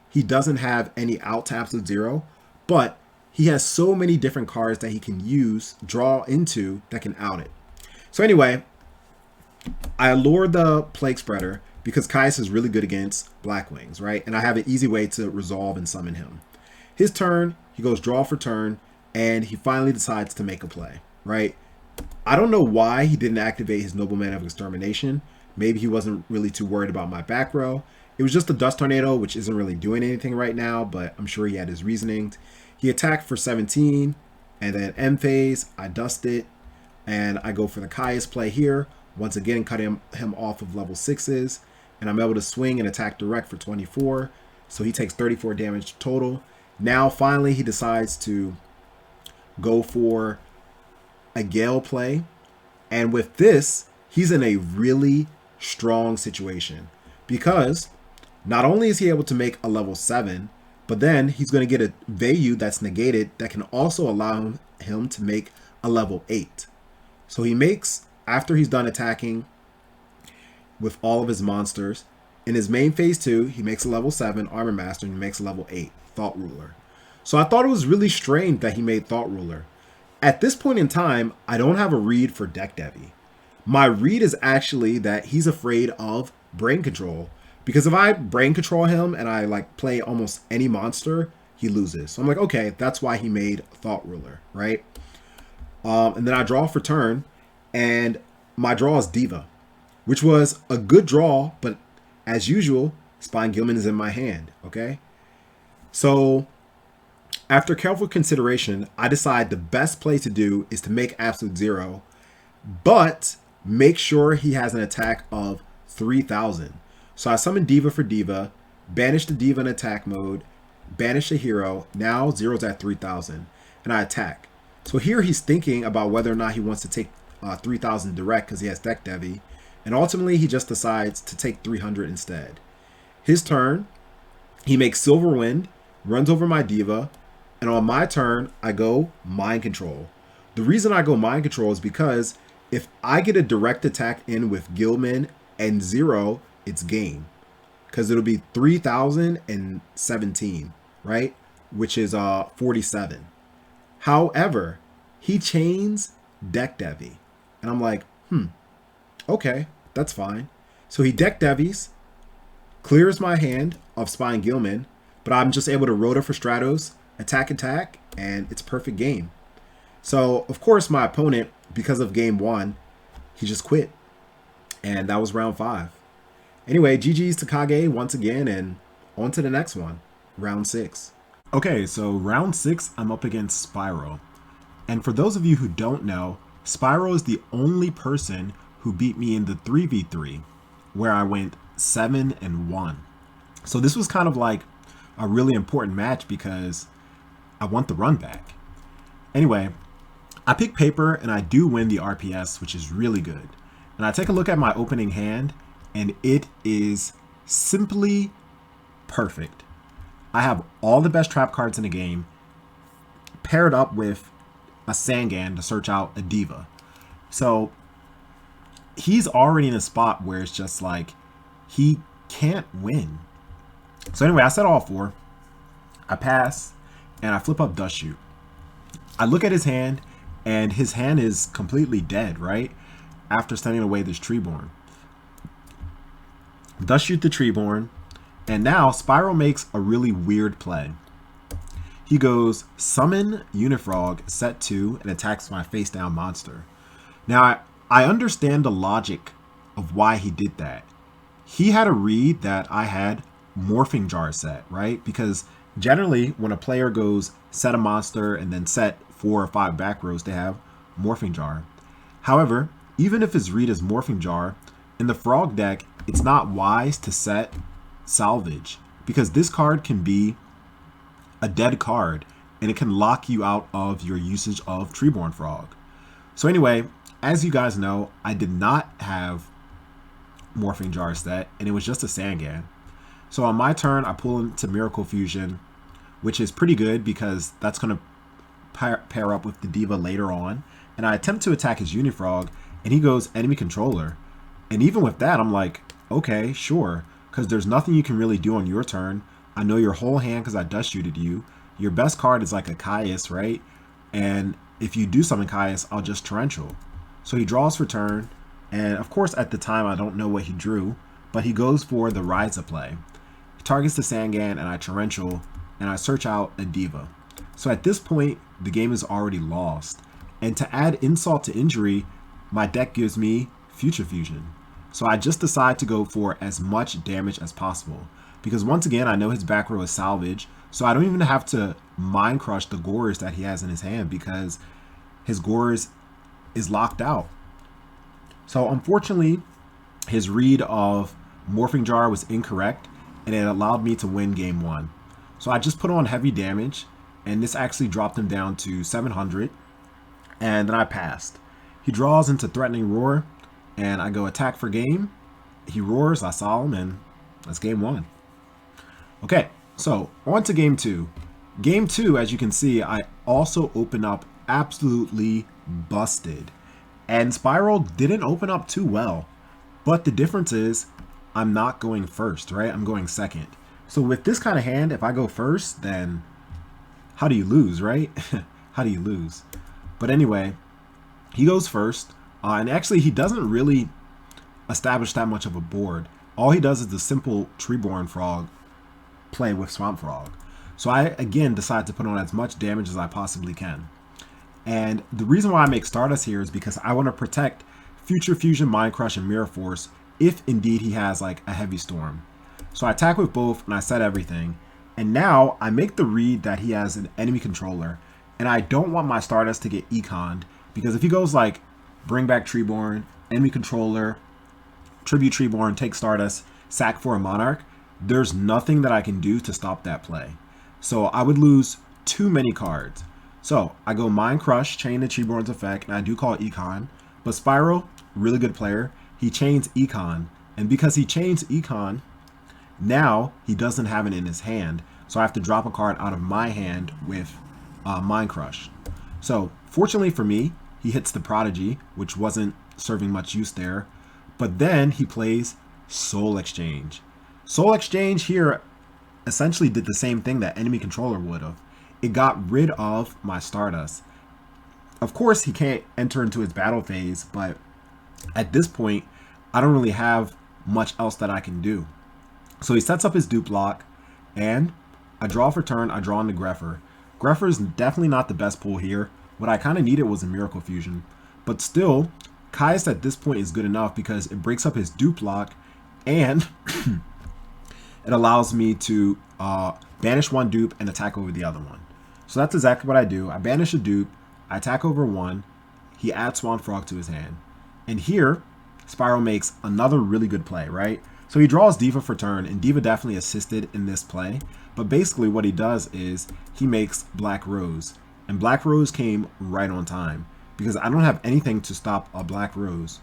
he doesn't have any out to Absolute Zero, but he has so many different cards that he can use, draw into, that can out it. So anyway, I Allure the Plague Spreader because Caius is really good against Black Wings, right? And I have an easy way to resolve and summon him. His turn, he goes draw for turn, and he finally decides to make a play, right? I don't know why he didn't activate his Nobleman of Extermination. Maybe he wasn't really too worried about my back row. It was just a Dust Tornado, which isn't really doing anything right now, but I'm sure he had his reasoning. He attacked for 17, and then end phase, I dust it, and I go for the Caius play here. Once again, cut him off of level 6s. and I'm able to swing and attack direct for 24. So he takes 34 damage total. Now finally he decides to go for a Gale play. And with this, he's in a really strong situation because not only is he able to make a level 7, but then he's going to get a Vayu that's negated that can also allow him to make a level 8. So he makes, after he's done attacking with all of his monsters, in his main phase 2, he makes a level 7 Armor Master and he makes a level 8 Thought Ruler. So I thought it was really strange that he made Thought Ruler. At this point in time, I don't have a read for Deck Devi. My read is actually that he's afraid of Brain Control, because if I Brain Control him and I like play almost any monster, he loses. So I'm like, okay, that's why he made Thought Ruler, right? And then I draw for turn, and my draw is Diva, which was a good draw, but as usual, Spine Gilman is in my hand, okay? So after careful consideration, I decide the best play to do is to make Absolute Zero, but make sure he has an attack of 3,000. So I summon Diva for Diva, banish the Diva in attack mode, banish the hero, now Zero's at 3,000, and I attack. So here he's thinking about whether or not he wants to take 3,000 direct because he has Deck Devi, and ultimately he just decides to take 300 instead. His turn, he makes Silver Wind, runs over my Diva, and on my turn, I go Mind Control. The reason I go Mind Control is because if I get a direct attack in with Gilman and Zero, it's game. Because it'll be 3,017, right? Which is 47. However, he chains Deck Devi. And I'm like, okay, that's fine. So he Deck Devis, clears my hand of Spine Gilman, but I'm just able to Rota for Stratos, attack, and it's a perfect game. So, of course, my opponent, because of game 1, he just quit. And that was round 5. Anyway, GG's to Kage once again, and on to the next one, round 6. Okay, so round 6, I'm up against Spyro. And for those of you who don't know, Spyro is the only person who beat me in the 3v3, where I went 7-1. So this was kind of like a really important match because I want the run back. Anyway, I pick paper and I do win the RPS, which is really good. And I take a look at my opening hand and it is simply perfect. I have all the best trap cards in the game paired up with a Sangan to search out a Diva. So he's already in a spot where it's just like he can't win. So anyway, I set all 4. I pass and I flip up Dust Shoot. I look at his hand and his hand is completely dead, right? After sending away this Treeborn. Dust Shoot the Treeborn. And now Spyro makes a really weird play. He goes summon Unifrog, set 2, and attacks my face down monster. Now I understand the logic of why he did that. He had a read that I had Morphing Jar set, right? Because generally when a player goes set a monster and then set 4 or 5 back rows, they have Morphing Jar. However, even if his read is Morphing Jar, in the Frog deck, it's not wise to set Salvage because this card can be a dead card and it can lock you out of your usage of Treeborn Frog. So anyway, as you guys know, I did not have Morphing Jar set and it was just a Sangan. So on my turn, I pull into Miracle Fusion, which is pretty good because that's going to pair up with the Diva later on. And I attempt to attack his Unifrog and he goes Enemy Controller. And even with that, I'm like, okay, sure. Because there's nothing you can really do on your turn. I know your whole hand because I Dust Shooted you. Your best card is like a Caius, right? And if you do summon Caius, I'll just Torrential. So he draws for turn. And of course, at the time, I don't know what he drew. But he goes for the Ryza play. He targets the Sangan and I Torrential. And I search out a Diva. So at this point, the game is already lost. And to add insult to injury, my deck gives me Future Fusion. So I just decide to go for as much damage as possible. Because once again, I know his back row is Salvage. So I don't even have to Mind Crush the Gores that he has in his hand because his Gores is locked out. So unfortunately, his read of Morphing Jar was incorrect, and it allowed me to win game 1. So I just put on heavy damage, and this actually dropped him down to 700, and then I passed. He draws into Threatening Roar, and I go attack for game. He roars, I saw him, and that's game 1. Okay, so on to game 2. Game 2, as you can see, I also open up absolutely busted. And Spiral didn't open up too well. But the difference is I'm not going first, right? I'm going second. So with this kind of hand, if I go first, then how do you lose, right? How do you lose? But anyway, he goes first. And actually, he doesn't really establish that much of a board. All he does is the simple Treeborn Frog play with Swamp Frog. So I, again, decide to put on as much damage as I possibly can. And the reason why I make Stardust here is because I want to protect Future Fusion, Mind Crush, and Mirror Force if indeed he has like a Heavy Storm. So I attack with both and I set everything. And now I make the read that he has an enemy controller. And I don't want my Stardust to get econed, because if he goes like bring back Treeborn, enemy controller, tribute Treeborn, take Stardust, sack for a Monarch, there's nothing that I can do to stop that play. So I would lose too many cards. So I go Mind Crush, chain the Treeborn's effect, and I do call Econ. But Spiral, really good player, he chains Econ. And because he chains Econ, now he doesn't have it in his hand. So I have to drop a card out of my hand with Mind Crush. So fortunately for me, he hits the Prodigy, which wasn't serving much use there. But then he plays Soul Exchange. Soul Exchange here essentially did the same thing that enemy controller would have. It got rid of my Stardust. Of course, he can't enter into his battle phase, but at this point, I don't really have much else that I can do. So he sets up his dupe lock, and I draw for turn. I draw into Greffer. Greffer is definitely not the best pull here. What I kind of needed was a Miracle Fusion. But still, Caius at this point is good enough because it breaks up his dupe lock, and it allows me to banish one dupe and attack over the other one. So that's exactly what I do. I banish a dupe, I attack over one, he adds Swan Frog to his hand. And here, Spiral makes another really good play, right? So he draws Diva for turn, and Diva definitely assisted in this play. But basically what he does is he makes Black Rose. And Black Rose came right on time, because I don't have anything to stop a Black Rose.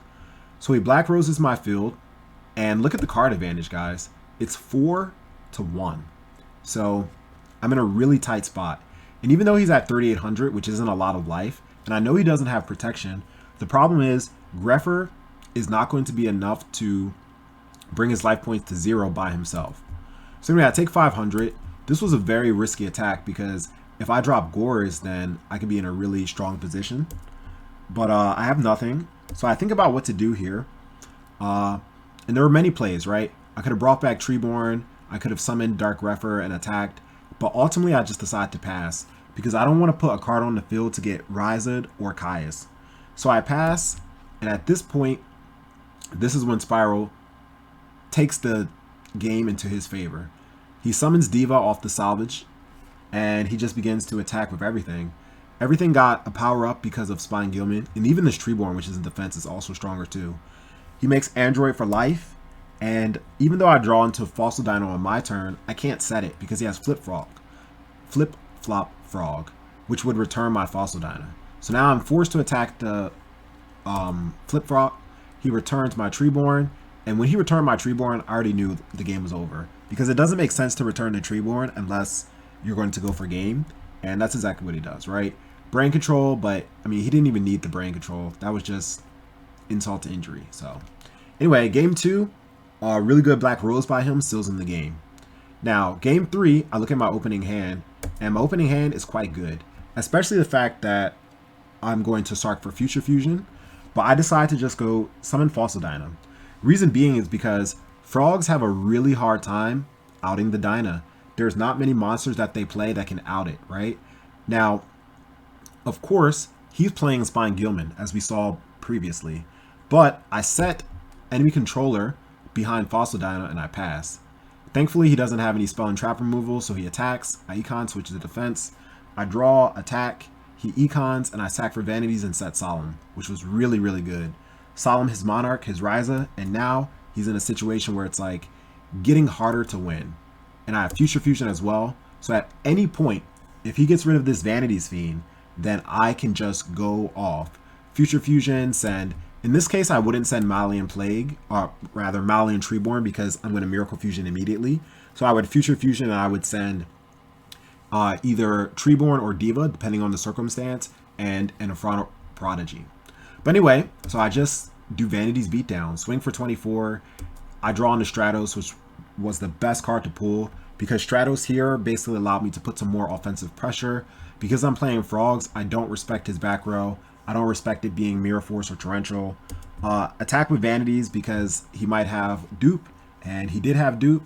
So he Black Roses my field, and look at the card advantage, guys. It's 4-1. So I'm in a really tight spot. And even though he's at 3,800, which isn't a lot of life, and I know he doesn't have protection, the problem is Greffer is not going to be enough to bring his life points to 0 by himself. So anyway, I take 500. This was a very risky attack because if I drop Gores, then I could be in a really strong position. But I have nothing. So I think about what to do here. And there were many plays, right? I could have brought back Treeborn. I could have summoned Dark Greffer and attacked. But ultimately, I just decided to pass because I don't want to put a card on the field to get Ryanide or Caius. So I pass, and at this point, this is when Spiral takes the game into his favor. He summons Diva off the salvage, and he just begins to attack with everything. Everything got a power up because of Spine Gilman, and even this Treeborn, which is in defense, is also stronger too. He makes Android for life, and even though I draw into Fossil Dino on my turn, I can't set it because he has Flip Flop Frog, which would return my Fossil Dino. So now I'm forced to attack the Flip Frog. He returns my Treeborn, and when he returned my Treeborn, I already knew the game was over because it doesn't make sense to return the Treeborn unless you're going to go for game, and that's exactly what he does, right? Brain control, but I mean, he didn't even need the brain control. That was just insult to injury. So anyway, game 2, really good Black Rose by him, seals in the game. Now, game 3, I look at my opening hand, and my opening hand is quite good, especially the fact that I'm going to Sark for Future Fusion, but I decide to just go summon Fossil Dino. Reason being is because frogs have a really hard time outing the Dyna. There's not many monsters that they play that can out it, right? Now, of course, he's playing Spine Gilman, as we saw previously, but I set enemy controller behind Fossil Dino and I pass. Thankfully, he doesn't have any spell and trap removal, so he attacks. I econ, switch to defense. I draw, attack. He econs, and I sack for vanities and set Solemn, which was really, really good. Solemn his Monarch, his Ryza, and now he's in a situation where it's like getting harder to win. And I have Future Fusion as well. So at any point, if he gets rid of this Vanity's Fiend, then I can just go off. Future Fusion, send. In this case, I wouldn't send Malian Plague, or rather Malian Treeborn, because I'm going to Miracle Fusion immediately. So I would Future Fusion and I would send either Treeborn or Diva, depending on the circumstance, and an Infernal Prodigy. But anyway, so I just do Vanity's Beatdown, swing for 24. I draw into Stratos, which was the best card to pull, because Stratos here basically allowed me to put some more offensive pressure. Because I'm playing Frogs, I don't respect his back row. I don't respect it being Mirror Force or Torrential. Attack with Vanities because he might have Dupe, and he did have Dupe.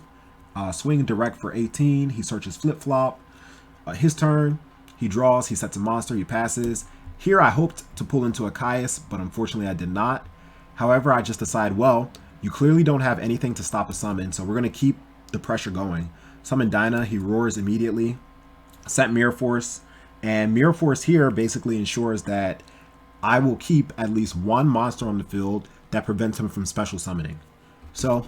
Swing direct for 18. He searches Flip-Flop. His turn, he draws, he sets a monster, he passes. Here I hoped to pull into a Caius, but unfortunately I did not. However, I just decide, well, you clearly don't have anything to stop a summon, so we're going to keep the pressure going. Summon Dinah, he roars immediately. Set Mirror Force, and Mirror Force here basically ensures that I will keep at least one monster on the field that prevents him from special summoning. So,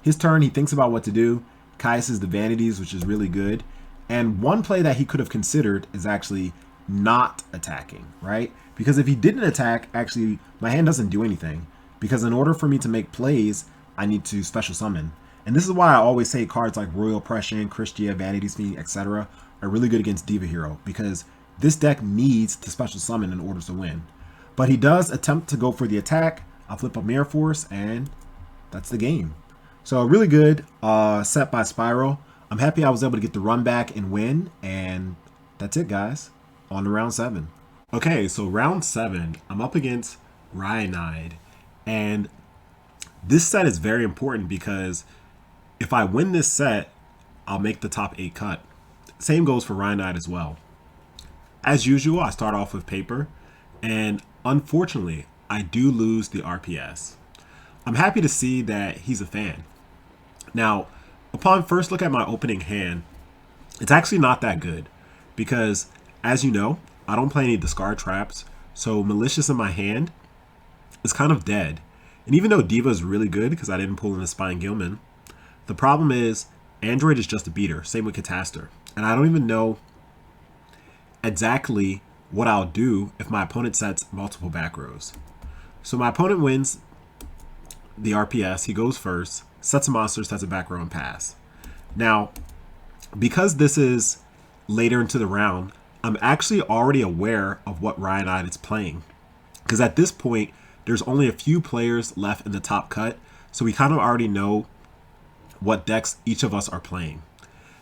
his turn, he thinks about what to do. Caius is the Vanities, which is really good. And one play that he could have considered is actually not attacking, right? Because if he didn't attack, actually, my hand doesn't do anything. Because in order for me to make plays, I need to special summon. And this is why I always say cards like Royal Oppression, Christia, Vanity's Fiend, etc. are really good against Diva Hero. Because this deck needs to special summon in order to win. But he does attempt to go for the attack. I'll flip up Mirror Force, and that's the game. So really good set by Spiral. I'm happy I was able to get the run back and win. And that's it, guys. On to round 7. Okay, so round 7, I'm up against Ryanide. And this set is very important because if I win this set, I'll make the top 8 cut. Same goes for Ryanide as well. As usual, I start off with paper, and unfortunately, I do lose the RPS. I'm happy to see that he's a fan. Now, upon first look at my opening hand, it's actually not that good because, as you know, I don't play any discard traps, so Malicious in my hand is kind of dead. And even though Diva is really good because I didn't pull in a Spine Gilman, the problem is Android is just a beater, same with Catastor. And I don't even know exactly what I'll do if my opponent sets multiple back rows. So my opponent wins the RPS, he goes first, sets a monster, sets a back row, and pass. Now, because this is later into the round, I'm actually already aware of what Ryanide is playing. Because at this point, there's only a few players left in the top cut, so we kind of already know what decks each of us are playing.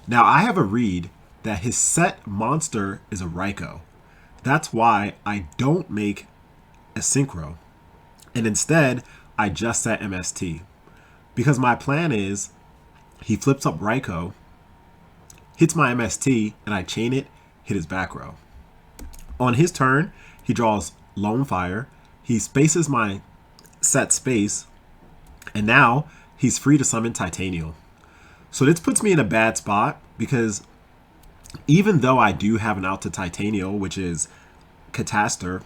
Now, I have a read that his set monster is a Raikou. That's why I don't make a Synchro. And instead, I just set MST. Because my plan is, he flips up Raikou, hits my MST, and I chain it, hit his back row. On his turn, he draws Lone Fire, he spaces my set space, and now he's free to summon Titanial. So this puts me in a bad spot because even though I do have an out to Titanial, which is Catastor,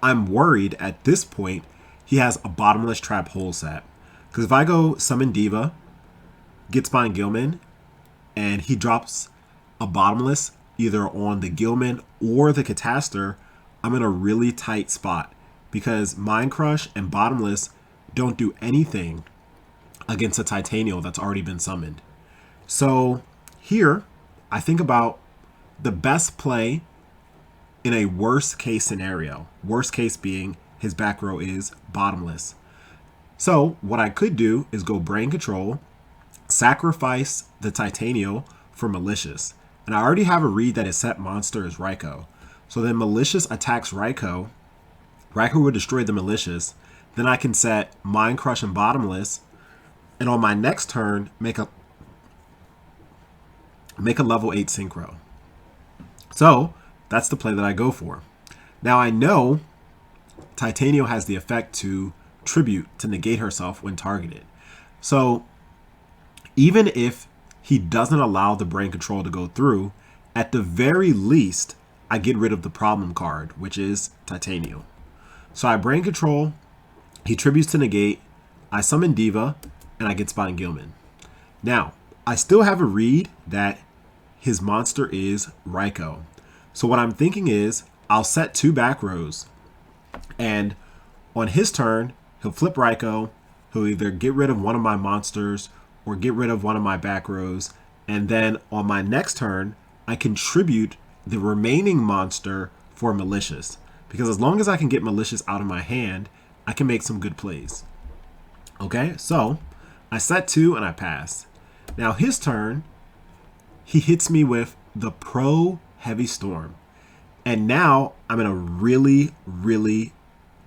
I'm worried at this point he has a bottomless trap hole set. Because if I go summon Diva, get Spine Gilman, and he drops a bottomless either on the Gilman or the Catastor, I'm in a really tight spot. Because Mind Crush and Bottomless don't do anything against a Titanial that's already been summoned. So here, I think about the best play in a worst case scenario. Worst case being his back row is Bottomless. So what I could do is go Brain Control, sacrifice the Titanial for Malicious. And I already have a read that his set monster is Raikou. So then Malicious attacks Raikou. Raikou will destroy the Malicious. Then I can set Mind Crush and Bottomless. And on my next turn, make a level 8 Synchro. So that's the play that I go for. Now I know Titanial has the effect to tribute, to negate herself when targeted. So even if he doesn't allow the Brain Control to go through, at the very least, I get rid of the problem card, which is Titanial. So I Brain Control, he tributes to negate, I summon Diva, and I get Spotting Gilman. Now, I still have a read that his monster is Raikou. So what I'm thinking is I'll set 2 back rows, and on his turn, he'll flip Raikou. He'll either get rid of one of my monsters or get rid of one of my back rows. And then on my next turn, I contribute the remaining monster for Malicious. Because as long as I can get Malicious out of my hand, I can make some good plays. Okay, so I set 2 and I pass. Now his turn, he hits me with the Pro Heavy Storm. And now I'm in a really, really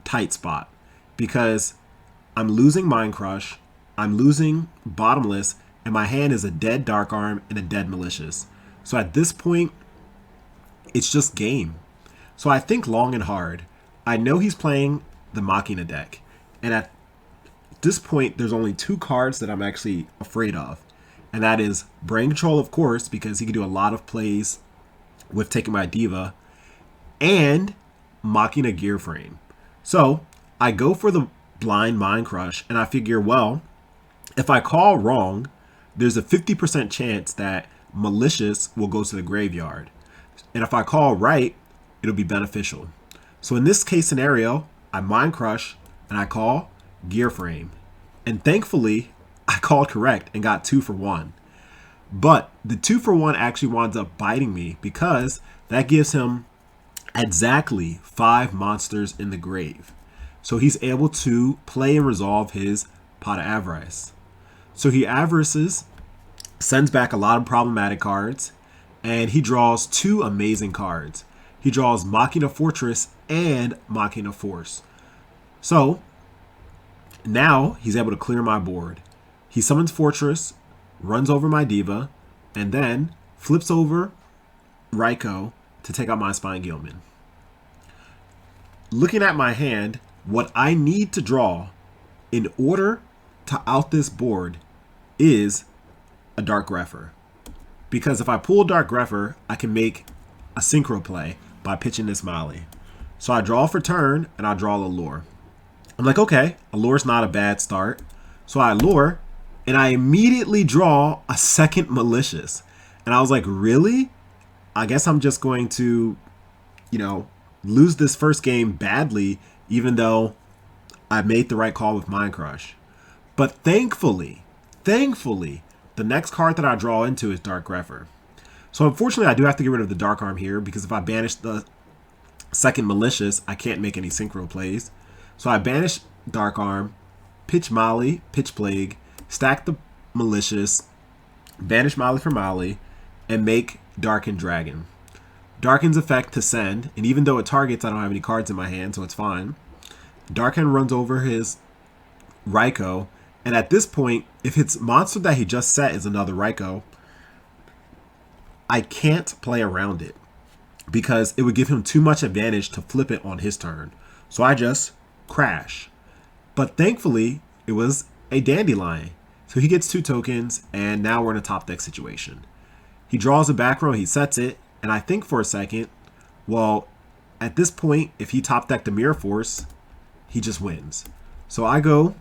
tight spot because I'm losing Mind Crush, I'm losing Bottomless, and my hand is a dead Dark Arm and a dead Malicious. So at this point, it's just game. So I think long and hard. I know he's playing the Machina deck. And at this point, there's only 2 cards that I'm actually afraid of. And that is Brain Control, of course, because he can do a lot of plays with taking my Diva, and Machina Gear Frame. So I go for the blind Mind Crush, and I figure, well, if I call wrong, there's a 50% chance that Malicious will go to the graveyard. And if I call right, it'll be beneficial. So in this case scenario, I Mind Crush and I call Gear Frame. And thankfully, I called correct and got 2 for 1. But the 2 for 1 actually winds up biting me because that gives him exactly 5 monsters in the grave. So he's able to play and resolve his Pot of Avarice. So he avarices, sends back a lot of problematic cards, and he draws 2 amazing cards. He draws Machina Fortress and Machina Force. So now he's able to clear my board. He summons Fortress, runs over my Diva, and then flips over Raikou to take out my Spine Gilman. Looking at my hand, what I need to draw in order to out this board is a Dark Grepher. Because if I pull Dark Grepher, I can make a synchro play by pitching this Molly. So I draw for turn, and I draw Allure. I'm like, okay, Allure's not a bad start. So I Allure, and I immediately draw a second Malicious. And I was like, really? I guess I'm just going to, lose this first game badly, even though I made the right call with Mind Crush. But thankfully, the next card that I draw into is Dark Grepher. So unfortunately, I do have to get rid of the Dark Arm here because if I banish the second Malicious, I can't make any synchro plays. So I banish Dark Arm, pitch Molly, pitch Plague, stack the Malicious, banish Molly for Molly, and make Darken Dragon. Darken's effect to send, and even though it targets, I don't have any cards in my hand, so it's fine. Darken runs over his Raikou, and at this point, if his monster that he just set is another Raikou, I can't play around it because it would give him too much advantage to flip it on his turn. So I just crash. But thankfully, it was a Dandelion. So he gets 2 tokens, and now we're in a top deck situation. He draws a back row, he sets it, and I think for a second, well, at this point, if he top decked the Mirror Force, he just wins. So I go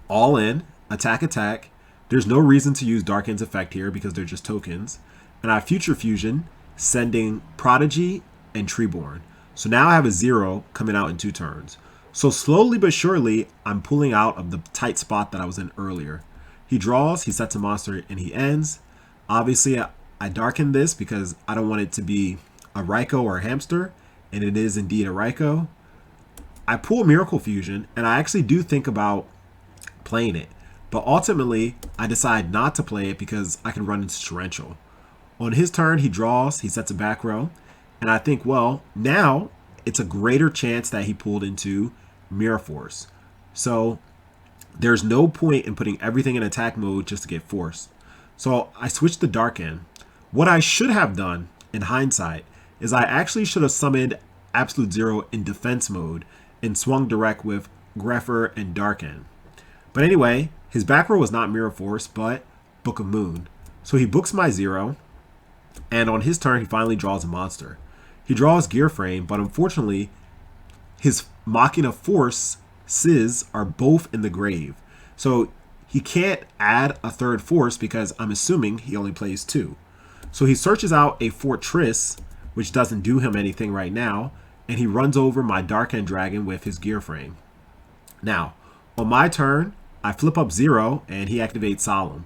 all in, attack. There's no reason to use Darken's effect here because they're just tokens. And I Future Fusion, sending Prodigy and Treeborn. So now I have a 0 coming out in 2 turns. So slowly but surely, I'm pulling out of the tight spot that I was in earlier. He draws, he sets a monster, and he ends. Obviously, I darken this because I don't want it to be a Raikou or a hamster, and it is indeed a Raikou. I pull Miracle Fusion, and I actually do think about playing it. But ultimately, I decide not to play it because I can run into Torrential. On his turn, he draws, he sets a back row, and I think, well, now it's a greater chance that he pulled into Mirror Force. So there's no point in putting everything in attack mode just to get Force. So I switched to Darken. What I should have done, in hindsight, is I actually should have summoned Absolute Zero in defense mode and swung direct with Grepher and Darken. But anyway, his back row was not Mirror Force, but Book of Moon. So he books my 0, and on his turn, he finally draws a monster. He draws Gear Frame, but unfortunately, his Machina Forces are both in the grave. So he can't add a third force because I'm assuming he only plays 2. So he searches out a Fortress, which doesn't do him anything right now, and he runs over my Dark End Dragon with his Gear Frame. Now, on my turn, I flip up 0 and he activates Solemn.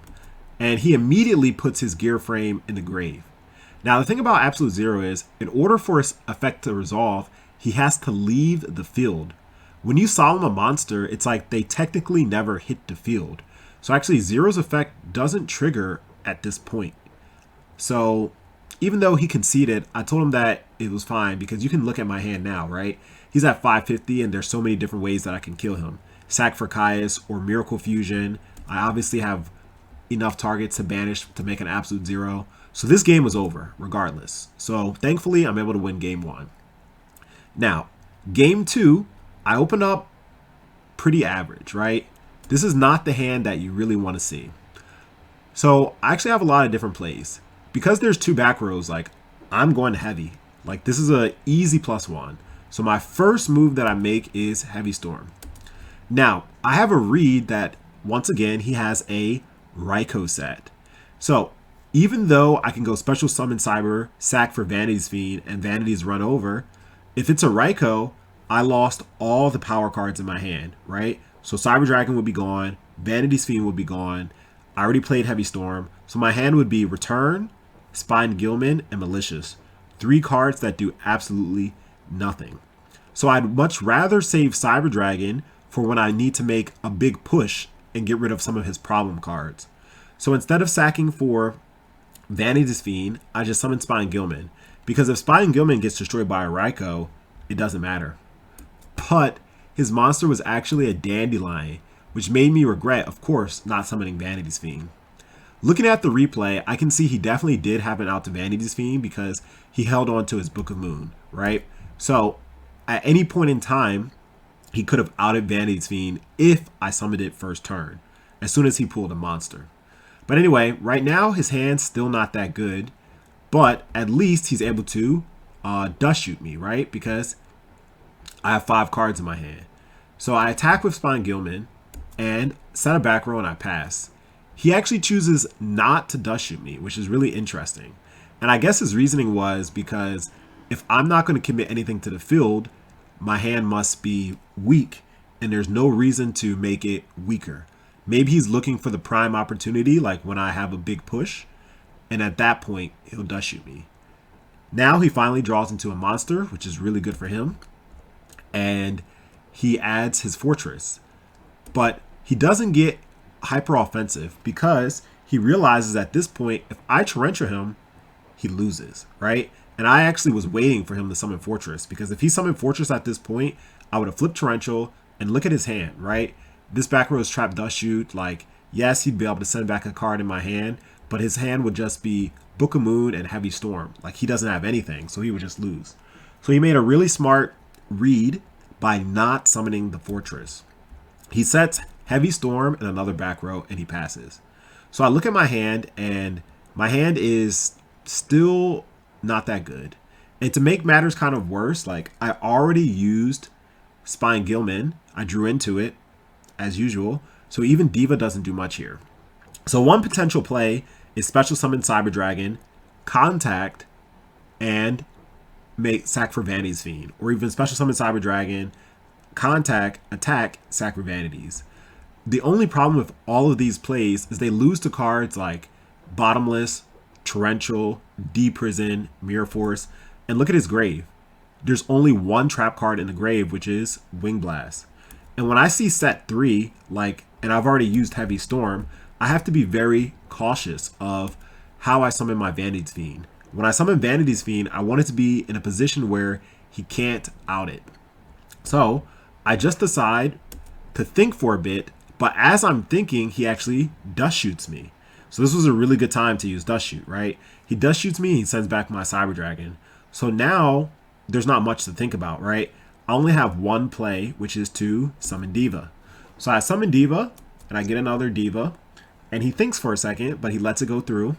And he immediately puts his Gear Frame in the grave. Now, the thing about Absolute Zero is, in order for his effect to resolve, he has to leave the field. When you Solemn a monster, it's like they technically never hit the field. So actually, Zero's effect doesn't trigger at this point. So even though he conceded, I told him that it was fine because you can look at my hand now, right? He's at 550 and there's so many different ways that I can kill him. Sack for Caius or Miracle Fusion. I obviously have enough targets to banish to make an Absolute Zero. So this game was over regardless. So thankfully, I'm able to win game 1. Now, game 2, I open up pretty average, right? This is not the hand that you really want to see. So I actually have a lot of different plays. Because there's 2 back rows, like, I'm going heavy. Like, this is a easy +1. So my first move that I make is Heavy Storm. Now, I have a read that, once again, he has a Raikou set. So even though I can go Special Summon Cyber, sack for Vanity's Fiend, and Vanity's Run Over, if it's a Raikou, I lost all the power cards in my hand, right? So Cyber Dragon would be gone, Vanity's Fiend would be gone. I already played Heavy Storm, so my hand would be Return, Spine Gilman, and Malicious. 3 cards that do absolutely nothing. So I'd much rather save Cyber Dragon for when I need to make a big push and get rid of some of his problem cards. So instead of sacking for Vanity's Fiend, I just summon Spine Gilman. Because if Spine Gilman gets destroyed by a Raikou, it doesn't matter. But his monster was actually a Dandelion, which made me regret, of course, not summoning Vanity's Fiend. Looking at the replay, I can see he definitely did have an out to Vanity's Fiend because he held on to his Book of Moon, right? So at any point in time, he could have outed Vanity's Fiend if I summoned it first turn, as soon as he pulled a monster. But anyway, right now his hand's still not that good, but at least he's able to dust shoot me, right? Because I have 5 cards in my hand. So I attack with Spine Gilman and set a back row and I pass. He actually chooses not to dust shoot me, which is really interesting. And I guess his reasoning was because if I'm not going to commit anything to the field, my hand must be weak and there's no reason to make it weaker. Maybe he's looking for the prime opportunity, like when I have a big push, and at that point, he'll dust shoot me. Now he finally draws into a monster, which is really good for him, and he adds his Fortress. But he doesn't get hyper offensive because he realizes at this point, if I Torrential him, he loses, right? And I actually was waiting for him to summon Fortress because if he summoned Fortress at this point, I would have flipped Torrential and look at his hand, right? This back row is Trap Dust Shoot. Like, yes, he'd be able to send back a card in my hand, but his hand would just be Book of Moon and Heavy Storm. Like, he doesn't have anything, so he would just lose. So he made a really smart read by not summoning the Fortress. He sets Heavy Storm in another back row, and he passes. So I look at my hand, and my hand is still not that good. And to make matters kind of worse, like, I already used Spine Gilman. I drew into it, as usual. So even Diva doesn't do much here. So one potential play is Special Summon Cyber Dragon, Contact, and make sack for Vanity's Fiend. Or even Special Summon Cyber Dragon, Contact, Attack, sack for Vanities. The only problem with all of these plays is they lose to cards like Bottomless, Torrential, D-Prison, Mirror Force, and look at his grave. There's only one trap card in the grave, which is Wing Blast. And when I see set 3, like, and I've already used Heavy Storm, I have to be very cautious of how I summon my Vanity's Fiend. When I summon Vanity's Fiend, I want it to be in a position where he can't out it. So I just decide to think for a bit, but as I'm thinking, he actually dust shoots me. So this was a really good time to use dust shoot, right? He dust shoots me, he sends back my Cyber Dragon. So now there's not much to think about, right? I only have one play, which is to summon Diva. So I summon Diva, and I get another Diva, and he thinks for a second, but he lets it go through,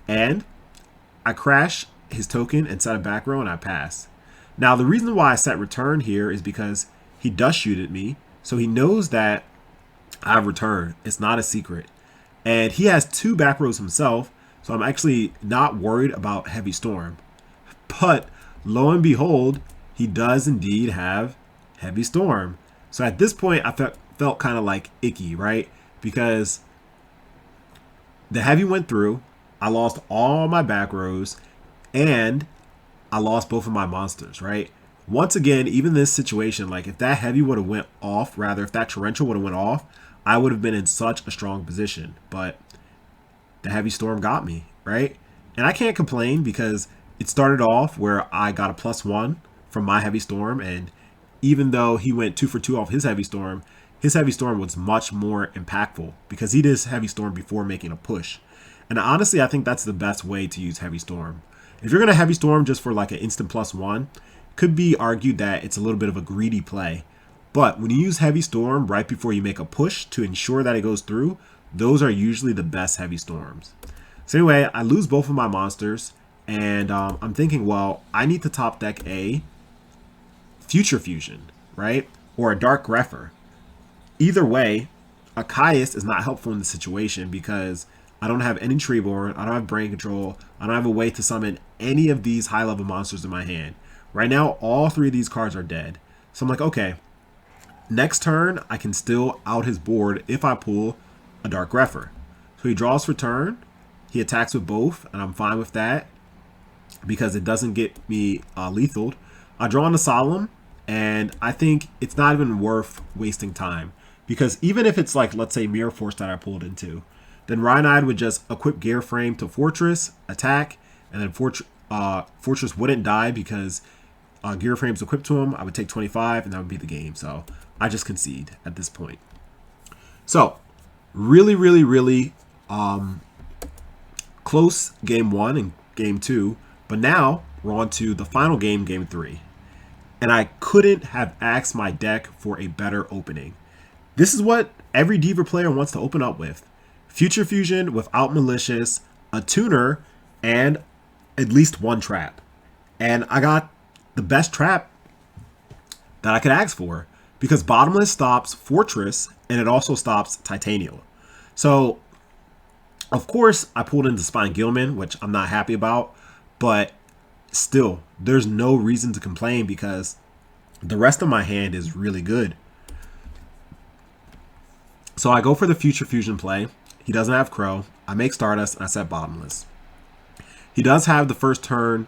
and I crash his token and set a back row, and I pass. Now, the reason why I set return here is because he dust shooted me, so he knows that I have Return. It's not a secret. And he has 2 back rows himself, so I'm actually not worried about Heavy Storm. But lo and behold, he does indeed have Heavy Storm. So at this point, I felt kind of like icky, right? Because the Heavy went through, I lost all my back rows, and I lost both of my monsters, right? Once again, even this situation, like if that Heavy would have went off, rather if that Torrential would have went off, I would have been in such a strong position. But the Heavy Storm got me, right? And I can't complain because it started off where I got a +1 from my Heavy Storm, and even though he went 2 for 2 off his Heavy Storm was much more impactful because he did his Heavy Storm before making a push. And honestly, I think that's the best way to use Heavy Storm. If you're going to Heavy Storm just for like an instant +1, it could be argued that it's a little bit of a greedy play. But when you use Heavy Storm right before you make a push to ensure that it goes through, those are usually the best Heavy Storms. So anyway, I lose both of my monsters, and I'm thinking, well, I need to top deck a Future Fusion, right? Or a Dark Grepher. Either way, a Caius is not helpful in the situation because I don't have any Treeborn, I don't have Brain Control, I don't have a way to summon any of these high-level monsters in my hand. Right now, all 3 of these cards are dead. So I'm like, okay, next turn, I can still out his board if I pull a Dark Grepher. So he draws for turn, he attacks with both, and I'm fine with that because it doesn't get me lethaled. I draw on the Solemn, and I think it's not even worth wasting time. Because even if it's like, let's say, Mirror Force that I pulled into, then Ryanide would just equip Gear Frame to Fortress, attack, and then Fortress wouldn't die because Gear Frame's equipped to him. I would take 25, and that would be the game. So I just concede at this point. So really, really, really close game 1 and game 2. But now we're on to the final game, game 3. And I couldn't have asked my deck for a better opening. This is what every Diva player wants to open up with. Future Fusion without Malicious, a Tuner, and at least 1 trap. And I got the best trap that I could ask for because Bottomless stops Fortress and it also stops Titanium. So, of course, I pulled into Spine Gilman, which I'm not happy about, but still, there's no reason to complain because the rest of my hand is really good. So I go for the Future Fusion play. He doesn't have Crow. I make Stardust and I set Bottomless. He does have the first turn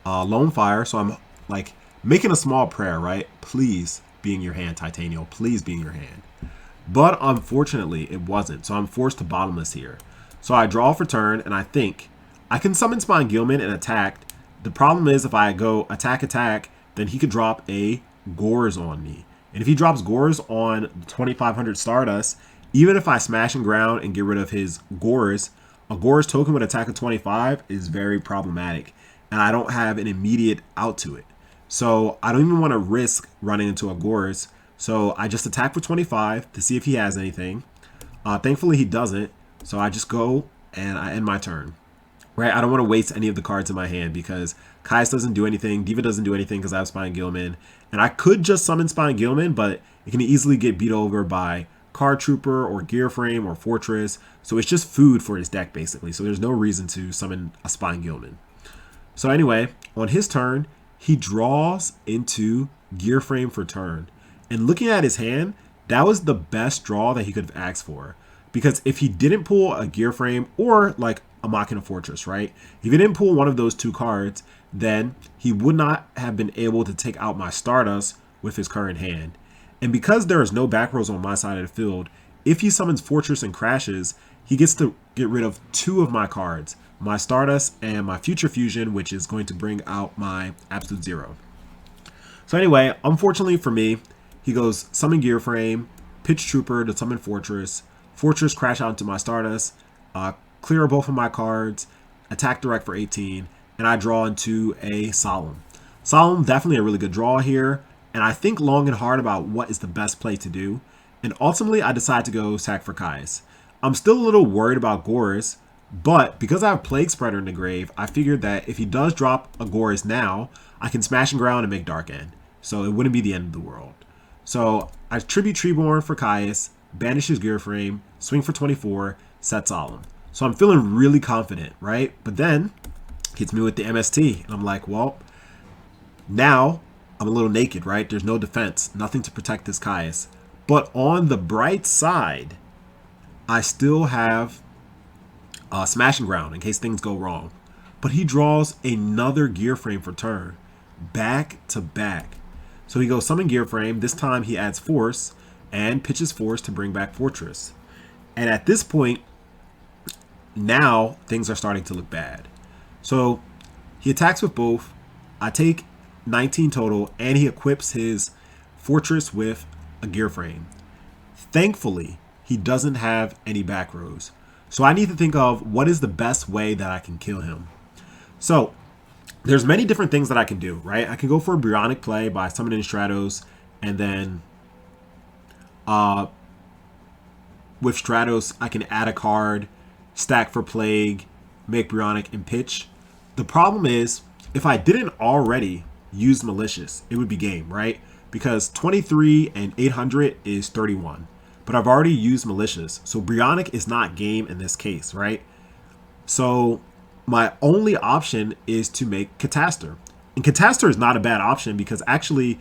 Lone Fire, so I'm like making a small prayer, right? Please be in your hand, Titanium. Please be in your hand. But unfortunately, it wasn't. So I'm forced to Bottomless here. So I draw for turn and I think I can summon Spine Gilman and attack. The problem is if I go attack, then he could drop a Gores on me. And if he drops Gores on 2500 Stardust, even if I smash and ground and get rid of his Gores, a Gores token with attack of 25 is very problematic. And I don't have an immediate out to it. So I don't even want to risk running into a Gores. So I just attack for 25 to see if he has anything. Thankfully he doesn't. So I just go and I end my turn. Right? I don't want to waste any of the cards in my hand because Caius doesn't do anything. Diva doesn't do anything because I have Spine Gilman. And I could just summon Spine Gilman, but it can easily get beat over by Card Trooper or Gear Frame or Fortress. So it's just food for his deck, basically. So there's no reason to summon a Spine Gilman. So anyway, on his turn, he draws into Gear Frame for turn. And looking at his hand, that was the best draw that he could have asked for. Because if he didn't pull a Gear Frame or like a Machina Fortress, right? If he didn't pull one of those 2 cards, then he would not have been able to take out my Stardust with his current hand. And because there is no back rows on my side of the field, if he summons Fortress and crashes, he gets to get rid of 2 of my cards, my Stardust and my Future Fusion, which is going to bring out my Absolute Zero. So anyway, unfortunately for me, he goes summon Gear Frame, pitch Trooper to summon Fortress, Fortress crash out into my Stardust, clear both of my cards, attack direct for 18, and I draw into a Solemn. Solemn, definitely a really good draw here, and I think long and hard about what is the best play to do, and ultimately I decide to go sack for Caius. I'm still a little worried about Gores, but because I have Plague Spreader in the grave, I figured that if he does drop a Gores now, I can smash and ground and make Dark End, so it wouldn't be the end of the world. So I tribute Treeborn for Caius, banishes Gear Frame, swing for 24, set Solemn. So I'm feeling really confident, right? But then hits me with the MST, and I'm like, well, now I'm a little naked, right? There's no defense, nothing to protect this Caius. But on the bright side, I still have Smashing Ground in case things go wrong. But he draws another Gear Frame for turn, back to back. So he goes Summon Gear Frame. This time he adds Force and pitches Force to bring back Fortress. And at this point, now things are starting to look bad. So he attacks with both. I take 19 total, and he equips his Fortress with a Gear Frame. Thankfully, he doesn't have any back rows. So I need to think of what is the best way that I can kill him. So there's many different things that I can do, right? I can go for a Bionic play by summoning Stratos, and then with Stratos, I can add a card, stack for Plague, make Bionic, and pitch. The problem is, if I didn't already use Malicious, it would be game, right? Because 23 and 800 is 31. But I've already used Malicious, so Bionic is not game in this case, right? So my only option is to make Catastor. And Catastor is not a bad option because actually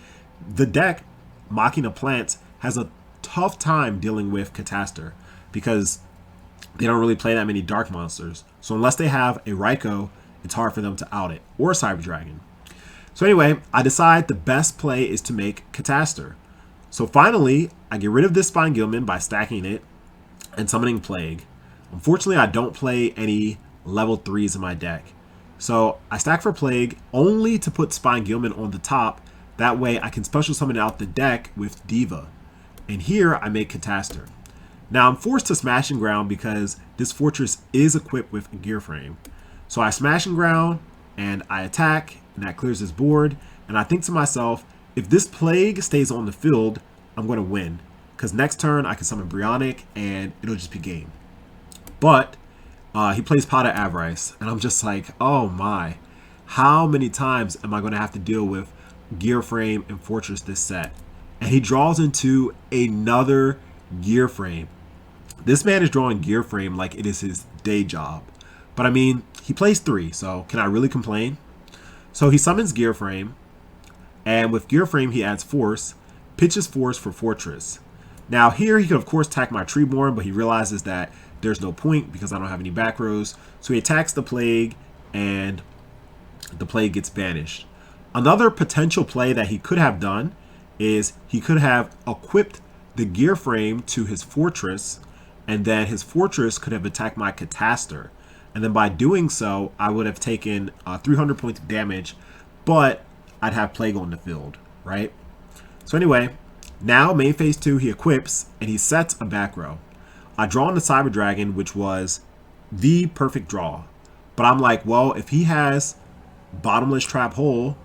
the deck, Machina Plants, has a tough time dealing with Catastor because they don't really play that many dark monsters. So unless they have a Raikou, it's hard for them to out it, or a Cyber Dragon. So anyway, I decide the best play is to make Catastor. So finally, I get rid of this Spine Gilman by stacking it and summoning Plague. Unfortunately, I don't play any level 3s in my deck. So I stack for Plague only to put Spine Gilman on the top. That way I can special summon out the deck with Diva. And here I make Catastor. Now I'm forced to Smash and Ground because this Fortress is equipped with a Gear Frame. So I Smash and Ground and I attack, and that clears his board. And I think to myself, if this Plague stays on the field, I'm going to win. Because next turn I can summon Bionic and it'll just be game. But he plays Pot of Avarice, and I'm just like, oh my. How many times am I going to have to deal with Gear Frame and Fortress this set? And he draws into another Gear Frame. This man is drawing Gear Frame like it is his day job. But I mean, he plays 3, so can I really complain? So he summons Gear Frame, and with Gear Frame he adds Force, pitches Force for Fortress. Now here he could of course attack my Treeborn, but he realizes that there's no point because I don't have any back rows. So he attacks the Plague, and the Plague gets banished. Another potential play that he could have done is he could have equipped the Gear Frame to his Fortress, and then his Fortress could have attacked my Catastor. And then by doing so, I would have taken 300 points of damage, but I'd have Plague on the field, right? So anyway, now main phase 2, he equips, and he sets a back row. I draw on the Cyber Dragon, which was the perfect draw. But I'm like, well, if he has Bottomless Trap Hole,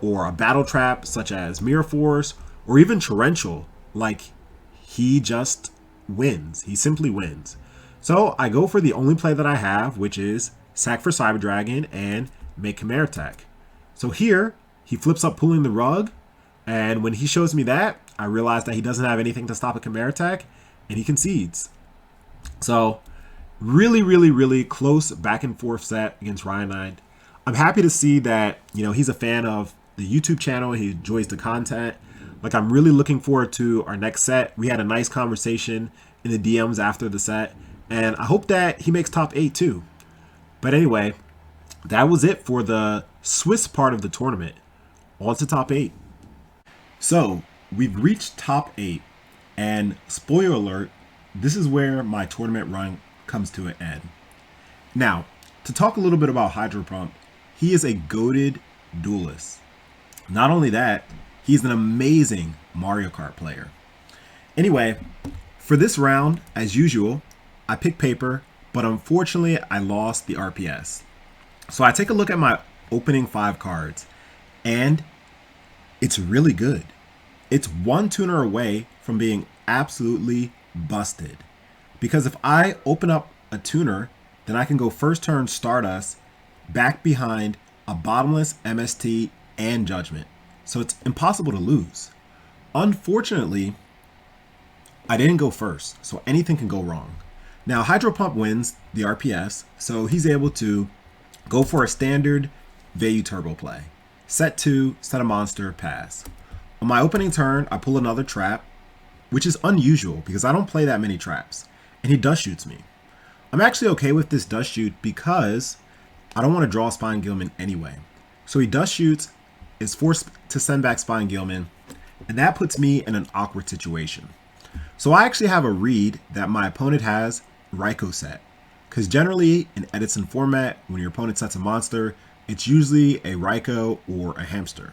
or a Battle Trap such as Mirror Force, or even Torrential, like, he just wins. He simply wins. So I go for the only play that I have, which is sack for Cyber Dragon and make Chimera Attack. So here, he flips up Pulling the Rug, and when he shows me that, I realize that he doesn't have anything to stop a Chimera Attack, and he concedes. So really, really, really close back and forth set against Ryanide. I'm happy to see that, you know, he's a fan of the YouTube channel. He enjoys the content. Like, I'm really looking forward to our next set. We had a nice conversation in the DMs after the set, and I hope that he makes top 8 too. But anyway, that was it for the Swiss part of the tournament. On to top 8. So we've reached top 8, and spoiler alert, this is where my tournament run comes to an end. Now, to talk a little bit about Hydropump, he is a goated duelist. Not only that, he's an amazing Mario Kart player. Anyway, for this round, as usual, I picked paper, but unfortunately I lost the RPS. So I take a look at my opening 5 cards, and it's really good. It's one tuner away from being absolutely busted. Because if I open up a tuner, then I can go first turn Stardust back behind a Bottomless, MST, and Judgment. So it's impossible to lose. Unfortunately, I didn't go first, so anything can go wrong. Now, Hydropump wins the RPS, so he's able to go for a standard GYBU turbo play. Set 2, set a monster, pass. On my opening turn, I pull another trap, which is unusual because I don't play that many traps, and he dust shoots me. I'm actually okay with this dust shoot because I don't want to draw Spine Gilman anyway. So he dust shoots, is forced to send back Spine Gilman, and that puts me in an awkward situation. So I actually have a read that my opponent has Raikou set, because generally in Edison format, when your opponent sets a monster, it's usually a Raikou or a hamster.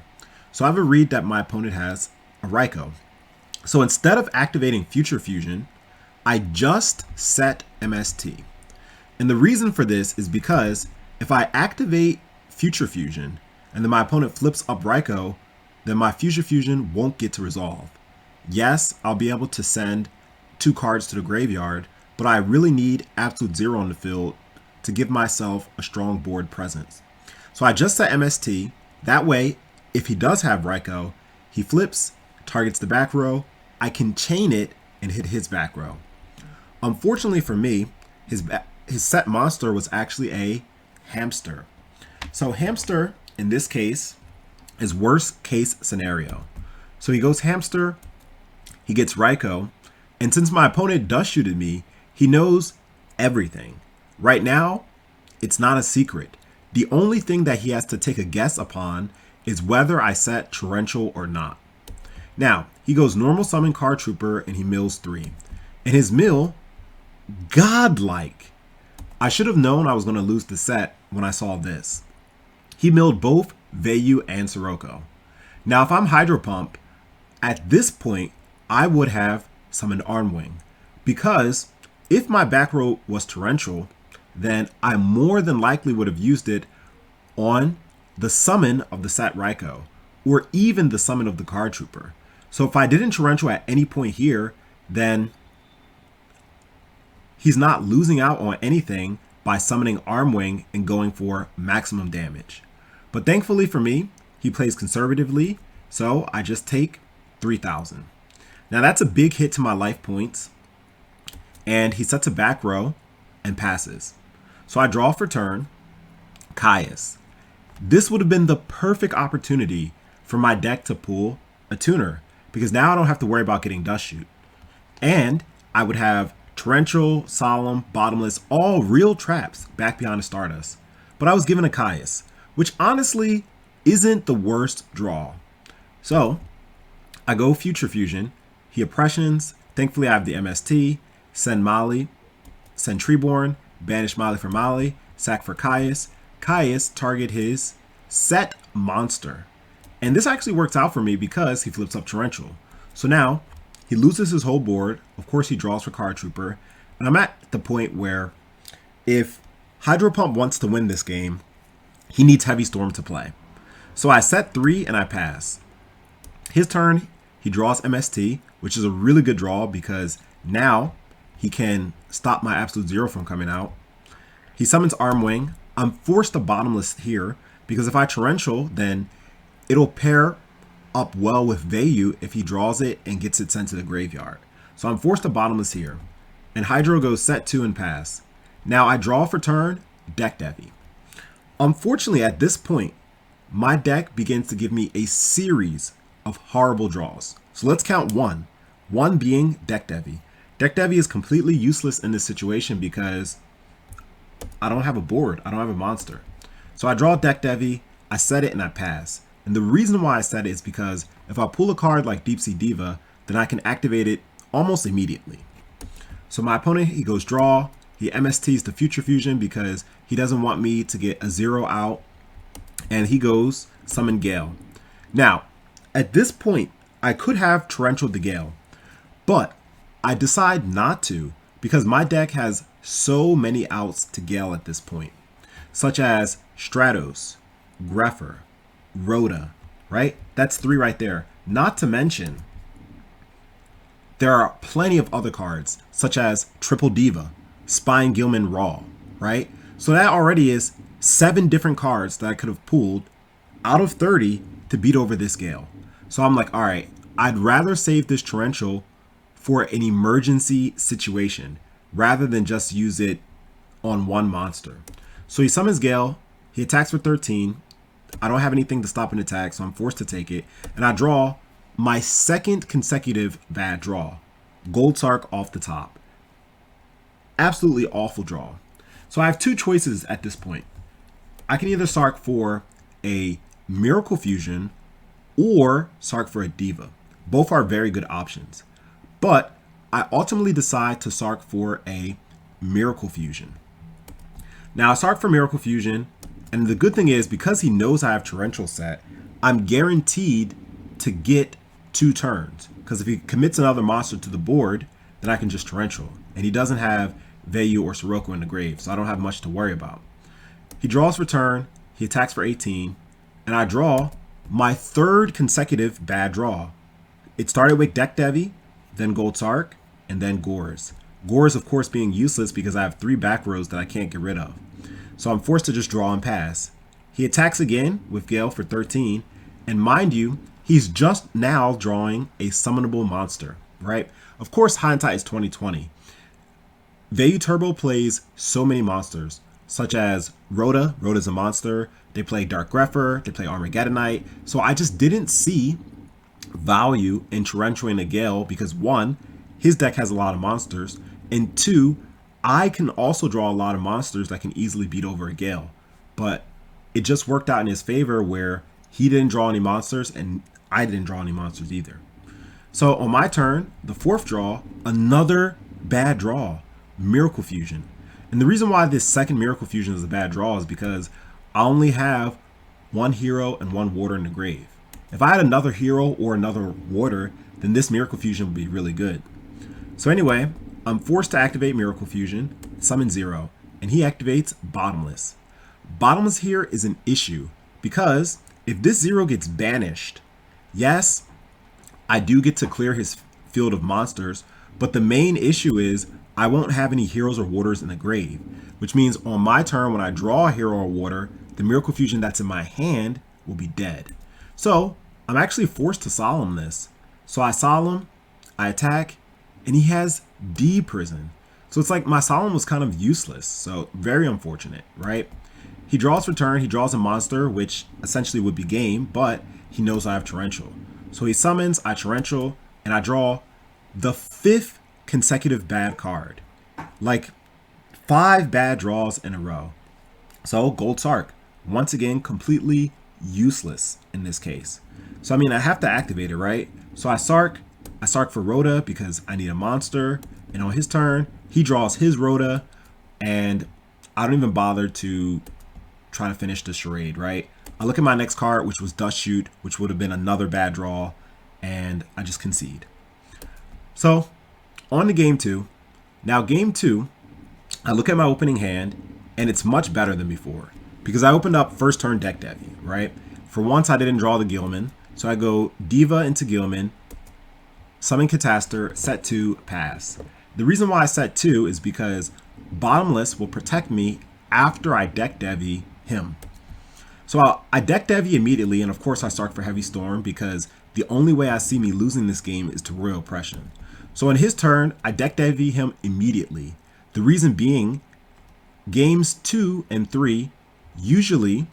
So I have a read that my opponent has a Raikou. So instead of activating Future Fusion, I just set MST. And the reason for this is because if I activate Future Fusion and then my opponent flips up Raikou, then my Future Fusion won't get to resolve. Yes, I'll be able to send 2 cards to the graveyard, but I really need Absolute Zero on the field to give myself a strong board presence. So I just set MST. That way, if he does have Raikou, he flips, targets the back row, I can chain it and hit his back row. Unfortunately for me, his set monster was actually a hamster. So hamster, in this case, is worst case scenario. So he goes hamster, he gets Raikou, and since my opponent dust shooted me, he knows everything. Right now, it's not a secret. The only thing that he has to take a guess upon is whether I set Torrential or not. Now, he goes normal summon Card Trooper and he mills 3. And his mill, godlike. I should have known I was going to lose the set when I saw this. He milled both GYBU and Sirocco. Now, if I'm Hydropump, at this point, I would have summoned Armwing, because if my back row was Torrential, then I more than likely would have used it on the summon of the Sat Raikou, or even the summon of the Card Trooper. So if I didn't Torrential at any point here, then he's not losing out on anything by summoning Armwing and going for maximum damage. But thankfully for me, he plays conservatively, so I just take 3,000. Now that's a big hit to my life points, and he sets a back row and passes. So I draw for turn, Caius. This would have been the perfect opportunity for my deck to pull a tuner, because now I don't have to worry about getting dust shoot. And I would have Torrential, Solemn, Bottomless, all real traps back beyond the Stardust. But I was given a Caius, which honestly isn't the worst draw. So I go Future Fusion, he Oppressions, thankfully I have the MST, send Molly, send Treeborn, banish Molly for Molly, sack for Caius, Caius target his set monster. And this actually works out for me because he flips up Torrential. So now he loses his whole board. Of course he draws for Card Trooper. And I'm at the point where if Hydropump wants to win this game, he needs Heavy Storm to play. So I set 3 and I pass. His turn, he draws MST, which is a really good draw because now he can stop my Absolute Zero from coming out. He summons Armwing. I'm forced to Bottomless here because if I Torrential, then it'll pair up well with GYBU if he draws it and gets it sent to the graveyard. So I'm forced to Bottomless here. And Hydro goes set 2 and pass. Now I draw for turn, Deck Devi. Unfortunately, at this point, my deck begins to give me a series of horrible draws. So let's count 1. 1 being Deck Devi. Deck Devi is completely useless in this situation because I don't have a board. I don't have a monster. So I draw Deck Devi, I set it, and I pass. And the reason why I set it is because if I pull a card like Deep Sea Diva, then I can activate it almost immediately. So my opponent, he goes draw. He MSTs the Future Fusion because he doesn't want me to get a 0 out. And he goes summon Gale. Now, at this point, I could have Torrential the Gale, but I decide not to because my deck has so many outs to Gale at this point, such as Stratos, Grepher, Rhoda, right? That's 3 right there. Not to mention, there are plenty of other cards, such as Triple Diva, Spine Gilman Raw, right? So that already is 7 different cards that I could have pulled out of 30 to beat over this Gale. So I'm like, all right, I'd rather save this Torrential for an emergency situation rather than just use it on one monster. So he summons Gale, he attacks for 13. I don't have anything to stop an attack, so I'm forced to take it. And I draw my second consecutive bad draw. Gold Sark off the top. Absolutely awful draw. So I have two choices at this point. I can either Sark for a Miracle Fusion or Sark for a Diva. Both are very good options. But I ultimately decide to Sark for a Miracle Fusion. Now I Sark for Miracle Fusion, and the good thing is because he knows I have Torrential set, I'm guaranteed to get 2 turns. Because if he commits another monster to the board, then I can just Torrential. And he doesn't have GYBU or Sirocco in the grave, so I don't have much to worry about. He draws for turn, he attacks for 18, and I draw my 3rd consecutive bad draw. It started with Deck Devi, then Gold Sark, and then Gores. Gores, of course, being useless because I have 3 back rows that I can't get rid of. So I'm forced to just draw and pass. He attacks again with Gale for 13, and mind you, he's just now drawing a summonable monster, right? Of course, hindsight is 2020. GYBU Turbo plays so many monsters, such as Rhoda. Rhoda's a monster. They play Dark Grepher. They play Armageddonite. So I just didn't see value in Torrentialing a Gale because 1, his deck has a lot of monsters, and 2, I can also draw a lot of monsters that can easily beat over a Gale. But it just worked out in his favor where he didn't draw any monsters and I didn't draw any monsters either. So on my turn, the 4th draw, another bad draw, Miracle Fusion. And the reason why this second Miracle Fusion is a bad draw is because I only have 1 hero and 1 water in the grave. If I had another hero or another water, then this Miracle Fusion would be really good. So anyway, I'm forced to activate Miracle Fusion, summon 0, and he activates Bottomless. Bottomless here is an issue because if this 0 gets banished, yes, I do get to clear his field of monsters, but the main issue is I won't have any heroes or waters in the grave, which means on my turn when I draw a hero or water, the Miracle Fusion that's in my hand will be dead. So I'm actually forced to Solemn this. So I Solemn, I attack, and he has D Prison. So it's like my Solemn was kind of useless, so very unfortunate, right? He draws for turn, he draws a monster, which essentially would be game, but he knows I have Torrential. So he summons, I Torrential, and I draw the 5th consecutive bad card. Like 5 bad draws in a row. So Gold Sark, once again, completely useless in this case. So I mean, I have to activate it, right? So I Sark for Rhoda because I need a monster. And on his turn, he draws his Rhoda, and I don't even bother to try to finish the charade, right? I look at my next card, which was Dust Shoot, which would have been another bad draw, and I just concede. So on to game 2. Now game 2, I look at my opening hand, and it's much better than before because I opened up first turn Deck Devi, right? For once, I didn't draw the Gilman, so I go Diva into Gilman, summon Catastor, set 2, pass. The reason why I set 2 is because Bottomless will protect me after I Deck Devi him. So I Deck Devi immediately, and of course I start for Heavy Storm because the only way I see me losing this game is to Royal Oppression. So on his turn, I Deck Devi him immediately. The reason being, games 2 and 3, usually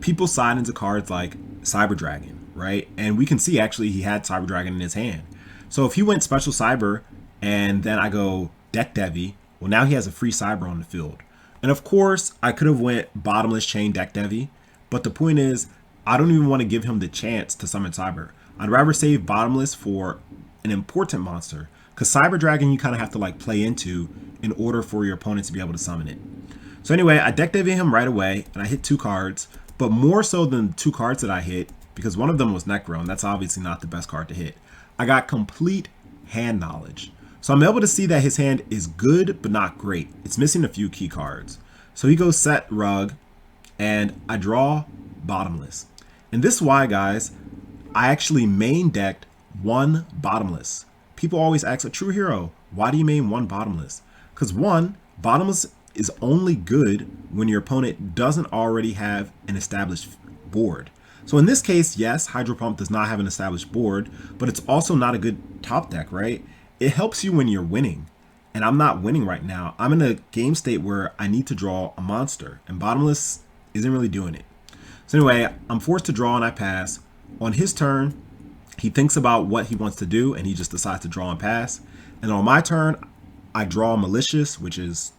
people side into cards like Cyber Dragon, right? And we can see actually he had Cyber Dragon in his hand. So if he went Special Cyber and then I go Deck Devi, well now he has a free Cyber on the field. And of course, I could have went Bottomless Chain Deck Devi, but the point is, I don't even want to give him the chance to summon Cyber. I'd rather save Bottomless for an important monster, because Cyber Dragon you kind of have to like play into in order for your opponent to be able to summon it. So anyway, I Deck Devi him right away, and I hit 2 cards, but more so than 2 cards that I hit, because one of them was Necro, and that's obviously not the best card to hit, I got complete hand knowledge. So I'm able to see that his hand is good, but not great. It's missing a few key cards. So he goes set Rug, and I draw Bottomless. And this is why, guys, I actually main decked 1 Bottomless. People always ask, ATrueHero, why do you main 1 Bottomless? Because 1, Bottomless is only good when your opponent doesn't already have an established board. So in this case, yes, Hydropump does not have an established board, but it's also not a good top deck, right? It helps you when you're winning. And I'm not winning right now. I'm in a game state where I need to draw a monster, and Bottomless isn't really doing it. So anyway, I'm forced to draw and I pass. On his turn, he thinks about what he wants to do and he just decides to draw and pass. And on my turn, I draw Malicious, which is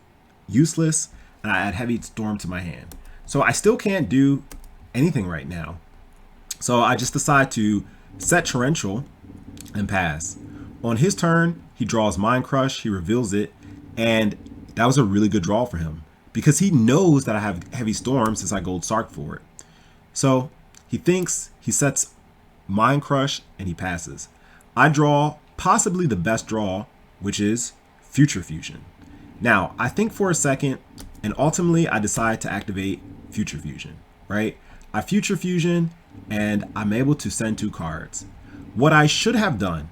useless, and I add Heavy Storm to my hand. So I still can't do anything right now. So I just decide to set Torrential and pass. On his turn, he draws Mind Crush, he reveals it, and that was a really good draw for him because he knows that I have Heavy Storm since I Gold Sark for it. So he thinks, he sets Mind Crush, and he passes. I draw possibly the best draw, which is Future Fusion. Now, I think for a second, and ultimately I decide to activate Future Fusion, right? I Future Fusion, and I'm able to send 2 cards. What I should have done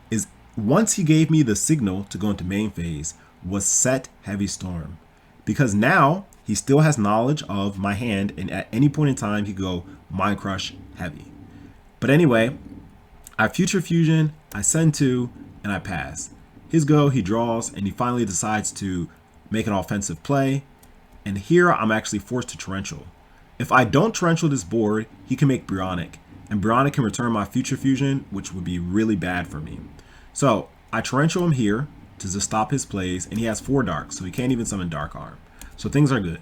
is, once he gave me the signal to go into main phase, was set Heavy Storm. Because now, he still has knowledge of my hand, and at any point in time, he could go Mind Crush Heavy. But anyway, I Future Fusion, I send 2, and I pass. His go, he draws, and he finally decides to make an offensive play. And here, I'm actually forced to Torrential. If I don't Torrential this board, he can make Bionic, and Bionic can return my Future Fusion, which would be really bad for me. So I Torrential him here to just stop his plays, and he has 4 darks, so he can't even summon Dark Arm. So things are good.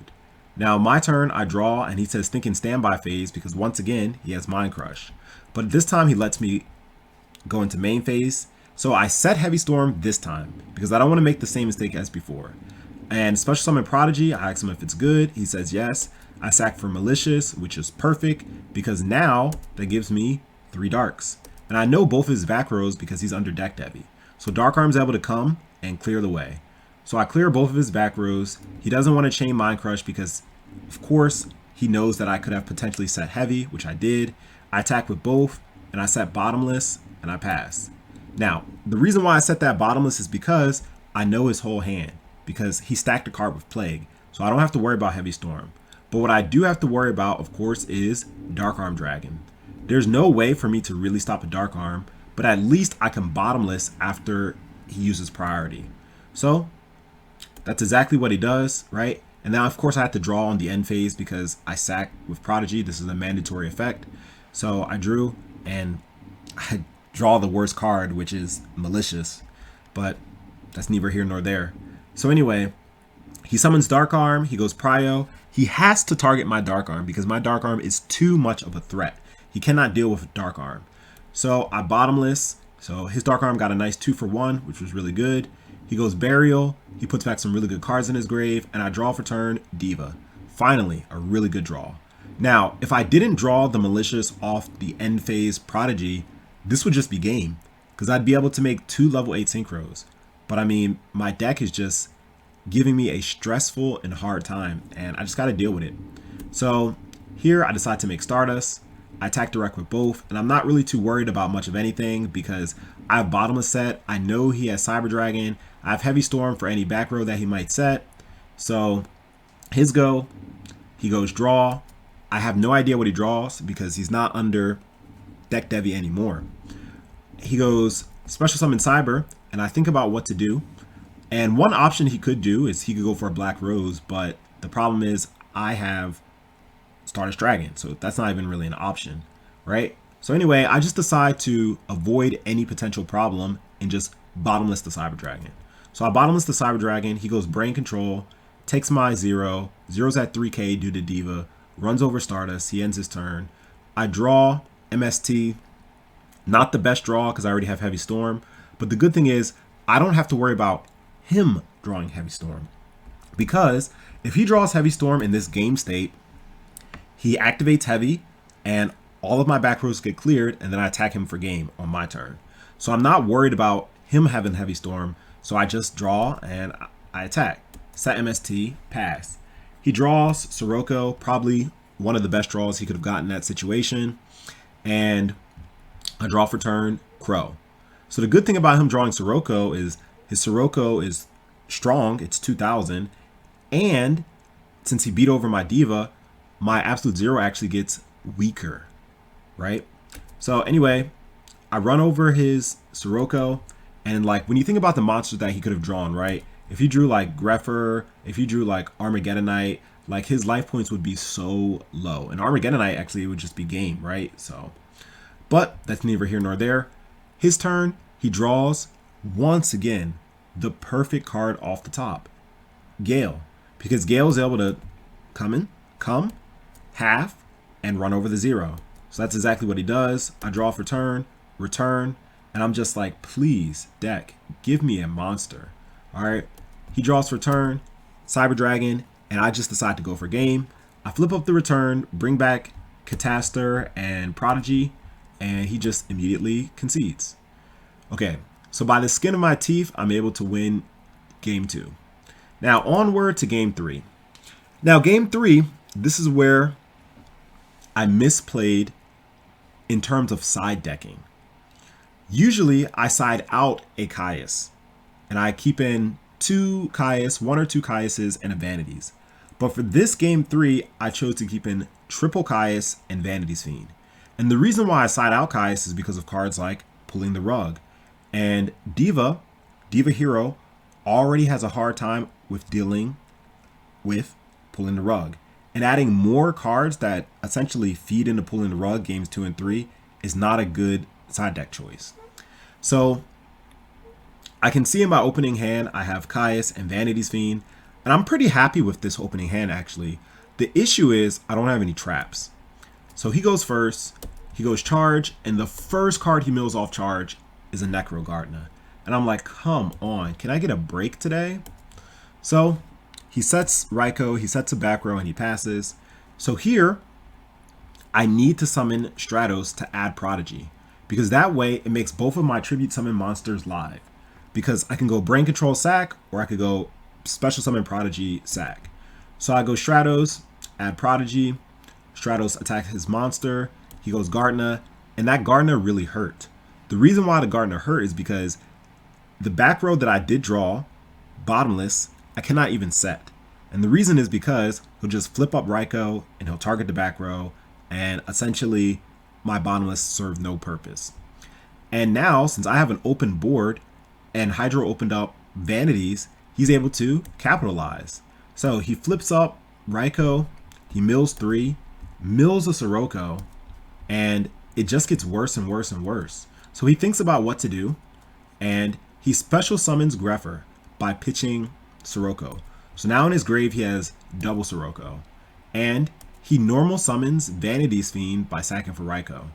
Now my turn, I draw, and he says think in standby phase because once again, he has Mind Crush. But this time he lets me go into main phase. So I set Heavy Storm this time because I don't want to make the same mistake as before. And Special Summon Prodigy, I ask him if it's good. He says yes. I sack for Malicious, which is perfect because now that gives me 3 darks. And I know both his back rows because he's under decked heavy. So Dark Arm's able to come and clear the way. So I clear both of his back rows. He doesn't want to chain Mind Crush because, of course, he knows that I could have potentially set heavy, which I did. I attack with both, and I set Bottomless, and I pass. Now, the reason why I set that Bottomless is because I know his whole hand, because he stacked a card with Plague, so I don't have to worry about Heavy Storm. But what I do have to worry about, of course, is Dark Arm Dragon. There's no way for me to really stop a Dark Arm, but at least I can Bottomless after he uses priority. So that's exactly what he does, right? And now, of course, I have to draw on the end phase because I sack with Prodigy. This is a mandatory effect. So I drew, and I draw the worst card, which is Malicious. But that's neither here nor there. So anyway, he summons Dark Arm. He goes Prio. He has to target my Dark Arm because my Dark Arm is too much of a threat. He cannot deal with Dark Arm. So I Bottomless. So his Dark Arm got a nice 2-for-1, which was really good. He goes Burial. He puts back some really good cards in his grave. And I draw for turn Diva. Finally, a really good draw. Now, if I didn't draw the Malicious off the end phase Prodigy, this would just be game. Because I'd be able to make 2 level 8 synchros. But I mean, my deck is just giving me a stressful and hard time. And I just got to deal with it. So here I decide to make Stardust. I attack direct with both. And I'm not really too worried about much of anything because I have Bottomless set. I know he has Cyber Dragon. I have Heavy Storm for any back row that he might set. So his go, he goes draw. I have no idea what he draws because he's not under deck Devi anymore. He goes Special Summon Cyber, and I think about what to do. And one option he could do is he could go for a Black Rose, but the problem is I have Stardust Dragon, so that's not even really an option, right? So anyway, I just decide to avoid any potential problem and just Bottomless the Cyber Dragon. So I Bottomless the Cyber Dragon. He goes Brain Control, takes my 0, zero's at 3k due to Diva, runs over Stardust, he ends his turn. I draw MST, not the best draw because I already have Heavy Storm, but the good thing is I don't have to worry about him drawing Heavy Storm because if he draws Heavy Storm in this game state, he activates Heavy and all of my back rows get cleared and then I attack him for game on my turn. So I'm not worried about him having Heavy Storm, so I just draw and I attack. Set MST, pass. He draws Sirocco, probably one of the best draws he could have gotten in that situation. And I draw for turn, Crow. So the good thing about him drawing Sirocco is his Sirocco is strong, it's 2000. And since he beat over my Diva, my Absolute Zero actually gets weaker. right? So anyway, I run over his Sirocco, and like when you think about the monsters that he could have drawn, right? If he drew like Greffer, if he drew like Armageddonite, like his life points would be so low. And Armageddonite actually would just be game, right? So, but that's neither here nor there. His turn, he draws once again the perfect card off the top, Gale, because Gale is able to come, half, and run over the 0. So that's exactly what he does. I draw for turn, return, and I'm just like, please, deck, give me a monster. All right. He draws for turn, Cyber Dragon, and I just decide to go for game. I flip up the return, bring back Catastor and Prodigy, and he just immediately concedes. Okay, so by the skin of my teeth, I'm able to win game 2. Now onward to game 3. Now game 3, this is where I misplayed in terms of side decking. Usually I side out a Caius, and I keep in 2 Caius, 1 or 2 Caiuses, and a Vanities. But for this game 3, I chose to keep in triple Caius and Vanities Fiend. And the reason why I side out Caius is because of cards like Pulling the Rug. And GYBU already has a hard time with dealing with Pulling the Rug. And adding more cards that essentially feed into Pulling the Rug games 2 and 3 is not a good side deck choice. So I can see in my opening hand, I have Caius and Vanities Fiend, and I'm pretty happy with this opening hand actually. The issue is I don't have any traps. So he goes first, he goes charge, and the first card he mills off charge is a Necro Gardener. And I'm like, come on, can I get a break today? So he sets Raikou, he sets a back row, and he passes. So here, I need to summon Stratos to add Prodigy, because that way it makes both of my tribute summon monsters live. Because I can go Brain Control sack, or I could go Special Summon Prodigy sack. So I go Stratos, add Prodigy, Stratos attacks his monster, he goes Gardener, and that Gardener really hurt. The reason why the Gardener hurt is because the back row that I did draw, bottomless, I cannot even set. And the reason is because he'll just flip up Raikou and he'll target the back row, and essentially my bottomless served no purpose. And now, since I have an open board and Hydro opened up Vanities, he's able to capitalize. So he flips up Raikou, he mills 3, mills a Sirocco, and it just gets worse and worse and worse. So he thinks about what to do, and he special summons Greffer by pitching Sirocco. So now in his grave he has double Sirocco, and he normal summons Vanities Fiend by sacking for Raikou.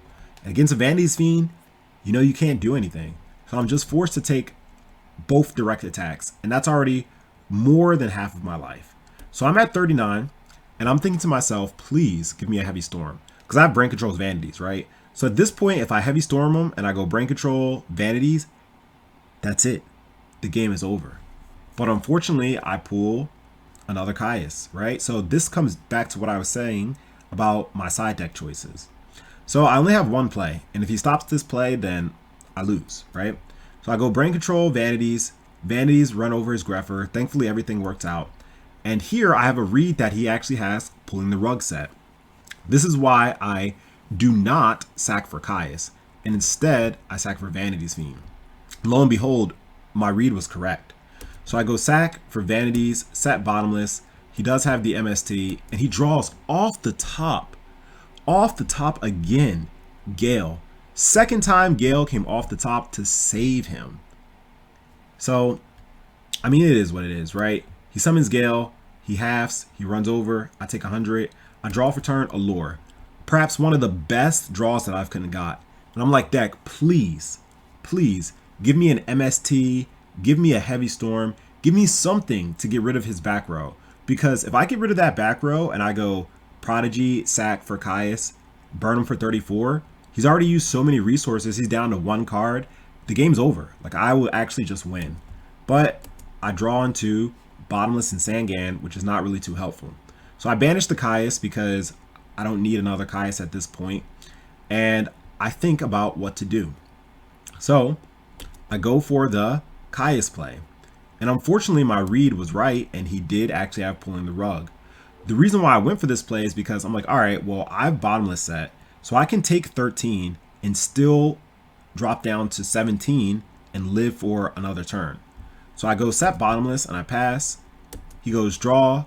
And against a Vanities Fiend, you know you can't do anything. So I'm just forced to take both direct attacks, and that's already more than half of my life. So I'm at 39, and I'm thinking to myself, please give me a Heavy Storm, because I have Brain Control's Vanities, right? So at this point, if I Heavy Storm him and I go Brain Control, Vanities, that's it. The game is over. But unfortunately, I pull another Caius, right? So this comes back to what I was saying about my side deck choices. So I only have one play, and if he stops this play, then I lose, right? So I go Brain Control, Vanities, run over his Greffer. Thankfully, everything works out. And here I have a read that he actually has Pulling the Rug set. This is why I do not sack for Caius, and instead I sack for Vanities Fiend. Lo and behold, my read was correct. So I go sack for Vanities, set bottomless. He does have the MST, and he draws off the top again, Gale. Second time Gale came off the top to save him. So, I mean, it is what it is, right? He summons Gale, he halves, he runs over, I take 100, I draw for turn, Allure. Perhaps one of the best draws that I've got. And I'm like, deck, please, give me an MST, give me a Heavy Storm, give me something to get rid of his back row. Because if I get rid of that back row and I go Prodigy, sack for Caius, burn him for 34, he's already used so many resources, he's down to 1 card. The game's over. Like, I will actually just win. But I draw into Bottomless and Sangan, which is not really too helpful. So I banish the Caius because I don't need another Caius at this point. And I think about what to do. So I go for the Caius play. And unfortunately, my read was right, and he did actually have Pulling the Rug. The reason why I went for this play is because I'm like, all right, well, I have Bottomless set. So I can take 13 and still drop down to 17 and live for another turn. So I go set bottomless and I pass. He goes draw,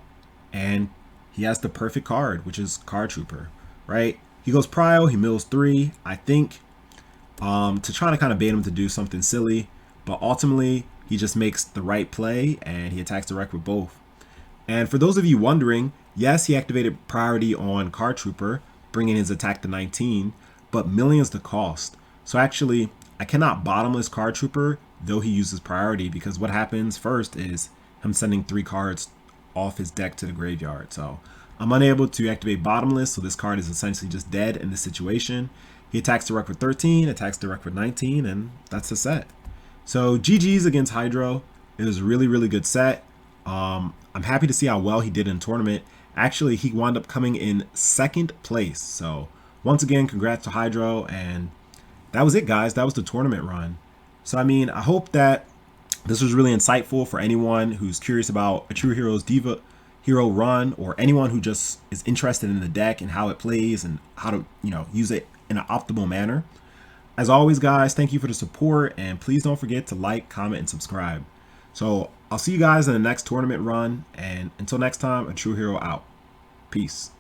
and he has the perfect card, which is Card Trooper, right? He goes prio, he mills 3, I think, to try to kind of bait him to do something silly, but ultimately he just makes the right play and he attacks direct with both. And for those of you wondering, yes, he activated priority on Card Trooper, bringing his attack to 19, but milling is the cost. So actually, I cannot bottomless Card Trooper, though he uses priority, because what happens first is him sending 3 cards off his deck to the graveyard. So I'm unable to activate bottomless, so this card is essentially just dead in this situation. He attacks direct with 13, attacks direct with 19, and that's the set. So GG's against Hydro. It was a really, really good set. I'm happy to see how well he did in tournament. Actually, he wound up coming in 2nd place. So once again, congrats to Hydro, and that was it, guys. That was the tournament run. So I mean, I hope that this was really insightful for anyone who's curious about ATrueHero's Diva Hero run, or anyone who just is interested in the deck and how it plays and how to, use it in an optimal manner. As always, guys, thank you for the support, and please don't forget to like, comment, and subscribe. So I'll see you guys in the next tournament run, and until next time, ATrueHero out. Peace.